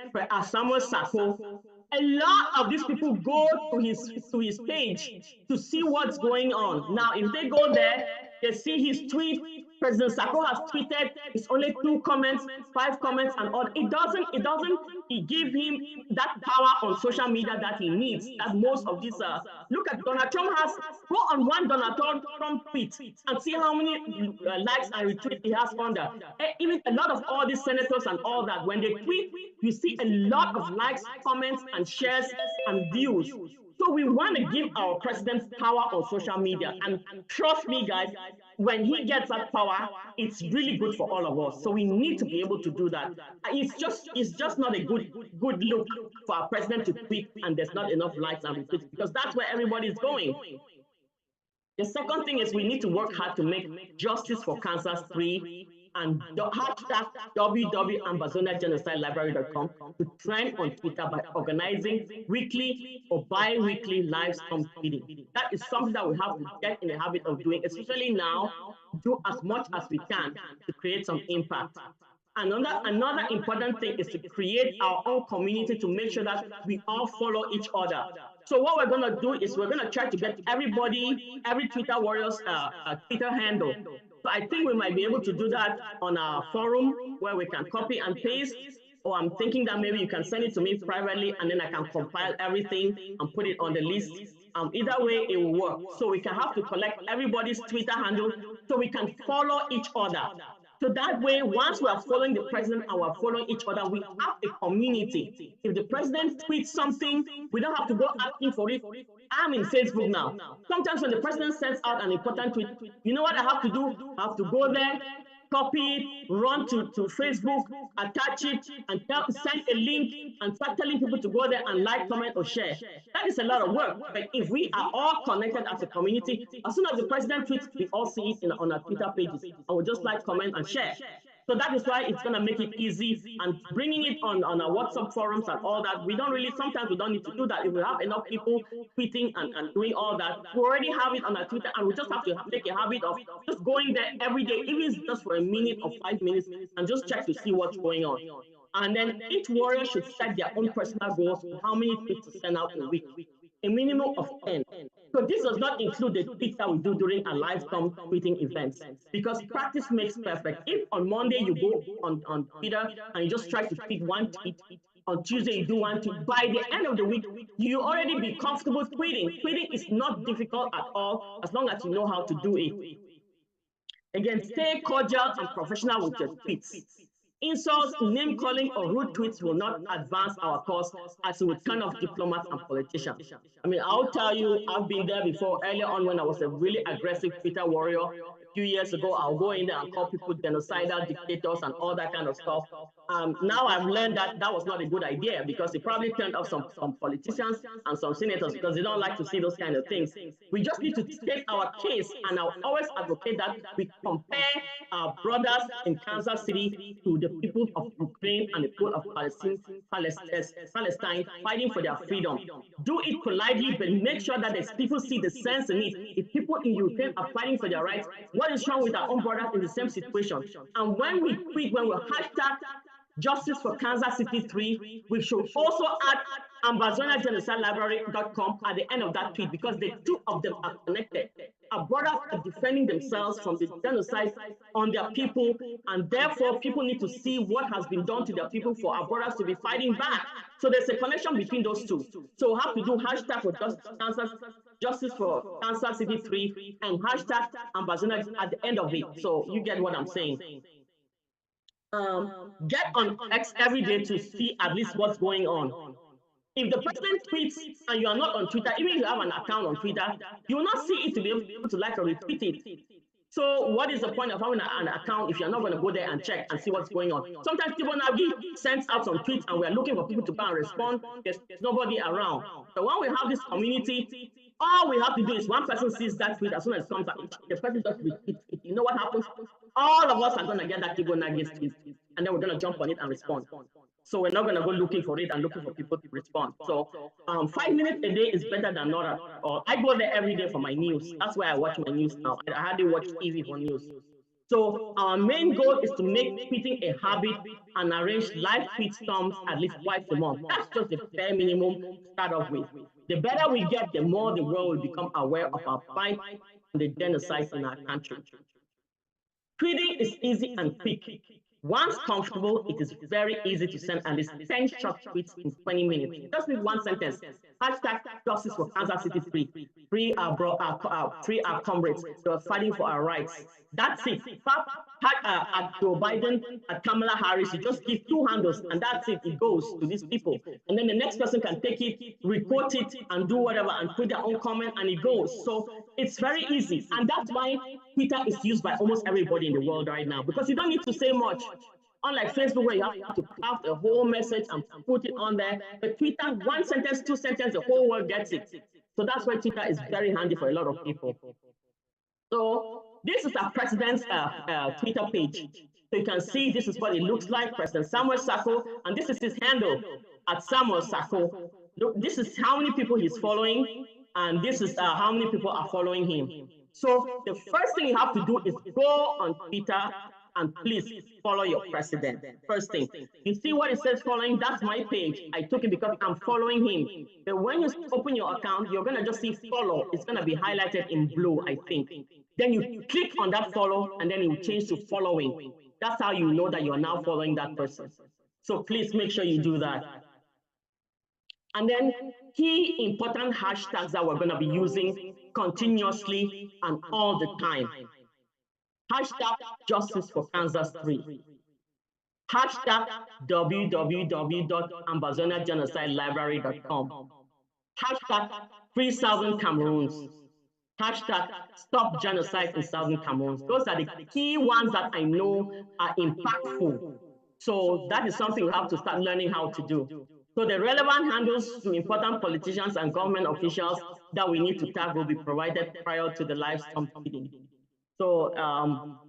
Samuel Sako, a lot of these people go to his page to see what's going on. Now, if they go there, they see his tweet. President Sako has tweeted. It's only 2 comments, 5 comments, and all. It doesn't give him that power on social media that he needs. That most of these look at Donald Trump has. Go on one Donald Trump tweet and see how many likes and retweets he has under. Even a lot of all these senators and all that, when they tweet, you see a lot of likes, comments, and shares and views. So we want to give our president power on social media. And trust me, guys, when he gets that power, it's really good for all of us. So we need to be able to do that. It's just not a good look for our president to tweet and there's not enough likes and retweets, because that's where everybody's going. The second thing is we need to work hard to make justice for cancers free, and hashtag www.ambazoniagenocidellibrary.com to trend on Twitter by organizing weekly or bi-weekly live storm tweeting. That is something that we have to get in the habit of doing, especially now, do as much as we can to create some impact. Another important thing is to create our own community to make sure that we all follow each other. So what we're going to do is we're going to try to get every Twitter warrior's Twitter handle. So I think we might be able to do that on our forum where we can copy and paste, or I'm thinking that maybe you can send it to me privately and then I can compile everything and put it on the list. Either way, it will work. So we can have to collect everybody's Twitter handle so we can follow each other. So that way, once we are following the president and we're following each other, we have a community. If the president tweets something, we don't have to go asking for it. I'm in Facebook now. Sometimes when the president sends out an important tweet, you know what I have to do? I have to go there, copy it, run to Facebook, attach it, and send a link and start telling people to go there and like, comment, or share. That is a lot of work. But if we are all connected as a community, as soon as the president tweets, we all see it on our Twitter pages. And we just like, comment, and share. So that is why it's going to make it easy. And bringing it on our WhatsApp forums and all that, sometimes we don't need to do that. If we have enough people tweeting and doing all that, we already have it on our Twitter, and we just have to make a habit of just going there every day, even just for a minute or 5 minutes, and just check to see what's going on. And then each warrior should set their own personal goals for how many tweets to send out a week, a minimum of 10. So this does not include the tweets that we do during our live storm tweeting events, because practice makes perfect. If on Monday you go on Twitter and you just try to tweet one tweet, on Tuesday you do one tweet, by the end of the week, you already be comfortable tweeting. Tweeting is not difficult at all as long as you know how to do it. Again, stay cordial and professional with your tweets. Insults, name calling, or rude tweets will not advance our cause, as it would turn off diplomats and politicians. I mean, I'll tell you, I've been there before. Earlier on, when I was a really aggressive Twitter warrior, a few years ago, I'll go in there and call people genocidal dictators and all that kind of stuff. Now I've learned that that was not a good idea, because it probably turned off some politicians and some senators, because they don't like to see those kind of things. We just need to state our case, and I'll always advocate that we compare our brothers in Kansas City to the people of Ukraine and the people of Palestine fighting for their freedom. Do it politely, but make sure that the people see the sense in it. If people in Ukraine are fighting for their rights, what is wrong with our own brothers in the same situation? And when we tweet, when we hashtag Justice for Kansas City 3, we should also add AmazoniaGenocidelibrary.com at the end of that tweet, because the two of them are connected. Our brothers are defending themselves from the genocide on their people, and therefore people need to see what has been done to their people for our brothers to be fighting back. So there's a connection between those two. So we have to do hashtag for Justice for Kansas City 3 and hashtag Amazonia at the end of it. So you get what I'm saying. Get on X every day to see at least what's going on. If the president tweets and you are not on Twitter, even if you have an account on Twitter, you will not see it to be able to like or retweet it. So what is the point of having an account if you're not going to go there and check and see what's going on? Sometimes people now sends out some tweets and we're looking for people to go and respond. There's nobody around. So when we have this community, all we have to do is one person sees that tweet, as soon as it comes out, the person just retweets it. You know what happens? All of us are going to get that Kibonagis tweet, and then we're going to jump on it and respond. So we're not going to go looking for it and looking for people to respond. So 5 minutes a day is better than not. Or I go there every day for my news. That's why I watch my news now. I hardly watch TV for news. So our main goal is to make tweeting a habit and arrange live tweet storms at least twice a month. That's just the bare minimum to start off with. The better we get, the more the world will become aware of our fight and the genocide in our country. Tweeting is easy and quick. Once comfortable, it is very easy to send at least 10 short tweets in 20 minutes. You just need one sentence. Hashtag Justice for Kansas City 3. Free our comrades who are fighting for our rights. That's it. At Joe Biden, at Kamala Harris, you just give 2 handles, and that's it. It goes to these people. And then the next person can take it, report it, and do whatever, and put their own comment, and it goes. So it's very easy. And that's why Twitter is used by almost everybody in the world right now, because you don't need to say much. Unlike Facebook, where you have to craft a whole message and put it on there. But Twitter, 1 sentence, 2 sentences, the whole world gets it. So that's why Twitter is very handy for a lot of people. So this is our president's Twitter page. So you can see this is what it looks like, President Samuel Sako, and this is his handle at Samuel Sako. This is how many people he's following, and this is how many people are following him. So the first thing you have to do is go on Twitter and please follow your president. First thing, you see what it says following? That's my page. I took it because I'm following him. But when you open your account, you're gonna just see follow. It's gonna be highlighted in blue, I think. Then you click on that follow, and then it will change to following. That's how you know that you are now following that person. So please make sure you do that. And then key important hashtags that we're gonna be using continuously and all the time. Hashtag Justice for Kansas 3. Hashtag www.AmazoniaGenocideLibrary.com. Hashtag Free Southern Cameroons. Hashtag Stop Genocide in Southern Cameroons. Those are the key ones that I know are impactful. So that is something we have to start learning how to do. So the relevant handles to important politicians and government officials that we need to tag will be provided prior to the live storm meeting. So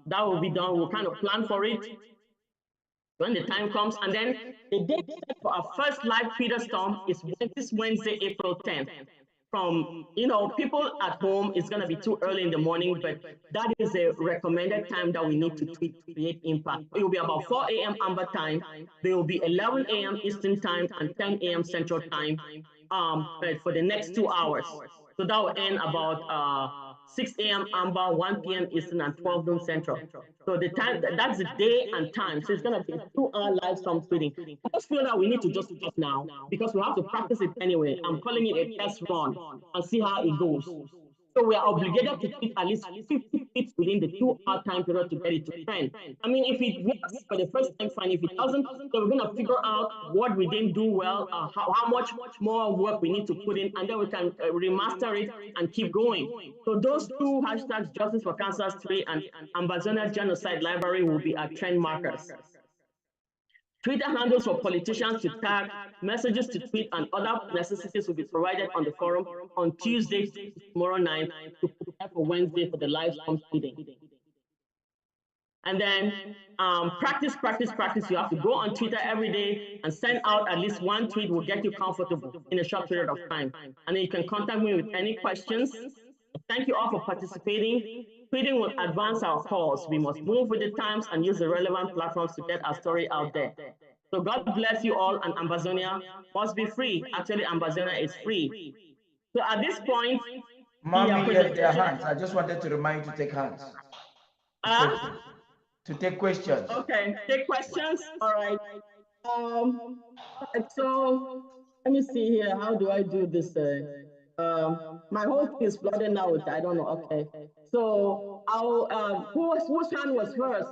that will be done. We'll kind of plan for it when the time comes. And then the date for our first live Twitter storm is this Wednesday, April 10th. from, people at home, it's going to be too early in the morning, but that is a recommended time that we need to tweet to create impact. It will be about 4 a.m. Amber time. There will be 11 a.m. Eastern time and 10 a.m. Central time but for the next 2 hours. So that will end about 6 a.m. Amber, 1 p.m. Eastern, and 12 noon Central. So the time, that's the day and time. So it's going to be a 2-hour live storm tweeting. I just feel that we need to just stop now because we have to practice it anyway. I'm calling it a test run and see how it goes. So we are obligated to tweet at least 50 tweets within the 2-hour time period to get it to trend. I mean, if it works for the first time, fine. If it doesn't, then we're going to figure out what we didn't do well, how much more work we need to put in, and then we can remaster it and keep going. So those two hashtags, Justice for Kansas 3 and Ambazonia Genocide Library, will be our trend markers. Twitter handles for politicians to tag, messages to tweet, and other necessities will be provided on the forum on Tuesday, tomorrow night, to prepare for Wednesday for the live storm tweeting. And then practice. You have to go on Twitter every day and send out at least one tweet will get you comfortable in a short period of time. And then you can contact me with any questions. Thank you all for participating. Tweeting will advance our cause. We must move with the times and use the relevant platforms to get our story out there. So God bless you all, and Ambazonia must be free. Actually, Ambazonia is free. So at this point, Mommy, yes, their hands. I just wanted to remind you to take hands. To take questions. Okay, take questions. All right. So let me see here. How do I do this? My whole thing is flooded now with, I don't know. Okay. So I'll whose hand was first?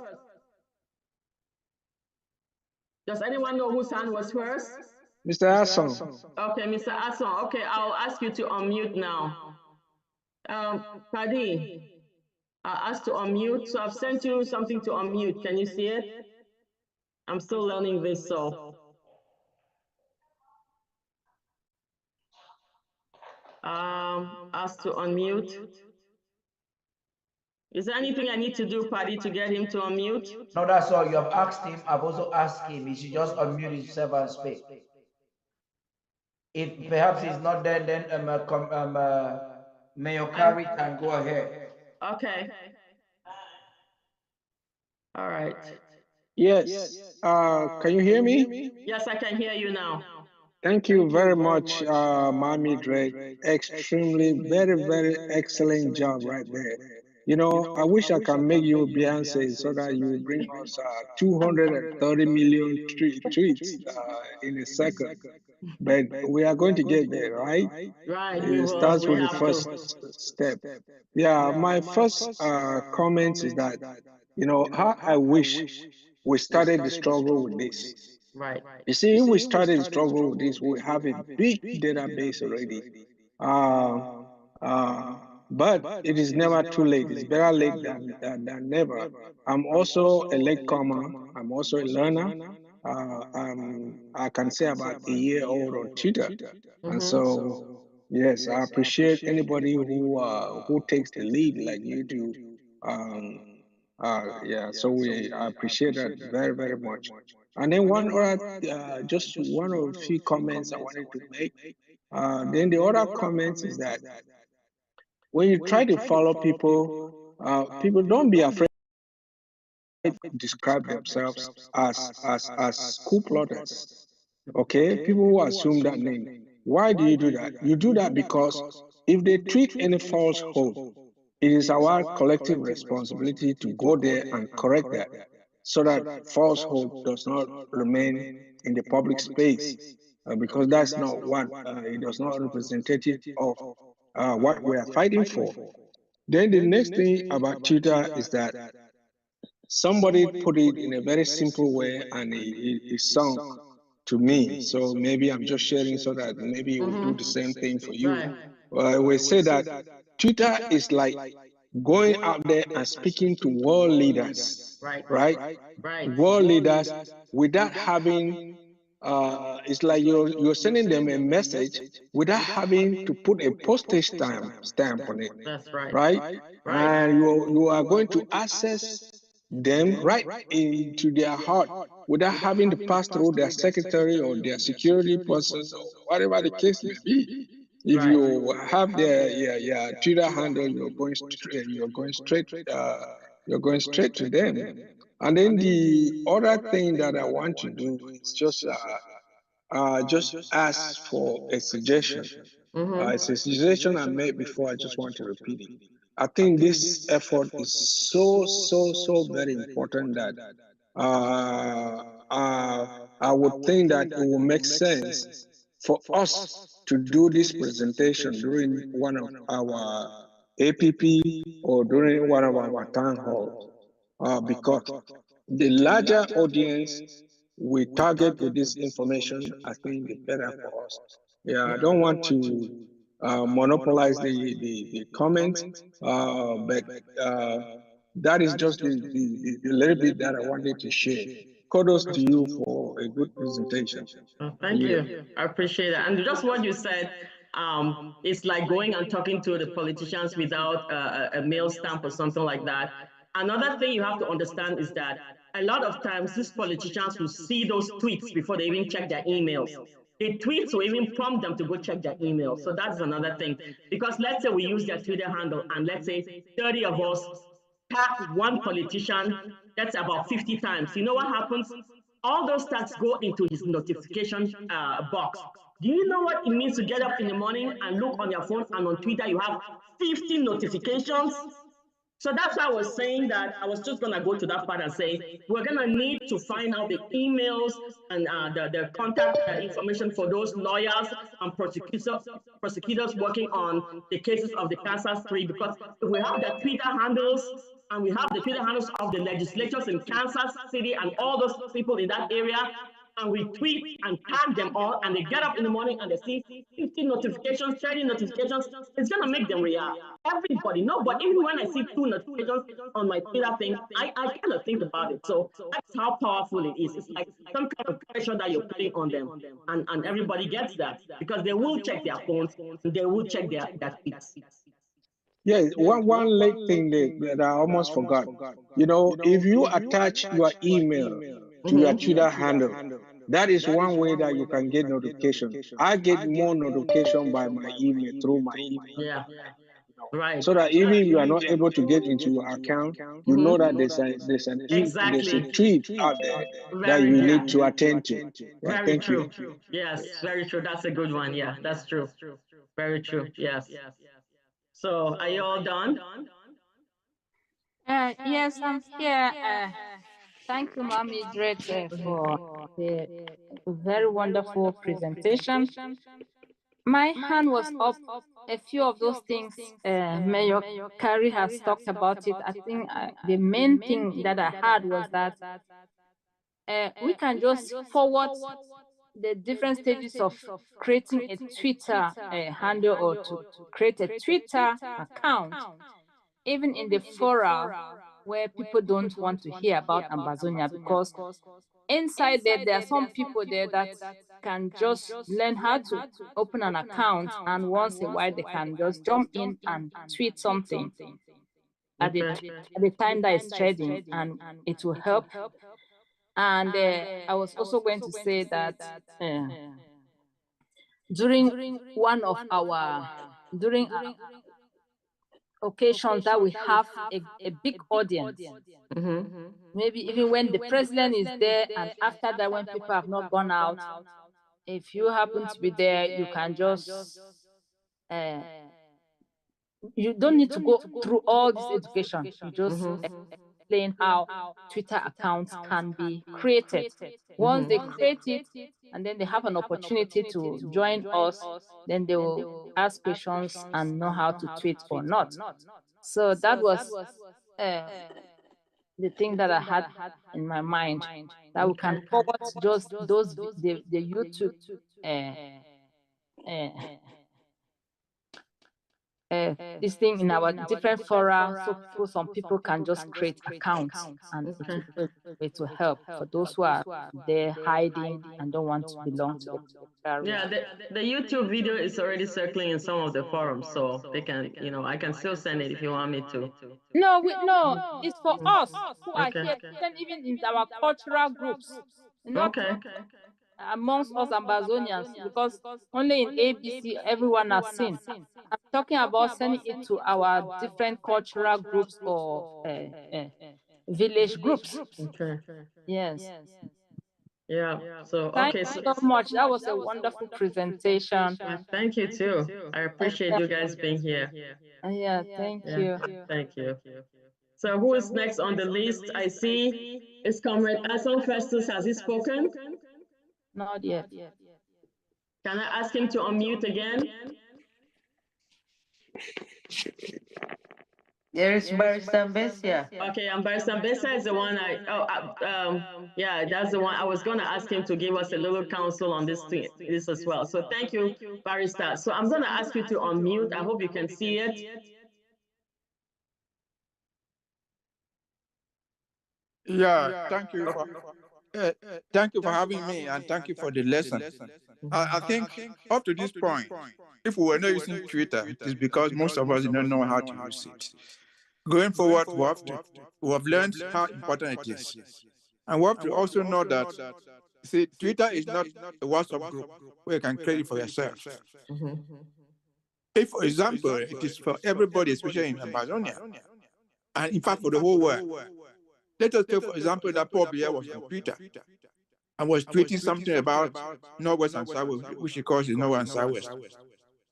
Does anyone know whose hand was first? Mr. Asson. Okay, Mr. Asson. Okay, I'll ask you to unmute now. Kadi, I asked to unmute, so I've sent you something to unmute. Can you see it? I'm still learning this, so. Asked to unmute. Is there anything I need to do, Paddy, to get him to unmute? No, that's all. You have asked him. I've also asked him. He should just unmute himself and speak. If perhaps he's not there, then Mayor Carey can go ahead. Okay. All right. Yes. Can you hear me? Yes, I can hear you now. Thank you very much, Mommy Drake. Extremely, very excellent job right there. You know, I wish I can make you Beyonce so that you bring us 230 million tweets in a second. But we are going to get there, right? Right. It starts with the first step. Yeah, my first comment is that, you know, how I wish we started the struggle with this. Right. You see, if we started the struggle with this, we have a big database already. But it is never too late. It's better late than never. I'm also a latecomer. I'm also a learner. I can say about a year old on Twitter. And so, yes, I appreciate anybody who takes the lead like you do. Yeah, so I appreciate that very much. And then one other, just one of a few comments I wanted to make. Then the other comment is that when you try to follow people, people don't be afraid to describe themselves as school plotters. Okay, people who assume that name. Why do you do that? You do that because if they tweet any falsehood, it is our collective responsibility to go there and correct that so that falsehood does not remain in the public space because that's not what, it does not representative of what we are fighting for. Then the next thing about Twitter is that somebody put it in a very simple way and it sunk to me. So maybe I'm just sharing so that maybe it will do the same thing for you. We say that Twitter is like going out there and speaking to world leaders, right? World leaders without having, it's like you're sending them a message without having to put a postage stamp on it. That's right. Right? And you are going to access them right into their heart without having to pass through their secretary or their security person or whatever the case may be. If you have your Twitter handle, you're going straight to them. And then the other thing that I want to do is just ask for a suggestion. It's a suggestion I made before. I just want to repeat it. I think this effort is so very important that I would think that it will make sense for us to do this presentation during one of our APP or during one of our town halls, because the larger audience we target with this information, I think the better for us. Yeah, I don't want to monopolize the comment, but that is just the little bit that I wanted to share. Kudos to you for a good presentation. Thank you. I appreciate that. And just what you said, it's like going and talking to the politicians without a mail stamp or something like that. Another thing you have to understand is that a lot of times these politicians will see those tweets before they even check their emails. The tweets will even prompt them to go check their email. So that's another thing. Because let's say we use their Twitter handle and let's say 30 of us tag one politician, that's about 50 times. You know what happens? All those tags go into his notification box. Do you know what it means to get up in the morning and look on your phone and on Twitter you have 50 notifications? So that's why I was saying that I was just going to go to that part and say, we're going to need to find out the emails and the contact information for those lawyers and prosecutors working on the cases of the Kansas 3, because if we have the Twitter handles and we have the Twitter handles of the legislators in Kansas City and all those people in that area, and we tweet and tag them all, and they get up in the morning and they see 50 notifications, 30 notifications, it's going to make them react. Everybody, no, but even when I see 2 notifications on my Twitter thing, I kind of think about it. So that's how powerful it is. It's like some kind of pressure that you're putting on them, and everybody gets that because they will check their phones and they will check their tweets. Yeah, one late thing that I almost forgot. You know, if you attach your email to your Twitter handle, that is one way that you can get notification. I get more notification by my email through my email. Yeah. Right. So that even if you are not able to get into your account, you know that there's a tweet out there that you need to attend to. Yeah, very true. Yes, very true. That's a good one. Yeah, that's true. Very true. Yes. So are you all done? Yes, I'm here. Thank you, Mommy Dread, for the very wonderful presentation. My hand was up. A few of those things Mayor Carey has talked about it. I think the main thing that I had was that we can just forward the different stages of creating a Twitter handle or to create a Twitter account, even in the fora where people don't want to hear about Ambazonia, because inside there are some people there that can just learn how to open an account, and once in a while they can just jump in and tweet something at the time that is trading, and it will help. And I was also going to say that during one of our occasions that we have a big audience, maybe even when the president is there, and after that when people have not gone out, if you happen to be there, you can just you don't need to go through all this education. You just explain how Twitter accounts can be created. Once they create it and then they have an opportunity to join us, then they will ask questions and know how to tweet or not. So that was the thing that I had in my mind, that we can forward just those the YouTube this thing in our different fora, so some people can just create accounts, and it will help for those who are there hiding and don't want to belong to the political. Yeah, the YouTube video is already circling in some of the forums, so they can, I can still send it if you want me to. No, it's for us who are here, even in our cultural groups. Okay. amongst us Ambazonians, because only in ABC everyone has seen. I'm talking about sending it to our different cultural groups or village groups. Okay. Yes. Yeah. So Thank okay. you so much. That was a wonderful presentation. Thank you too. I appreciate you guys being here. Yeah, thank you. Thank you. So who is next on the list? I see it's Comrade Ason Festus. Has he spoken? Not yet. Can I ask him to unmute again? There is Barista Bessia. Okay, and Barista Besa is the one yeah, that's the one. I was going to ask him to give us a little counsel on this thing, this as well. So thank you, Barista. So I'm going to ask you to unmute. I hope you can see it. Yeah, thank you for having me, and thank you for the lesson. I think up to this point, if we were not using Twitter, it is because most of us don't know how to use it. Going forward, we have learned how important it is. And we have to also know that, see, Twitter is not a WhatsApp group where you can create it for yourself. If, for example, it is for everybody, especially in Amazonia, and in fact for the whole world. Let us take, for example, that Paul Biya was on Twitter and was tweeting something about Northwest and Southwest, which he calls the North and Southwest.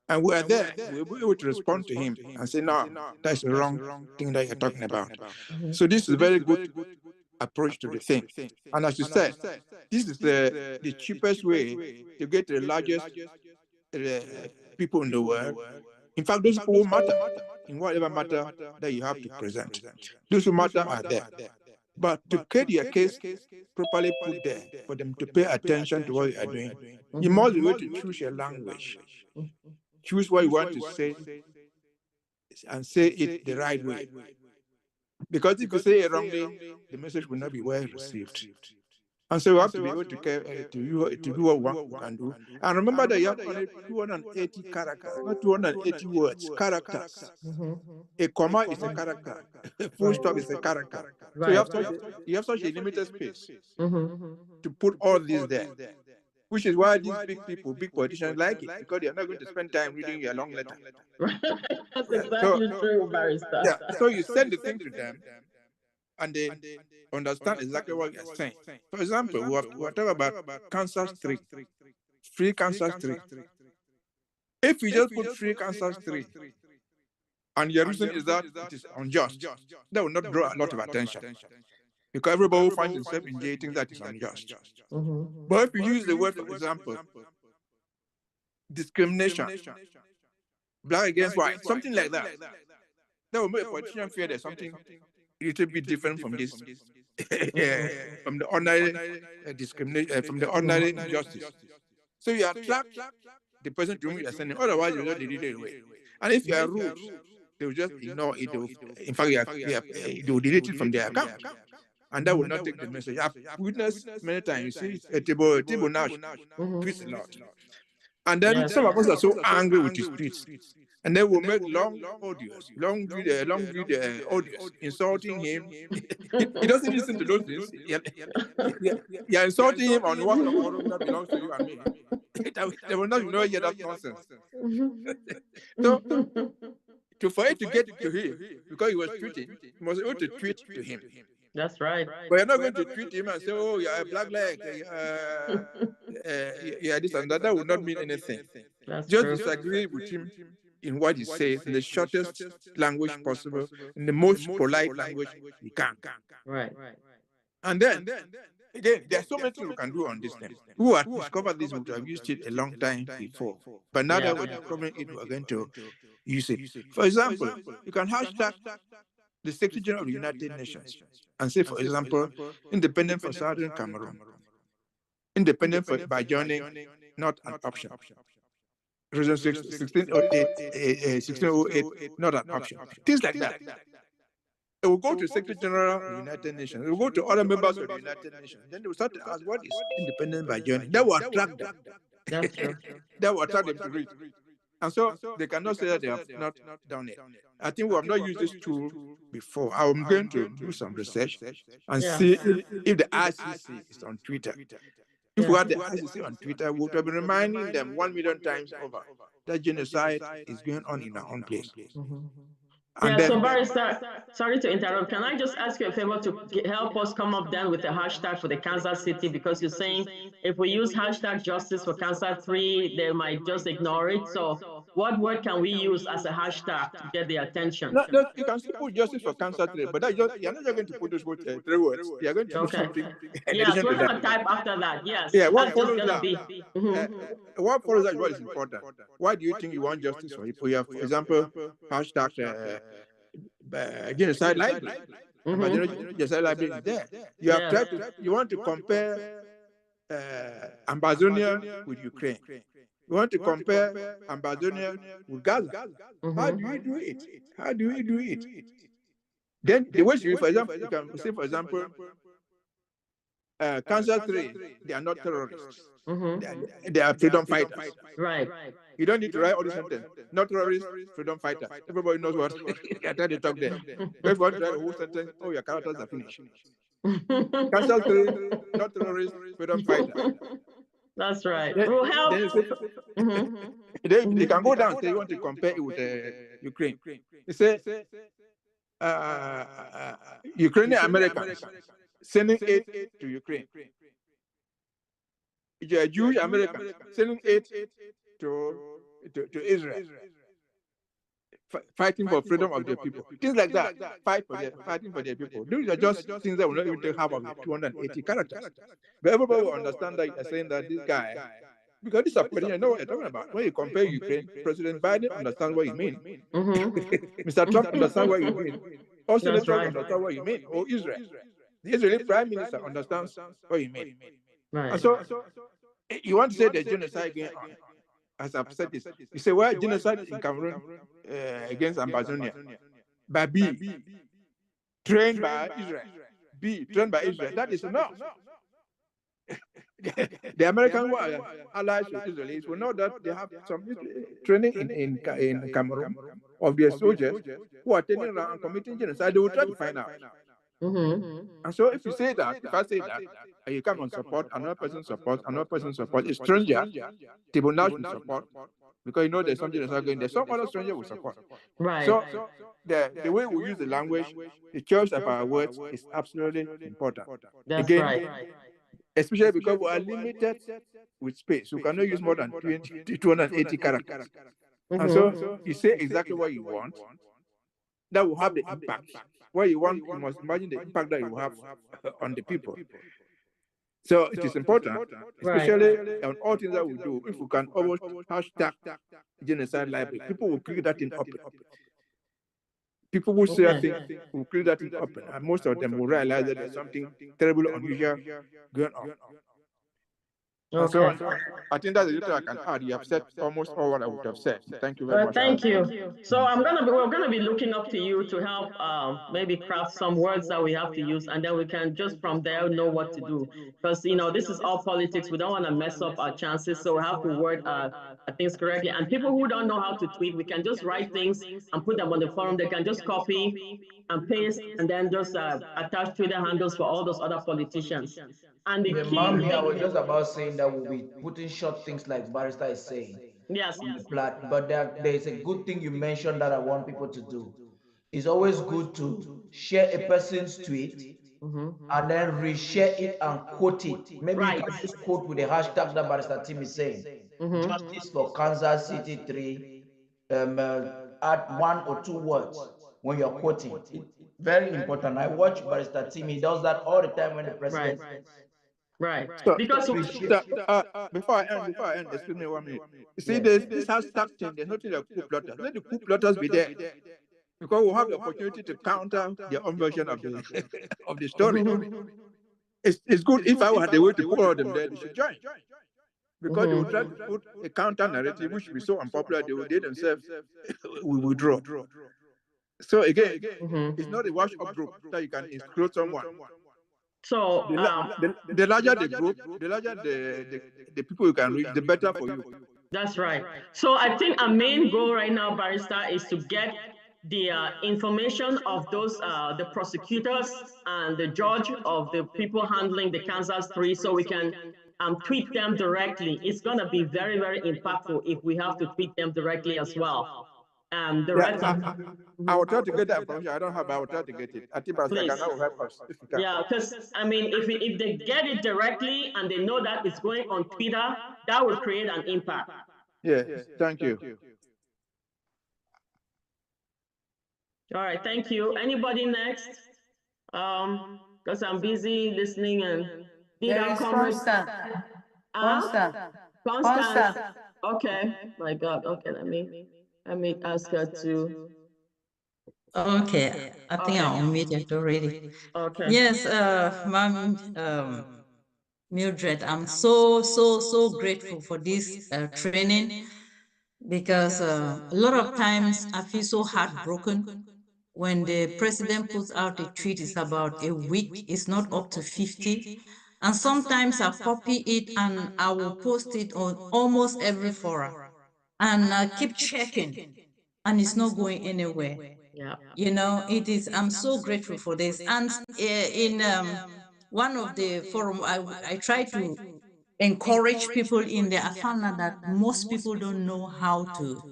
And we are there, we were able to respond to him and say, no, that's the wrong thing that you're talking about. So this is a very good approach to the thing. And as you said, this is the cheapest way to get the largest people in the world. In fact, those people matter in whatever matter that you have to present. Those who matter are there. But to get your case properly put there, for them to pay attention to what you are doing, you must be able to choose your language. Choose what you want to say and say it the right way. Because if you say it wrongly, the message will not be well received. And so we have to be able to do what we can do. And remember that you have only 280 characters, not 280 words, characters. A comma is a character. A full stop is a character. So you have such a limited space to put all these there. Which is why these big people, big politicians like it, because they are not going to spend time reading your long letter. That's exactly true, Barrister. Yeah, so you send the thing to them, and they understand exactly what you're saying. For example, we are talking about Kansas 3, free Kansas 3. If you just put free Kansas 3, and your reason is that it is unjust, that will not draw a lot of attention. Because everybody who finds himself in jail thinks that is unjust. But if you use the word, for example, discrimination, black against white, something like that, that will make a politician feel there's something a little bit different from this, from the ordinary discrimination, from the ordinary injustice. So you attract the person to whom you are sending, otherwise you will delete it away. And if you are rude, they will just ignore it. In fact, they will delete it from their account. And that will not take the message. I've witnessed many times, you see, a table now tweets a lot. And then some of us are so angry with his tweets. And then we'll make long audios, long video audios, insulting him. He doesn't listen to those things. You're insulting him on WhatsApp forum that belongs to you and me. They will not hear that nonsense. So, for it to get to him, because he was tweeting, he was able to tweet to him. That's right. But you're not going to tweet him and say, oh, you're a black leg, yeah, this and that. That would not mean anything. Just disagree with him in what he says in the shortest language possible, in the most polite language you can. Right. And then, again, there are so many things we can do on this thing. Who have discovered this would have used it a long time before. But now that we're discovering it, we're going to use it. For example, you can hashtag the Secretary General of the United Nations and say, for example, independent for Southern Cameroon. Independent by joining, not an option. Resolution 1608, not an option. Things like that. It will go to Secretary General of the United Nations. It will go to other members of the United Nations. Then they will start to ask, what is independent by joining? That will attract them. That's true. That will attract them to read. And so they cannot say that they have not done it. I think we have not used this tool before. I'm going to do some research and see if the ICC is on Twitter. If we had the ICC on Twitter, we would have been reminding them 1 million times over that genocide is going on in our own place. Yeah, so Barrister, sorry to interrupt. Can I just ask you a favor to help us come up then with a hashtag for the Kansas City? Because you're saying if we use hashtag justice for Kansas 3, they might just ignore it. So what word can we use as a hashtag to get the attention? No, you can still put justice for Kansas 3, but that you're not just going to put those 3 words. You're going to put something in Yes, addition we're to going that. to type after that. Yes. Yeah, what That's just follows going to that? be. What follows that is what is important. Why do you think you want justice for it? We have, for example, hashtag genocide library. But genocide library is there. You have tried to, you want to compare Amazonia with Ukraine. You want to compare Amazonia with Gaza. How do you do it? How do we do it? Then the way you, for example, you can say, for example, Kansas 3, they are not terrorists. They are freedom fighters. Right. You don't need to write all this sentence. Not terrorists, freedom fighters. Everybody knows what they are trying to talk there. But if you want to write the whole sentence, oh, your characters are finished. Kansas 3, not terrorists, freedom fighters. That's right. Then, Will help. then you say, they can go down and say you want to compare it with Ukraine. You say Ukrainian Americans sending aid to Ukraine. Jewish Americans sending aid to Israel, fighting for freedom of their people. Things like that. Fighting for their people. These are just things that will not even take half of it, 280 characters. But everybody will understand that you're saying that this guy, because this is you know what you're talking about. When you compare Ukraine, President Biden understands what you mean. Mr. Trump understands what you mean. All senators understand what you mean. Or Israel. The Israeli Prime Minister understands what you mean. Right. And so you want to say there's genocide going on. As I've said this, you say, well, genocide in Cameroon against Amazonia. By B, trained by Israel. B, trained by Israel. That is enough. The American allies with Israelis will know that they have some training in Cameroon of their soldiers who are taking around and committing genocide. They will try to find out. And so if you say that, if I say that, and you come and support, another person supports, a stranger, tribunal should support, because you know there's something that's not going there. Some other stranger will support. Right. So the way we use the language, the choice of our words is absolutely important. That's Again, right. especially because we are limited with space. You cannot use more than 280 characters. And so you say exactly what you want, that will have the impact. What you want, you must imagine the impact that you will have on the people. So it is important, especially on all things that we do, if we can almost hashtag genocide library, people will click that in open. People will say, I think, will click that in open, and most of them will realize that there's something terrible, unusual going on. And so I think that's a little I can add. You have said almost all what I would have said. Thank you very much. Thank you. So we're gonna be looking up to you to help maybe craft some words that we have to use, and then we can just from there know what to do. Because this is all politics. We don't want to mess up our chances, so we have to word things correctly. And people who don't know how to tweet, we can just write things and put them on the forum. They can just copy and paste, and then just attach Twitter handles for all those other politicians. And the key, Mommy, I was just about saying that we'll be putting short things like Barrister is saying. Yes. On the but there's a good thing you mentioned that I want people to do. It's always good to share a person's tweet and then reshare it and quote it. Maybe you can just quote with the hashtag that Barrister Tim is saying. Justice for Kansas City 3. Add 1 or 2 words when you're quoting. It's very important. I watch Barrister Tim. He does that all the time when the president. Right. So, Because before I end, excuse me 1 minute. You see, this hashtag thing, there's nothing like coup plotters. Let the coup plotters be there, because we'll have the opportunity to counter their own version of the of the story. It's good if I had the way to put all them there, they should join, because they will try to put a counter narrative which will be so unpopular they themselves will withdraw. So again, it's not a wash-up group that you can exclude someone. So the larger the group, the larger the people you can reach, the better for you. That's right. So I think our main goal right now, Barrister, is to get the information of those the prosecutors and the judge of the people handling the Kansas 3, so we can tweet them directly. It's going to be very, very impactful if we have to tweet them directly as well. The rest of I will try to get that information. I don't have, but I will try to get it. I think Pastor Please. Gana will help us if you can. Yeah, because I mean, if they get it directly and they know that it's going on Twitter, that will create an impact. Yes, thank you. All right, thank you. Anybody next? Because I'm busy listening and There is Constance. Constance. Okay, my God. Okay, let me ask her to. Okay, I think I unmuted already. Okay. Yes, Mom, Mildred, I'm so grateful for this training because a lot of times I feel so heartbroken when the president puts out a tweet. It's about a week, it's not up to 50. And sometimes I copy it and I will post it on almost every forum. And I keep checking and it's not going anywhere. Yeah. You know, it is, I'm so grateful for this. And in one of the forum, I try to encourage people in there. I found out that most people don't know how to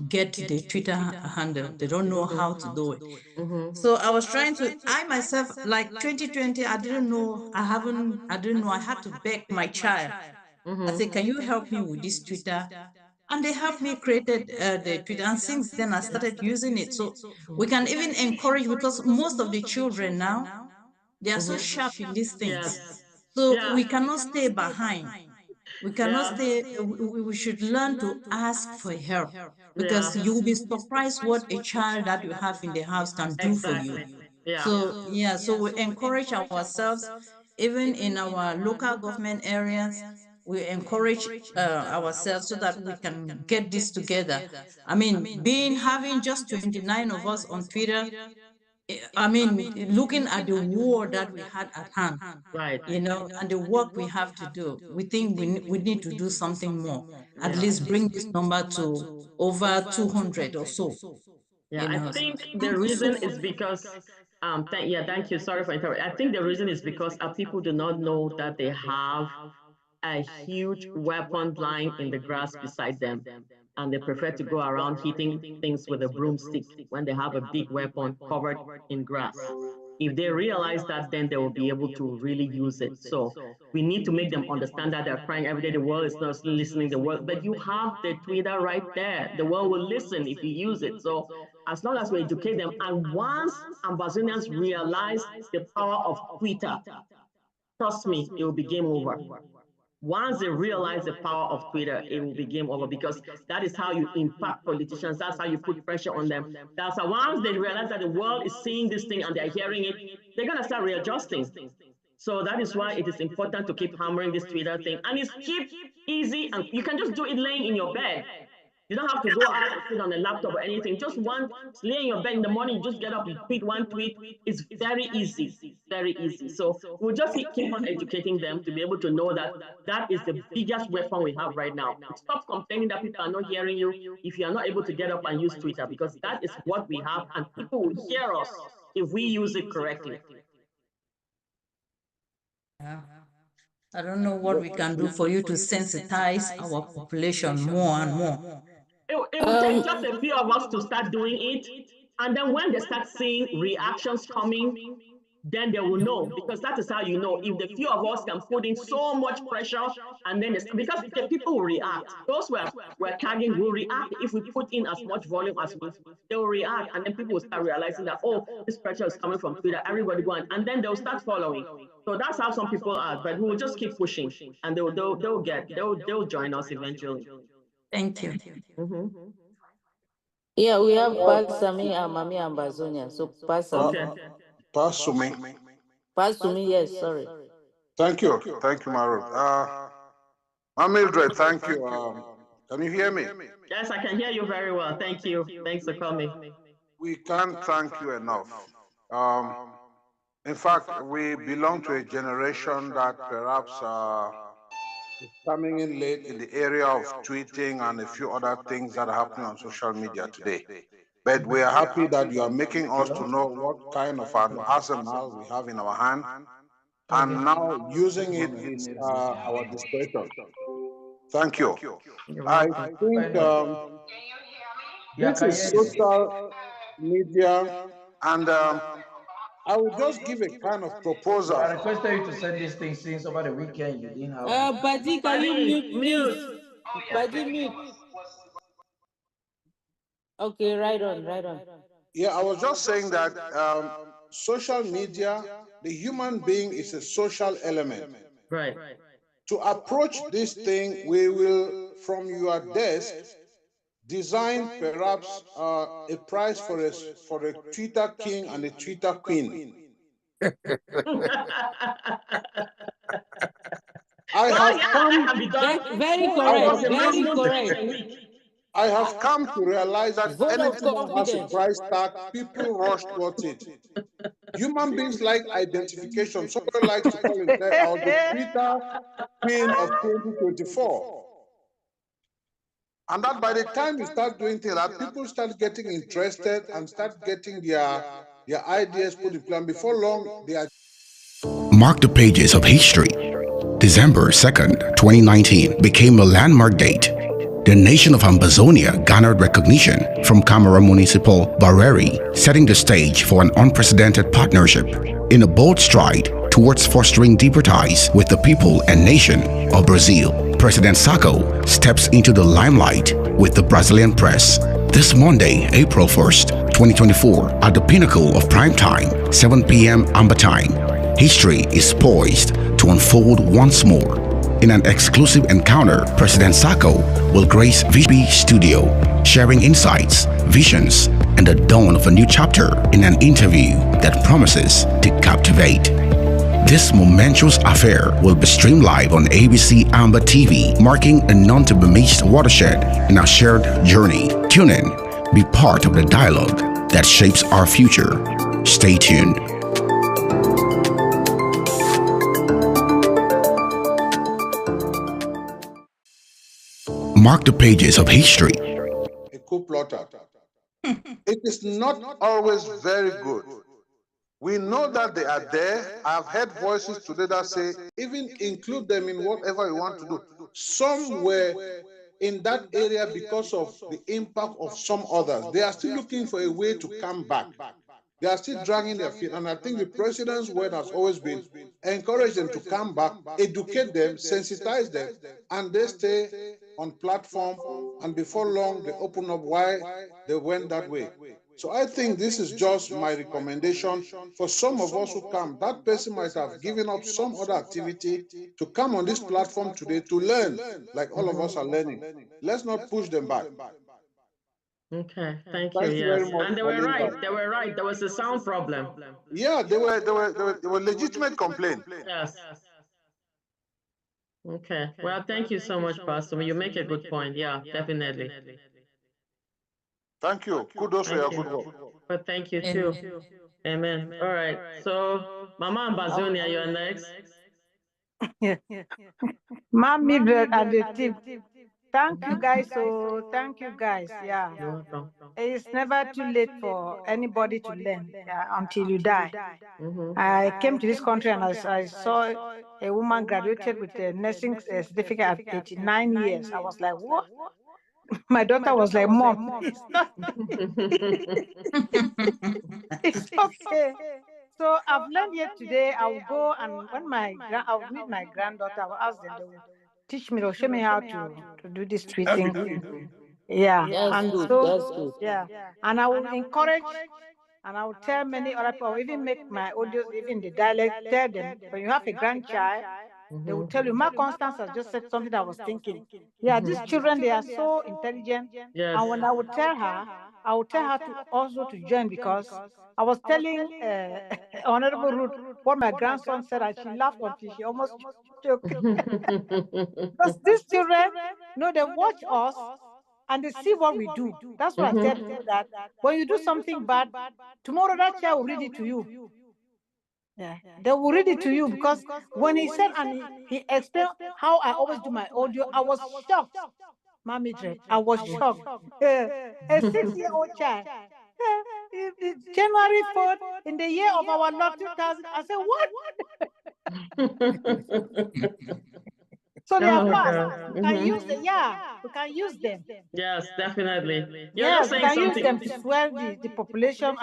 get the Twitter handle. They don't know how to do it. So I was trying to, I myself, like 2020, I didn't know, I didn't know, I had to beg my child. I said, can you help me with this Twitter? And they helped me created the Twitter. And since then I started using it. So we can even encourage, because most of the children now, they are so sharp in these things. So we cannot stay behind. We cannot stay, we should learn to ask for help, because you will be surprised what a child that you have in the house can do for you. So yeah, so we encourage ourselves, even in our local government areas, we encourage ourselves so that we can get this together. I mean, having just 29 of us on Twitter, I mean, looking at the war that we had at hand, right? You know, and the work we have to do, we think we need to do something more. At least bring this number to over 200 or so. Yeah, You know, I think so the thank you so reason much. is because thank you. Sorry for interrupting. I think the reason is because people do not know that they have a huge weapon lying in the grass beside them, and they prefer to go around hitting things with a broomstick when they have a big weapon covered in grass. If they realize that, then they will be able to really use it. So we need to make them understand that they're crying every day. The world is not listening. The world, but you have the Twitter right there. The world will listen if you use it. So as long as we educate them, and once Ambazonians realize the power of Twitter, trust me, it will be game over. Once they realize the power of Twitter, it will be game over, because that is how you impact politicians. That's how you put pressure on them. That's how once they realize that the world is seeing this thing and they're hearing it, they're going to start readjusting. So that is why it is important to keep hammering this Twitter thing. And it's cheap, easy, and you can just do it laying in your bed. You don't have to go out and sit on a laptop or anything. Just lay in your bed in the morning, you just get up, you tweet one tweet. It's very easy, very easy. So we'll just keep on educating them to be able to know that that is the biggest weapon we have right now. Stop complaining that people are not hearing you if you are not able to get up and use Twitter, because that is what we have, and people will hear us if we use it correctly. Yeah. I don't know what we can do for you to sensitize our population more and more. It will take just a few of us to start doing it. And then when they start seeing reactions coming, then they will know, because that is how you know. If the few of us can put in so much pressure, and then because the people will react. Those we're tagging will react if we put in as much volume as we, they will react, and then people will start realizing that, oh, this pressure is coming from Twitter. Everybody go and then they'll start following. So that's how some people are. But we will just keep pushing, and they'll join us eventually. Thank you. Yeah, we have Pastor Me and Mami Ambazonia. So Pastor Pastor Me. Pastor Me, yes, sorry. Thank you, Maru. Mildred, thank you. Can you hear me? Yes, I can hear you very well. Thank you. Thanks for coming. We can't thank you enough. In fact, we belong to a generation that perhaps is coming in late in the area of tweeting and a few other things that are happening on social media today. But we are happy that you are making us to know what kind of an arsenal we have in our hand and now using it is our discretion. Thank you. I think this is social media, and I will just give a kind of proposal. I requested you to send these things since over the weekend you didn't have. Buddy, can you mute, please? Buddy, mute. Okay, right on. Yeah, I was just saying that social media, the human being is a social element. Right. To approach this thing, we will, from your desk, design perhaps a prize for a Twitter king and a Twitter queen. I have come to realize that anything that has a price tag, people rush towards it. Human beings like identification. Somebody likes to call it, I was the Twitter queen of 2024. And that by the time you start doing things, that people start getting interested and start getting their ideas put in place. And before long, they are. Mark the pages of history. December 2nd, 2019 became a landmark date. The nation of Ambazonia garnered recognition from Camara Municipal Bareri, setting the stage for an unprecedented partnership in a bold stride towards fostering deeper ties with the people and nation of Brazil. President Sacco steps into the limelight with the Brazilian press this Monday, April 1st, 2024, at the pinnacle of prime time, 7 p.m. Amba time. History is poised to unfold once more. In an exclusive encounter, President Sacco will grace VB Studio, sharing insights, visions, and the dawn of a new chapter in an interview that promises to captivate. This momentous affair will be streamed live on ABC Amba TV, marking a none-to-be-missed watershed in our shared journey. Tune in, be part of the dialogue that shapes our future. Stay tuned. Mark the pages of history. A coup plotter. It is not always very good. We know that they are there. I've heard voices today that say, even include them in whatever you want to do. Some were in that area because of the impact of some others. They are still looking for a way to come back. They are still dragging their feet. And I think the president's word has always been encourage them to come back, educate them, sensitize them, and they stay on platform. And before long, they open up why they went that way. So I think this is just my recommendation for some of us who come. That person might have given up some other activity to come on this platform today to learn, like all of us are learning. Let's not push them back. Okay, thank you. Yes, very much and they were right. They were right. There was a sound problem. Yeah, they were legitimate complaint. Yes. Okay. Well, thank you so much, Pastor. You make a good point. Yeah, definitely. Thank you. Kudos for your good work. But thank you too. Amen. All right. So, Mama Ambazonia, you're next. Mom Mildred and the team. Thank you guys. So thank you guys. Yeah. You're welcome. It's never too late for anybody to learn until you die. I came to this country and I saw a woman graduated with a nursing certificate at 89 years. I was like, what? My daughter was like, Mom, it's not. It's okay. So I've learned here today. I will go and when I'll meet my granddaughter, I will ask them, they will teach me, they'll show me how to do this tweeting. Yeah. And so, yeah. And I will encourage and I will tell many other people, even make my audios, even the dialect, tell them, when you have a grandchild, they will tell you, Ma Constance has just said something I was thinking. Yeah, these children, they are so intelligent. Yes. And when I would tell her, I would tell her to also to join because I was telling Honorable Ruth what my grandson said and she laughed until she almost choked. Because these children, they watch us and they see what we do. That's why I tell people that when you do something bad, tomorrow that child will read it to you. Yeah, they will read it to you because when he said and he explained how I always do my audio, I was shocked. Mommy Dread, I was shocked. A 6-year-old child. January 4th, in the year of our Lord 2000, I said, what? So they are Oh, fast. God. We can use them. Yeah, we can use them. Yes, definitely. You're Yes, just we saying can use something. them to swell the population.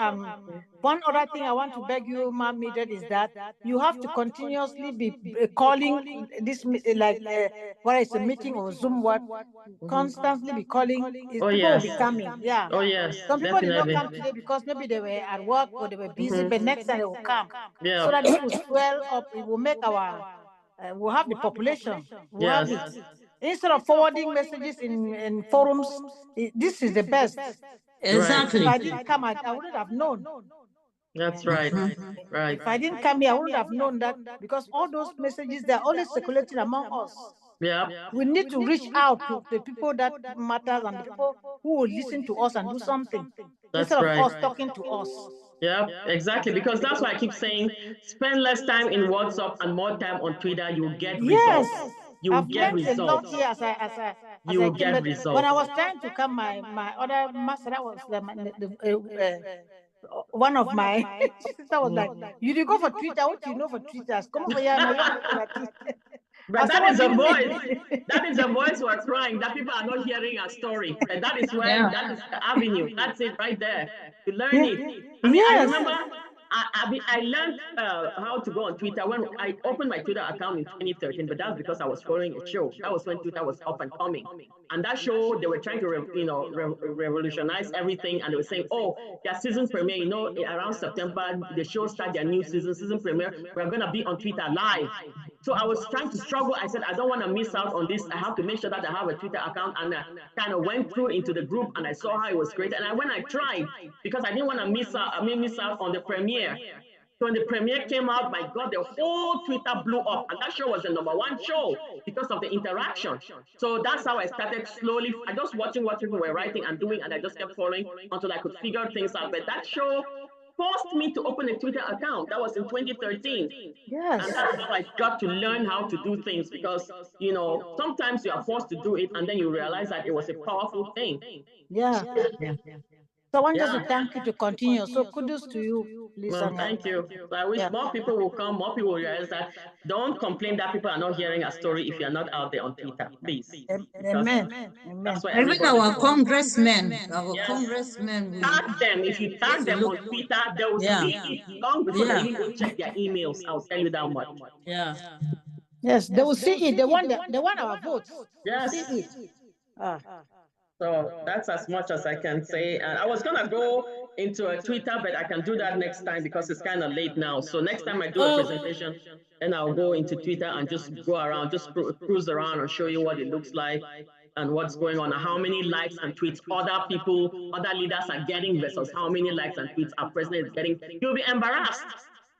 One other thing I want to beg you, Ma'am Mildred, is that you have to continuously be calling this what is a meeting or Zoom what, constantly be calling. Oh, People will yes. be coming. Yeah. Oh, yes, Some people did not definitely. come today because maybe they were at work or they were busy, Mhm. but next time they will come. Yeah. So that this will swell up. It will make our we'll have the population. We'll have Yes. it. Instead of forwarding messages in forums, this is the best. Right. If I didn't come, I wouldn't have known. That's right. Right. If I didn't come here, I wouldn't have known that, because all those messages, they're always circulating among us. Yeah. We need to reach out to the people that matters and the people who will listen to us and do something, That's instead of right. us talking to us. Yeah, exactly. Because that's why I keep saying spend less time in WhatsApp and more time on Twitter. You will get Yes, results. You will I've get learned a lot results. here You I will came. get But when results. I was trying to come, my other master, that was one of my sister was like, "You did go for Twitter? What you know for Twitter? Come over here, now you have to go for Twitter." But that is a voice. That is a voice we're crying that people are not hearing our story. And that is where that is the avenue. That's it right there. You learn it. I mean, I remember I learned how to go on Twitter when I opened my Twitter account in 2013, but that's because I was following a show. That was when Twitter was up and coming. And that show, they were trying to revolutionize everything. And they were saying, oh, their season premiere, around September, the show start their new season premiere. We're going to be on Twitter live. So I was trying to struggle. I said, I don't want to miss out on this. I have to make sure that I have a Twitter account. And I kind of went through into the group and I saw how it was created. And when I tried, because I didn't want to miss out on the premiere. So when the premiere came out, my God, the whole Twitter blew up. And that show was the #1 show because of the interaction. So that's how I started slowly. I just watching what people were writing and doing, and I just kept following until I could figure things out. But that show forced me to open a Twitter account. That was in 2013. Yes. And that's how I got to learn how to do things, because, sometimes you are forced to do it and then you realize that it was a powerful thing. Yeah. So I want just to thank you to continue. So kudos to you, Lisa. Well, thank you. So I wish more people will come, more people will realize that. Don't complain that people are not hearing our story if you are not out there on Twitter, please. Amen. That's where Even our congressmen, tag them. If you tag them on Twitter, they will see it long before they even go check their emails. I'll tell you that much. Yeah. Yes, they will see it. They want our votes. Yes. See it. So that's as much as I can say. And I was gonna go into a Twitter, but I can do that next time because it's kind of late now. So next time I do a presentation, then I'll go into Twitter and just go around, just cruise around and show you what it looks like and what's going on, and how many likes and tweets other people, other leaders are getting versus how many likes and tweets our president is getting. You'll be embarrassed.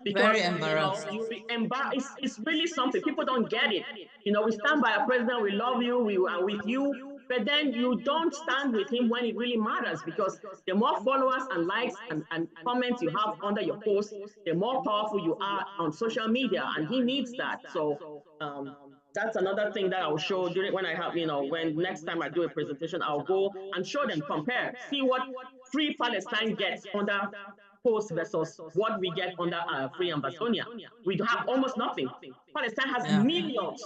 Because, very embarrassed. You'll be embarrassed. It's really something. People don't get it. We stand by our president. We love you. We are with you. But then you don't stand with him when it really matters, because the more followers and likes and comments you have under your post, the more powerful you are on social media. And he needs that. So that's another thing that I'll show during when I have, when next time I do a presentation, I'll go and show them, compare, see what Free Palestine gets under post versus what we get under Free Ambazonia. We have almost nothing. Palestine has millions.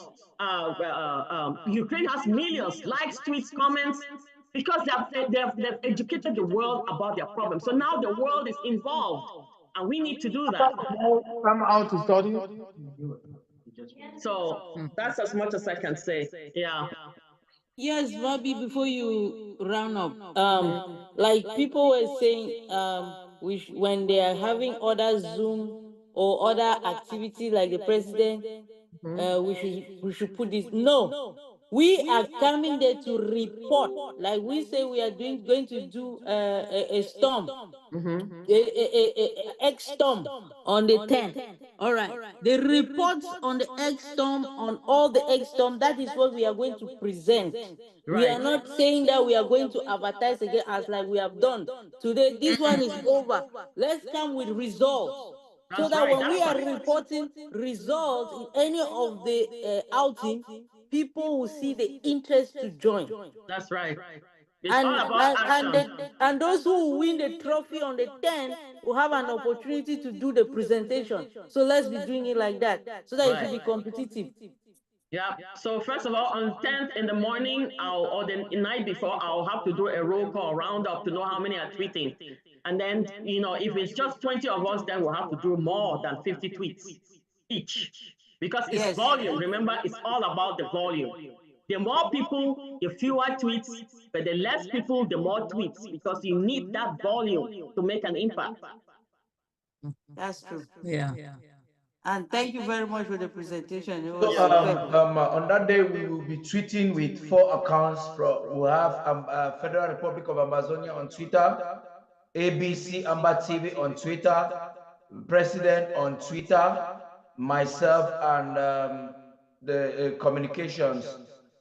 Ukraine has millions, likes, tweets, comments, because they've educated the world about their problems. So now the world is involved, and we need to do that. Come out to study. So that's as much as I can say. Yeah. Yes, Bobby, before you round up, like people were saying, when they are having other Zoom or other activity like the president, we should put this. No, we are coming there to report. Like we say, we are going to do a storm, X storm on the 10th. All right. The reports on the X storm, on all the X storm, that is what we are going to present. We are not saying that we are going to advertise again as like we have done today. This one is over. Let's come with results. So that when we are reporting results in any of the outing, people will see the interest to join. That's right. It's all about action. And those who will win the trophy on the 10th will have an opportunity to do the presentation. So let's be doing it like that so that it will be competitive. Yeah. So first of all, on 10th in the morning, or the night before, I'll have to do a roll call roundup to know how many are tweeting. And then, if it's just 20 of us, then we'll have to do more than 50 tweets each. Because it's volume. Remember, it's all about the volume. The more people, the fewer tweets, but the less people, the more tweets, because you need that volume to make an impact. That's true. Yeah. And thank you very much for the presentation. It So was on that day, we will be tweeting with 4 accounts. We'll have Federal Republic of Amazonia on Twitter, ABC Amber TV on Twitter, President on Twitter, myself, and the communications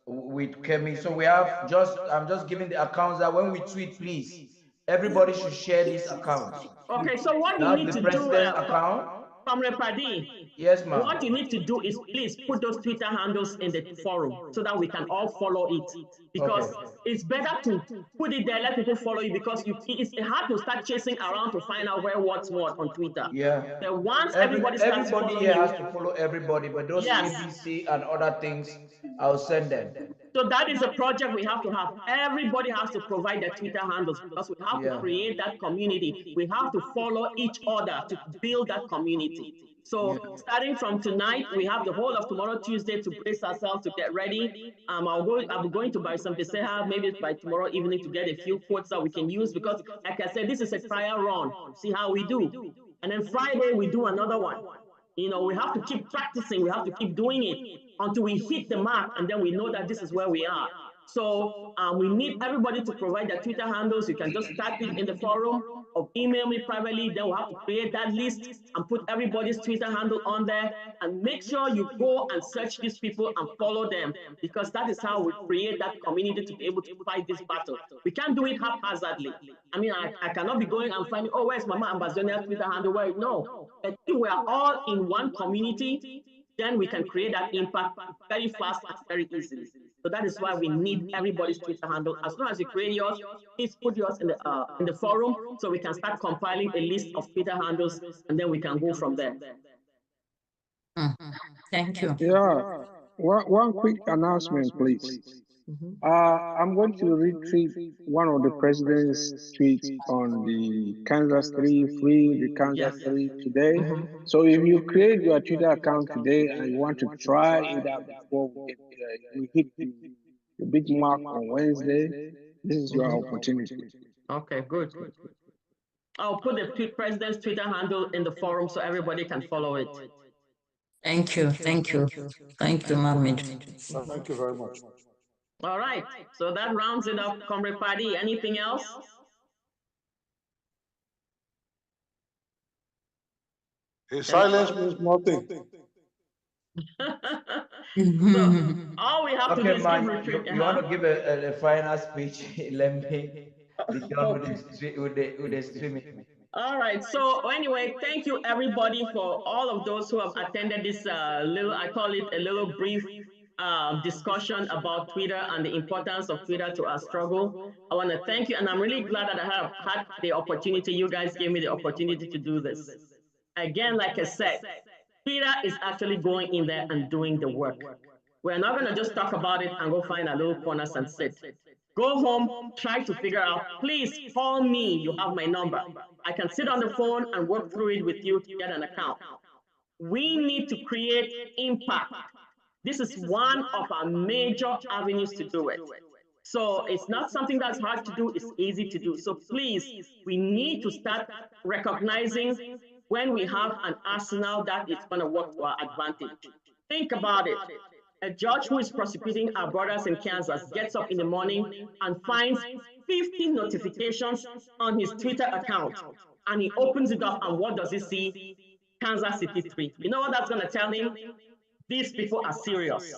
with Kemi. So we have I'm just giving the accounts that when we tweet, please, everybody should share these accounts. Okay, so what you need to do, Comrade Padi, yes, ma'am. What you need to do is please put those Twitter handles in the forum so that we can all follow it. Because it's better to put it there, let people follow you, because it's hard to start chasing around to find out what's what on Twitter. Yeah. But once everybody starts following here you, has to follow everybody, but those ABC and other things, I'll send them. So that is a project we have to have. Everybody has to provide their Twitter handles because we have to create that community. We have to follow each other to build that community. So starting from tonight, we have the whole of tomorrow, Tuesday, to brace ourselves to get ready. I'll be going to buy some Peseha maybe by tomorrow evening to get a few quotes that we can use because, like I said, this is a trial run. See how we do. And then Friday, we do another one. We have to keep practicing. We have to keep doing it until we hit the mark, and then we know that this is where we are. So we need everybody to provide their Twitter handles. You can just type it in the forum or email me privately. Then we'll have to create that list and put everybody's Twitter handle on there. And make sure you go and search these people and follow them, because that is how we create that community to be able to fight this battle. We can't do it haphazardly. I mean, I cannot be going and finding, oh, where's Mama Ambazonia's Twitter handle? Where? No. But if we are all in one community, then we can create that impact very fast and very easily. So that is why we need everybody's Twitter handle. As soon as you create yours, please put yours in the forum so we can start compiling a list of Twitter handles, and then we can go from there. Thank you. Yeah, one quick announcement, please. I'm going to retweet one of the president's tweets on the Kansas 3 free, the Kansas 3 today. So if you create your Twitter account today and you want to try it out before we hit the big mark on Wednesday, this is your opportunity. Okay, good. I'll put the president's Twitter handle in the forum so everybody can follow it. Thank you. Thank you. Thank you, Mohammed. Thank you very much. All right, so that rounds it up, Comrade Padi. Anything else? His silence means nothing. So all we have to do is Mike, give retreat. you want to give a final speech? Let me be done with the streaming. All right. So anyway, thank you everybody for all of those who have attended this I call it a little brief discussion about Twitter and the importance of Twitter to our struggle. I want to thank you, and I'm really glad that I have had the opportunity. You guys gave me the opportunity to do this. Again, like I said, Twitter is actually going in there and doing the work. We're not going to just talk about it and go find our little corners and sit. Go home, try to figure out, please call me, you have my number. I can sit on the phone and work through it with you to get an account. We need to create impact. This is one of our major avenues to do it. So it's not something that's hard to do, it's easy to do. So please, we need to start recognizing when we have an arsenal that is going to work to our advantage. Think about it. A judge who is prosecuting our brothers in Kansas gets up in the morning and finds 50 notifications on his Twitter account. And he opens it up, and what does he see? Kansas City 3. You know what that's going to tell him? These people are serious.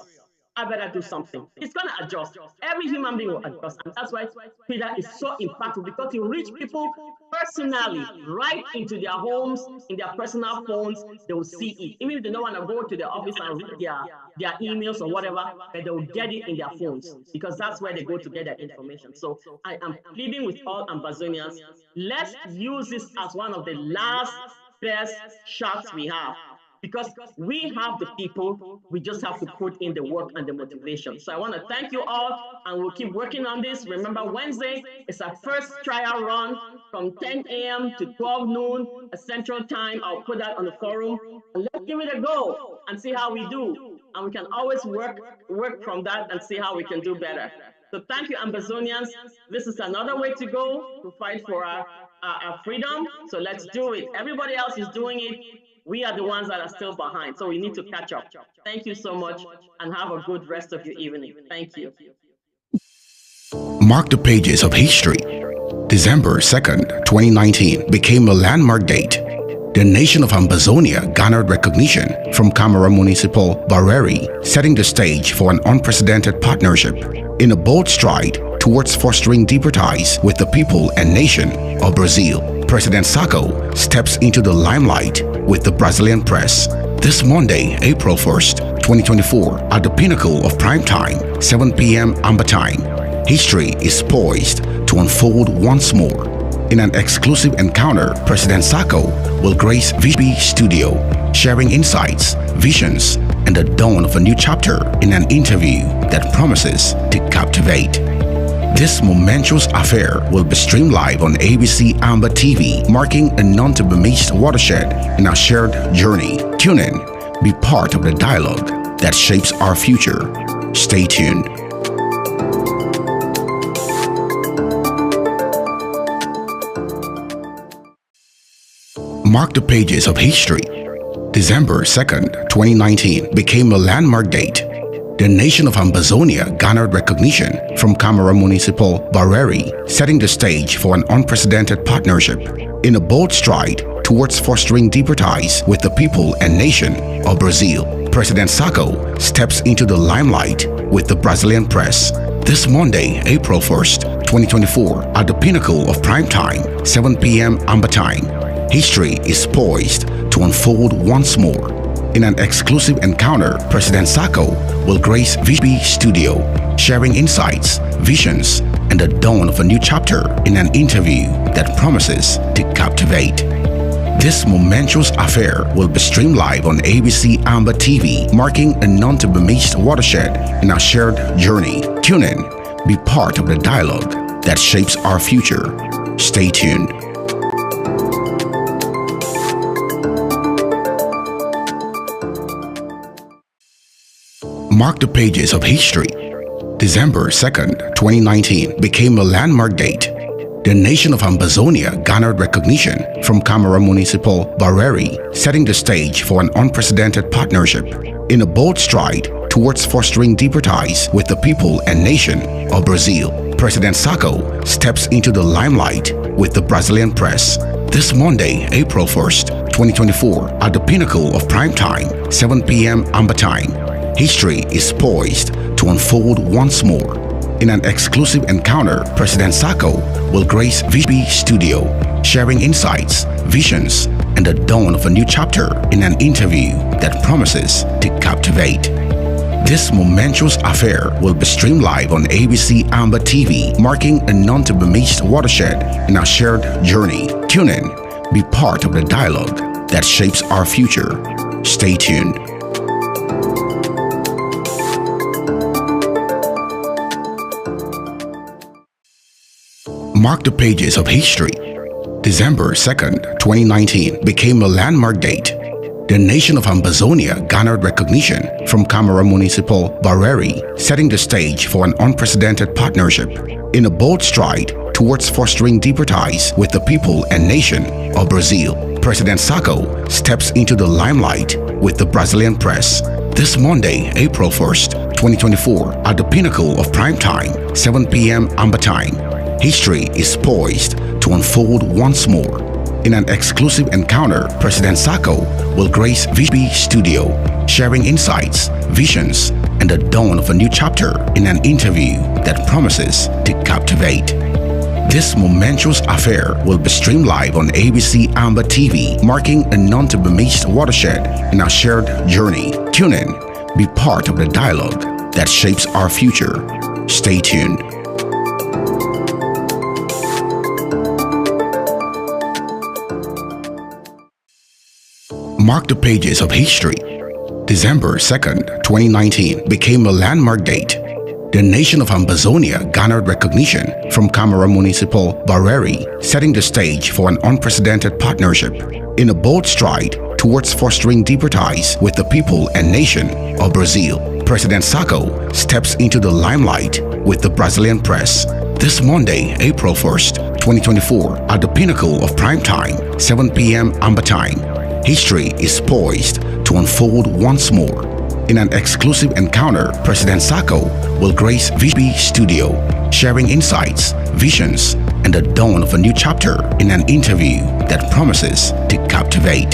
I better do something. It's going to adjust. Every human being will adjust. And that's why Twitter is so impactful, because you reach people personally, right into their homes, in their personal phones. They will see it. Even if they don't want to go to the office and read their emails or whatever, but they will get it in their phones, because that's where they go to get their information. So I am pleading with all Ambazonians, let's use this as one of the last best shots we have, because we have the people, we just have to put in the work and the motivation. So I want to thank you all, and we'll keep working on this. Remember, Wednesday is our first trial run from 10 a.m. to 12 noon Central Time. I'll put that on the forum. And let's give it a go and see how we do. And we can always work from that and see how we can do better. So thank you, Ambazonians. This is another way to go to fight for our freedom. So let's do it. Everybody else is doing it. We are the ones that are still behind. So we need to catch up. Thank you so much, and have a good rest of your evening. Thank you. Mark the pages of history. December 2nd, 2019 became a landmark date. The nation of Ambazonia garnered recognition from Camara Municipal Bareri, setting the stage for an unprecedented partnership in a bold stride towards fostering deeper ties with the people and nation of Brazil. President Sacco steps into the limelight with the Brazilian press this Monday, April 1st, 2024, at the pinnacle of prime time, 7 p.m. Amba time. History is poised to unfold once more. In an exclusive encounter, President Sacco will grace VB Studio, sharing insights, visions, and the dawn of a new chapter in an interview that promises to captivate. This momentous affair will be streamed live on ABC Amba TV, marking a non-to-be-missed watershed in our shared journey. Tune in, be part of the dialogue that shapes our future. Stay tuned. Mark the pages of history. December 2nd, 2019 became a landmark date. The nation of Ambazonia garnered recognition from Camara Municipal Bareri, setting the stage for an unprecedented partnership in a bold stride towards fostering deeper ties with the people and nation of Brazil. President Sacco steps into the limelight with the Brazilian press this Monday, April 1st, 2024, at the pinnacle of prime time, 7 p.m. Amba time. History is poised to unfold once more. In an exclusive encounter, President Sacco will grace VB Studio, sharing insights, visions, and the dawn of a new chapter in an interview that promises to captivate. This momentous affair will be streamed live on ABC Amba TV, marking a non-to-be-missed watershed in our shared journey. Tune in, be part of the dialogue that shapes our future. Stay tuned. Mark the pages of history. December 2nd, 2019 became a landmark date. The nation of Ambazonia garnered recognition from Camara Municipal Bareri, setting the stage for an unprecedented partnership in a bold stride towards fostering deeper ties with the people and nation of Brazil. President Sacco steps into the limelight with the Brazilian press this Monday, April 1st, 2024, at the pinnacle of prime time, 7 p.m. Amba time. History is poised to unfold once more. In an exclusive encounter, President Sacco will grace VB Studio, sharing insights, visions, and the dawn of a new chapter in an interview that promises to captivate. This momentous affair will be streamed live on ABC Amba TV, marking a non-to-be-missed watershed in our shared journey. Tune in, be part of the dialogue that shapes our future. Stay tuned. Mark the pages of history. December 2nd, 2019 became a landmark date. The nation of Ambazonia garnered recognition from Camara Municipal Bareri, setting the stage for an unprecedented partnership in a bold stride towards fostering deeper ties with the people and nation of Brazil. President Sacco steps into the limelight with the Brazilian press this Monday, April 1st, 2024, at the pinnacle of prime time, 7 p.m. Amba time. History is poised to unfold once more. In an exclusive encounter, President Sacco will grace VB Studio, sharing insights, visions, and and the dawn of a new chapter in an interview that promises to captivate. This momentous affair will be streamed live on ABC Amber TV, marking a non-to-be-missed watershed in our shared journey. Tune in, be part of the dialogue that shapes our future. Stay tuned. Mark the pages of history. December 2nd, 2019 became a landmark date. The nation of Ambazonia garnered recognition from Camara Municipal Bareri, setting the stage for an unprecedented partnership in a bold stride towards fostering deeper ties with the people and nation of Brazil. President Sacco steps into the limelight with the Brazilian press this Monday, April 1st, 2024, at the pinnacle of prime time, 7 p.m. Amber time. History is poised to unfold once more. In an exclusive encounter, President Sacco will grace VB Studio, sharing insights, visions, and the dawn of a new chapter in an interview that promises to captivate.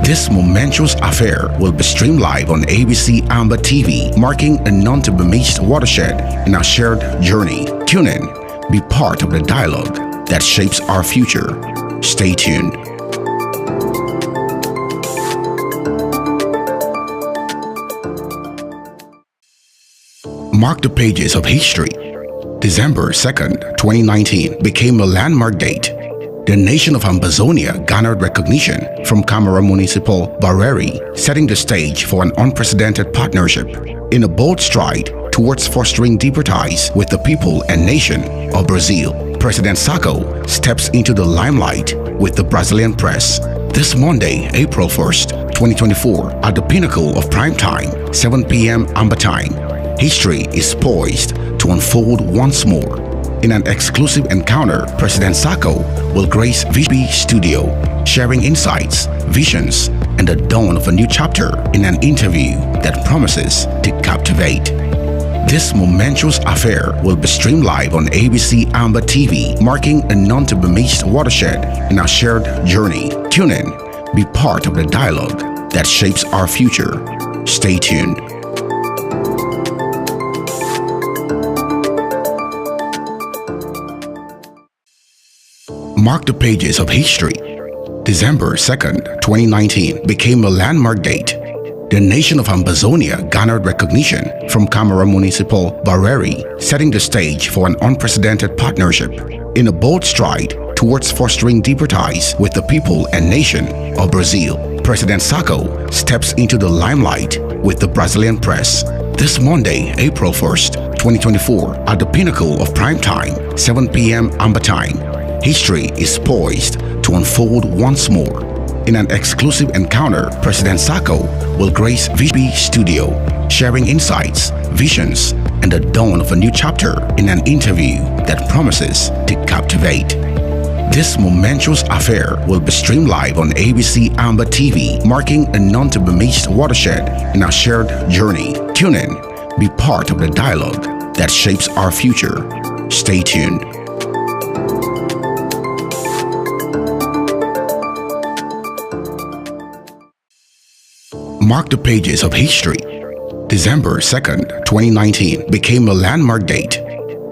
This momentous affair will be streamed live on ABC Amber TV, marking a non-to-be-missed watershed in our shared journey. Tune in, be part of the dialogue that shapes our future. Stay tuned. Mark the pages of history. December 2nd, 2019 became a landmark date. The nation of Ambazonia garnered recognition from Camara Municipal Bareri, setting the stage for an unprecedented partnership in a bold stride towards fostering deeper ties with the people and nation of Brazil. President Sacco steps into the limelight with the Brazilian press this Monday, April 1st, 2024, at the pinnacle of prime time, 7 p.m. Amber time. History is poised to unfold once more. In an exclusive encounter, President Sacco will grace VB Studio, sharing insights, visions, and the dawn of a new chapter in an interview that promises to captivate. This momentous affair will be streamed live on ABC Amber TV, marking a non-to-be-missed watershed in our shared journey. Tune in, be part of the dialogue that shapes our future. Stay tuned. Mark the pages of history. December 2nd, 2019 became a landmark date. The nation of Ambazonia garnered recognition from Camara Municipal Bareri, setting the stage for an unprecedented partnership in a bold stride towards fostering deeper ties with the people and nation of Brazil. President Sacco steps into the limelight with the Brazilian press this Monday, April 1st, 2024, at the pinnacle of prime time, 7 p.m. Amber time. History is poised to unfold once more. In an exclusive encounter, President Sacco will grace VB Studio, sharing insights, visions, and the dawn of a new chapter in an interview that promises to captivate. This momentous affair will be streamed live on ABC Amber TV, marking a non-to-be-missed watershed in our shared journey. Tune in, be part of the dialogue that shapes our future. Stay tuned. Mark the pages of history. December 2nd, 2019 became a landmark date.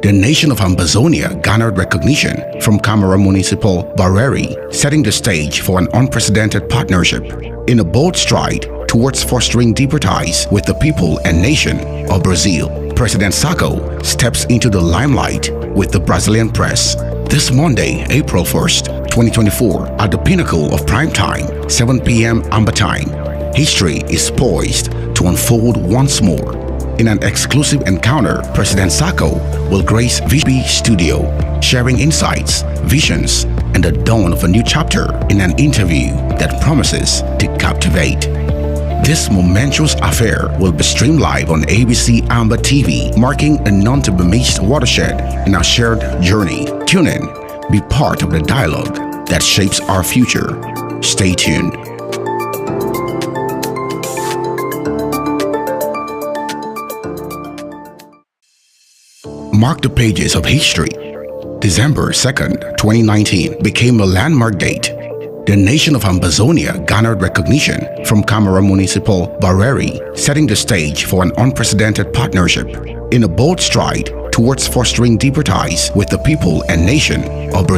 The nation of Ambazonia garnered recognition from Camara Municipal Bareri, setting the stage for an unprecedented partnership in a bold stride towards fostering deeper ties with the people and nation of Brazil. President Sacco steps into the limelight with the Brazilian press this Monday, April 1st, 2024, at the pinnacle of prime time, 7 p.m. Amber time. History is poised to unfold once more. In an exclusive encounter, President Sacco will grace VB Studio, sharing insights, visions, and the dawn of a new chapter in an interview that promises to captivate. This momentous affair will be streamed live on ABC Amber TV, marking a non-to-be-missed watershed in our shared journey. Tune in, be part of the dialogue that shapes our future. Stay tuned. Mark the pages of history. December 2nd, 2019 became a landmark date. the nation of Ambazonia garnered recognition from Camara Municipal Bareri, setting the stage for an unprecedented partnership in a bold stride towards fostering deeper ties with the people and nation of Brazil.